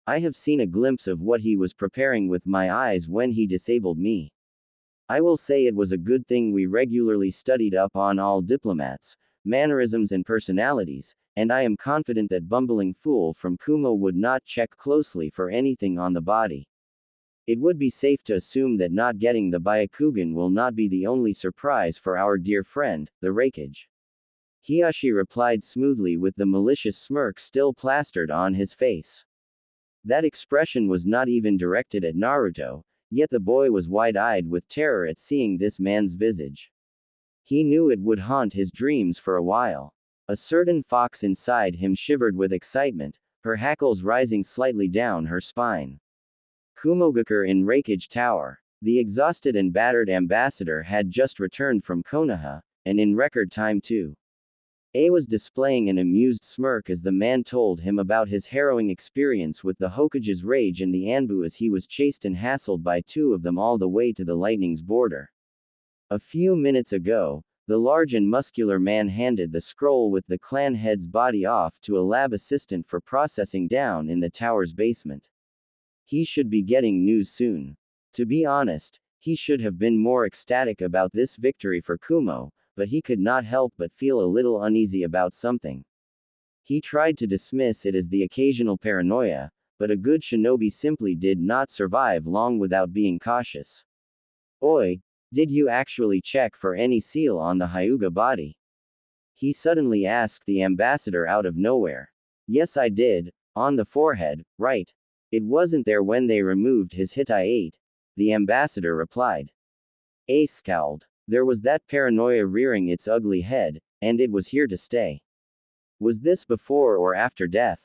I have seen a glimpse of what he was preparing with my eyes when he disabled me. I will say it was a good thing we regularly studied up on all diplomats, mannerisms and personalities, and I am confident that bumbling fool from Kumo would not check closely for anything on the body. It would be safe to assume that not getting the Byakugan will not be the only surprise for our dear friend, the Raikage. Hiyashi replied smoothly with the malicious smirk still plastered on his face. That expression was not even directed at Naruto, yet the boy was wide-eyed with terror at seeing this man's visage. He knew it would haunt his dreams for a while. A certain fox inside him shivered with excitement, her hackles rising slightly down her spine. Kumogakure in Raikage Tower. The exhausted and battered ambassador had just returned from Konoha, and in record time too. A was displaying an amused smirk as the man told him about his harrowing experience with the Hokage's rage and the Anbu as he was chased and hassled by two of them all the way to the lightning's border. A few minutes ago, the large and muscular man handed the scroll with the clan head's body off to a lab assistant for processing down in the tower's basement. He should be getting news soon. To be honest, he should have been more ecstatic about this victory for Kumo, but he could not help but feel a little uneasy about something. He tried to dismiss it as the occasional paranoia, but a good shinobi simply did not survive long without being cautious. Oi, did you actually check for any seal on the Hyuga body? He suddenly asked the ambassador out of nowhere. Yes, I did, on the forehead, right. It wasn't there when they removed his Hitai-8, the ambassador replied. Ace scowled. There was that paranoia rearing its ugly head, and it was here to stay. Was this before or after death?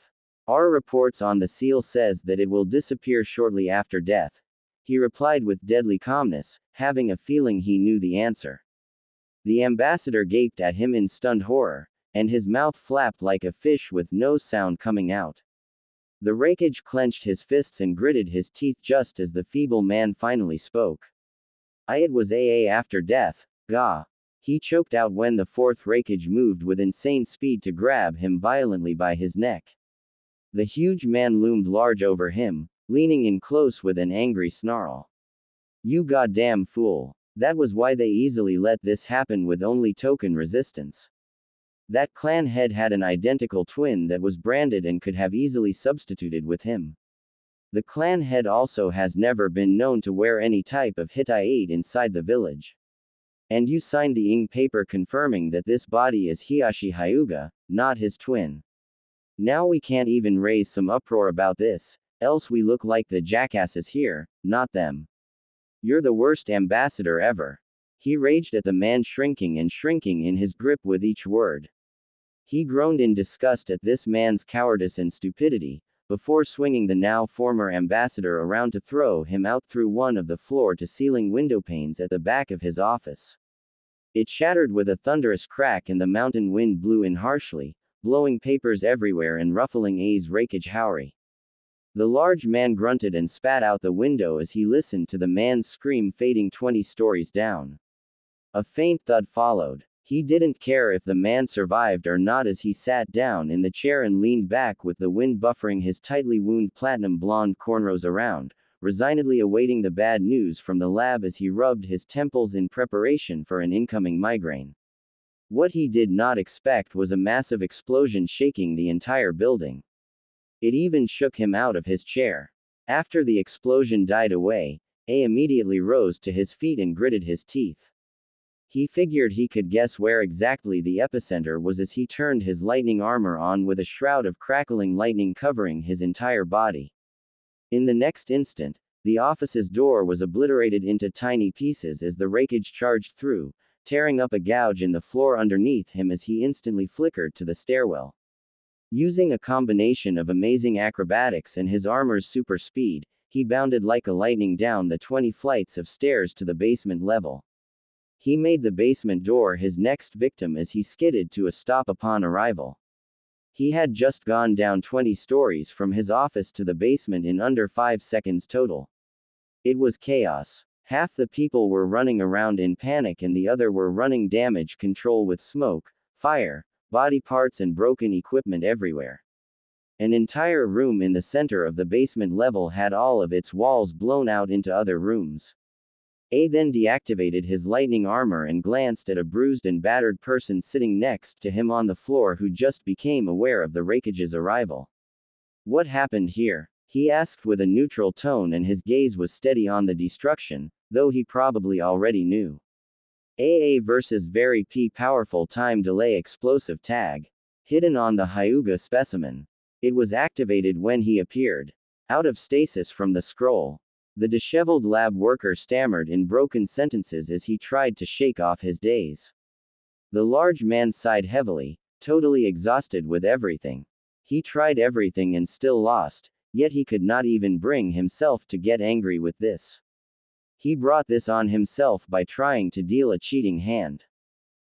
Our reports on the seal says that it will disappear shortly after death. He replied with deadly calmness, having a feeling he knew the answer. The ambassador gaped at him in stunned horror, and his mouth flapped like a fish with no sound coming out. The Raikage clenched his fists and gritted his teeth just as the feeble man finally spoke. It was after death, gah. He choked out when the fourth Raikage moved with insane speed to grab him violently by his neck. The huge man loomed large over him, leaning in close with an angry snarl. You goddamn fool. That was why they easily let this happen with only token resistance. That clan head had an identical twin that was branded and could have easily substituted with him. The clan head also has never been known to wear any type of Hitai-8 inside the village. And you signed the ink paper confirming that this body is Hiyashi Hyuga, not his twin. Now we can't even raise some uproar about this, else we look like the jackasses here, not them. You're the worst ambassador ever. He raged at the man shrinking in his grip with each word. He groaned in disgust at this man's cowardice and stupidity, before swinging the now former ambassador around to throw him out through one of the floor-to-ceiling windowpanes at the back of his office. It shattered with a thunderous crack and the mountain wind blew in harshly, blowing papers everywhere and ruffling A's Raikage Haori. The large man grunted and spat out the window as he listened to the man's scream fading 20 stories down. A faint thud followed. He didn't care if the man survived or not as he sat down in the chair and leaned back with the wind buffering his tightly wound platinum blonde cornrows around, resignedly awaiting the bad news from the lab as he rubbed his temples in preparation for an incoming migraine. What he did not expect was a massive explosion shaking the entire building. It even shook him out of his chair. After the explosion died away, A immediately rose to his feet and gritted his teeth. He figured he could guess where exactly the epicenter was as he turned his lightning armor on with a shroud of crackling lightning covering his entire body. In the next instant, the office's door was obliterated into tiny pieces as the Raikage charged through, tearing up a gouge in the floor underneath him as he instantly flickered to the stairwell. Using a combination of amazing acrobatics and his armor's super speed, he bounded like a lightning down the 20 flights of stairs to the basement level. He made the basement door his next victim as he skidded to a stop upon arrival. He had just gone down 20 stories from his office to the basement in under 5 seconds total. It was chaos. Half the people were running around in panic and the other were running damage control with smoke, fire, body parts and broken equipment everywhere. An entire room in the center of the basement level had all of its walls blown out into other rooms. A then deactivated his lightning armor and glanced at a bruised and battered person sitting next to him on the floor who just became aware of the Raikage's arrival. What happened here? He asked with a neutral tone and his gaze was steady on the destruction, though he probably already knew. AA versus very powerful time delay explosive tag. Hidden on the Hyuga specimen. It was activated when he appeared. Out of stasis from the scroll. The disheveled lab worker stammered in broken sentences as he tried to shake off his daze. The large man sighed heavily, totally exhausted with everything. He tried everything and still lost, yet he could not even bring himself to get angry with this. He brought this on himself by trying to deal a cheating hand.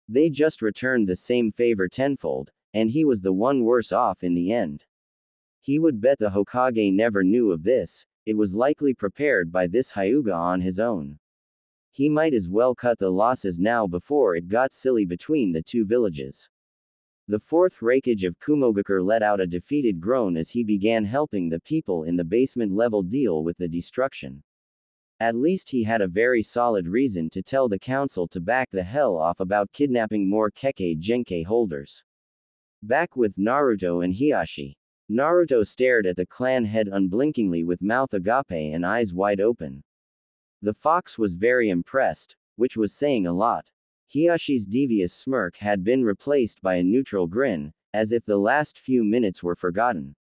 They just returned the same favor tenfold, and he was the one worse off in the end. He would bet the Hokage never knew of this. It was likely prepared by this Hyuga on his own. He might as well cut the losses now before it got silly between the two villages. The fourth Raikage of Kumogakure let out a defeated groan as he began helping the people in the basement level deal with the destruction. At least he had a very solid reason to tell the council to back the hell off about kidnapping more Kekkei Genkai holders. Back with Naruto and Hiashi. Naruto stared at the clan head unblinkingly with mouth agape and eyes wide open. The fox was very impressed, which was saying a lot. Hiashi's devious smirk had been replaced by a neutral grin, as if the last few minutes were forgotten.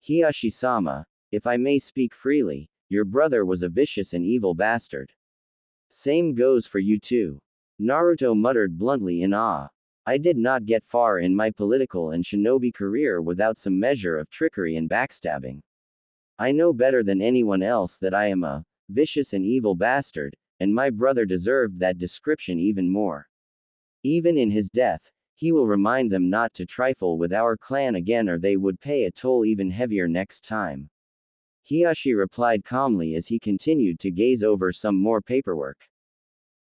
Hiashi-sama, if I may speak freely, your brother was a vicious and evil bastard. Same goes for you too. Naruto muttered bluntly in awe. I did not get far in my political and shinobi career without some measure of trickery and backstabbing. I know better than anyone else that I am a vicious and evil bastard, and my brother deserved that description even more. Even in his death, he will remind them not to trifle with our clan again or they would pay a toll even heavier next time. Hiashi replied calmly as he continued to gaze over some more paperwork.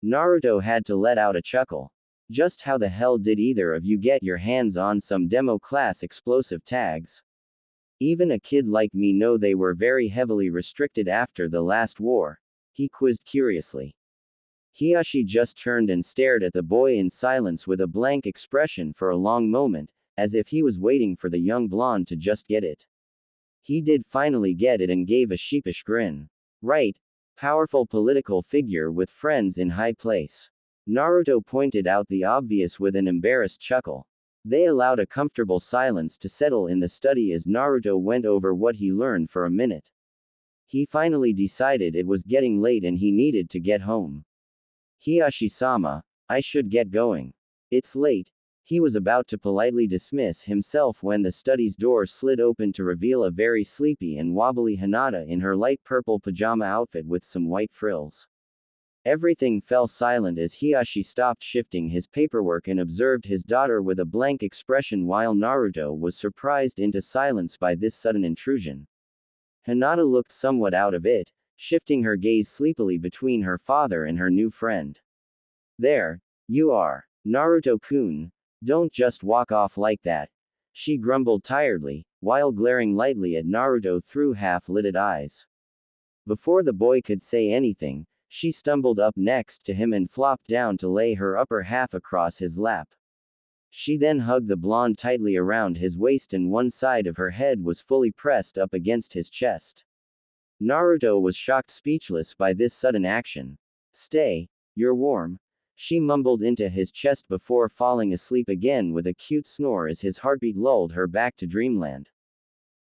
Naruto had to let out a chuckle. Just how the hell did either of you get your hands on some demo class explosive tags? Even a kid like me know they were very heavily restricted after the last war, he quizzed curiously. Hiashi just turned and stared at the boy in silence with a blank expression for a long moment, as if he was waiting for the young blonde to just get it. He did finally get it and gave a sheepish grin. Right. Powerful political figure with friends in high place. Naruto pointed out the obvious with an embarrassed chuckle. They allowed a comfortable silence to settle in the study as Naruto went over what he learned for a minute. He finally decided it was getting late and he needed to get home. Hiashi-sama, I should get going. It's late. He was about to politely dismiss himself when the study's door slid open to reveal a very sleepy and wobbly Hinata in her light purple pajama outfit with some white frills. Everything fell silent as Hiashi stopped shifting his paperwork and observed his daughter with a blank expression while Naruto was surprised into silence by this sudden intrusion. Hinata looked somewhat out of it, shifting her gaze sleepily between her father and her new friend. There, you are. Naruto-kun, don't just walk off like that, she grumbled tiredly, while glaring lightly at Naruto through half-lidded eyes. Before the boy could say anything, she stumbled up next to him and flopped down to lay her upper half across his lap. She then hugged the blonde tightly around his waist and one side of her head was fully pressed up against his chest. Naruto was shocked speechless by this sudden action. Stay, you're warm, she mumbled into his chest before falling asleep again with a cute snore as his heartbeat lulled her back to dreamland.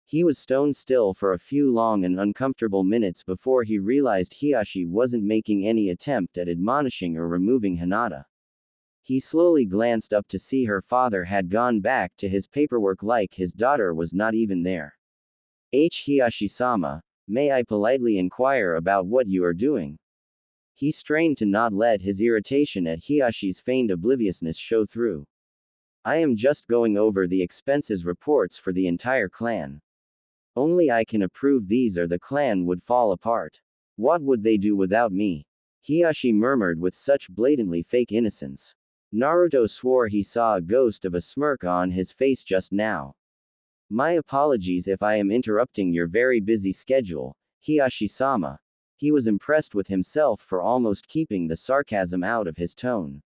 He was stone still for a few long and uncomfortable minutes before he realized Hiashi wasn't making any attempt at admonishing or removing Hinata. He slowly glanced up to see her father had gone back to his paperwork like his daughter was not even there. Hiashi-sama, May I politely inquire about what you are doing? He strained to not let his irritation at Hiyashi's feigned obliviousness show through. I am just going over the expenses reports for the entire clan. Only I can approve these or the clan would fall apart. What would they do without me? Hiyashi murmured with such blatantly fake innocence. Naruto swore he saw a ghost of a smirk on his face just now. My apologies if I am interrupting your very busy schedule, Hiyashi-sama. He was impressed with himself for almost keeping the sarcasm out of his tone.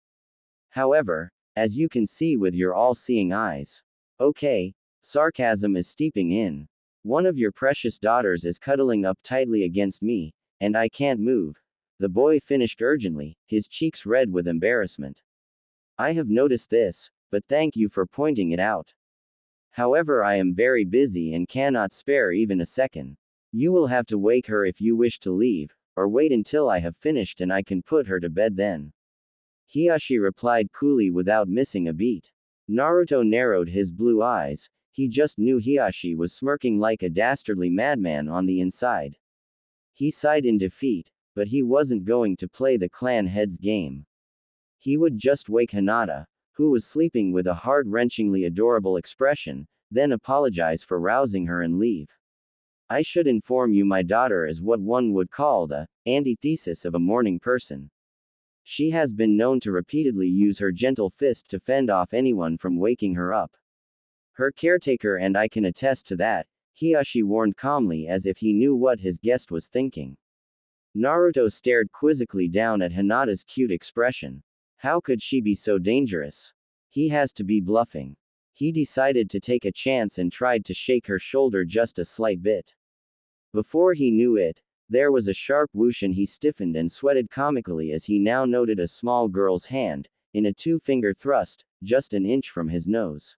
However, as you can see with your all-seeing eyes. Okay, sarcasm is steeping in. One of your precious daughters is cuddling up tightly against me, and I can't move. The boy finished urgently, his cheeks red with embarrassment. I have noticed this, but thank you for pointing it out. However, I am very busy and cannot spare even a second. You will have to wake her if you wish to leave, or wait until I have finished and I can put her to bed then. Hiyashi replied coolly without missing a beat. Naruto narrowed his blue eyes, he just knew Hiyashi was smirking like a dastardly madman on the inside. He sighed in defeat, but he wasn't going to play the clan head's game. He would just wake Hinata, who was sleeping with a heart-wrenchingly adorable expression, then apologize for rousing her and leave. I should inform you my daughter is what one would call the antithesis of a morning person. She has been known to repeatedly use her gentle fist to fend off anyone from waking her up. Her caretaker and I can attest to that, Hiyashi warned calmly as if he knew what his guest was thinking. Naruto stared quizzically down at Hinata's cute expression. How could she be so dangerous? He has to be bluffing. He decided to take a chance and tried to shake her shoulder just a slight bit. Before he knew it, there was a sharp whoosh and he stiffened and sweated comically as he now noted a small girl's hand, in a two-finger thrust, just an inch from his nose.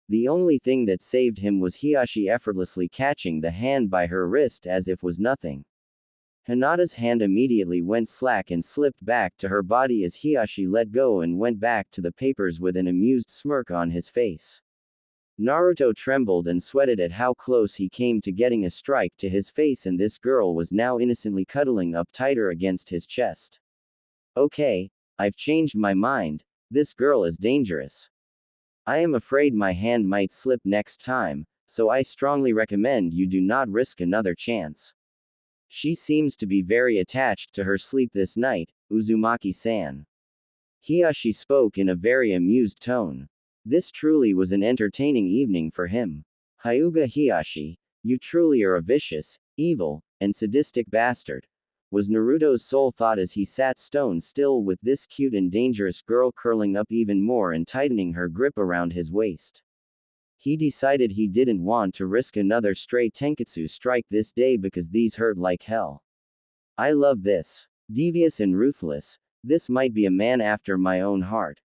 The only thing that saved him was Hiyashi effortlessly catching the hand by her wrist as if was nothing. Hinata's hand immediately went slack and slipped back to her body as Hiyashi let go and went back to the papers with an amused smirk on his face. Naruto trembled and sweated at how close he came to getting a strike to his face, and this girl was now innocently cuddling up tighter against his chest. Okay, I've changed my mind, this girl is dangerous. I am afraid my hand might slip next time, so I strongly recommend you do not risk another chance. She seems to be very attached to her sleep this night, Uzumaki-san. Hiyashi spoke in a very amused tone. This truly was an entertaining evening for him. Hyuga Hiyashi, you truly are a vicious, evil, and sadistic bastard, was Naruto's sole thought as he sat stone still with this cute and dangerous girl curling up even more and tightening her grip around his waist. He decided he didn't want to risk another stray tenketsu strike this day because these hurt like hell. I love this. Devious and ruthless, this might be a man after my own heart.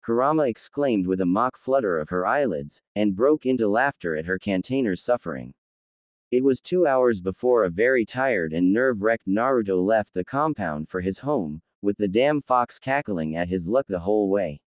Kurama exclaimed with a mock flutter of her eyelids, and broke into laughter at her cantainer's suffering. It was 2 hours before a very tired and nerve-wrecked Naruto left the compound for his home, with the damn fox cackling at his luck the whole way.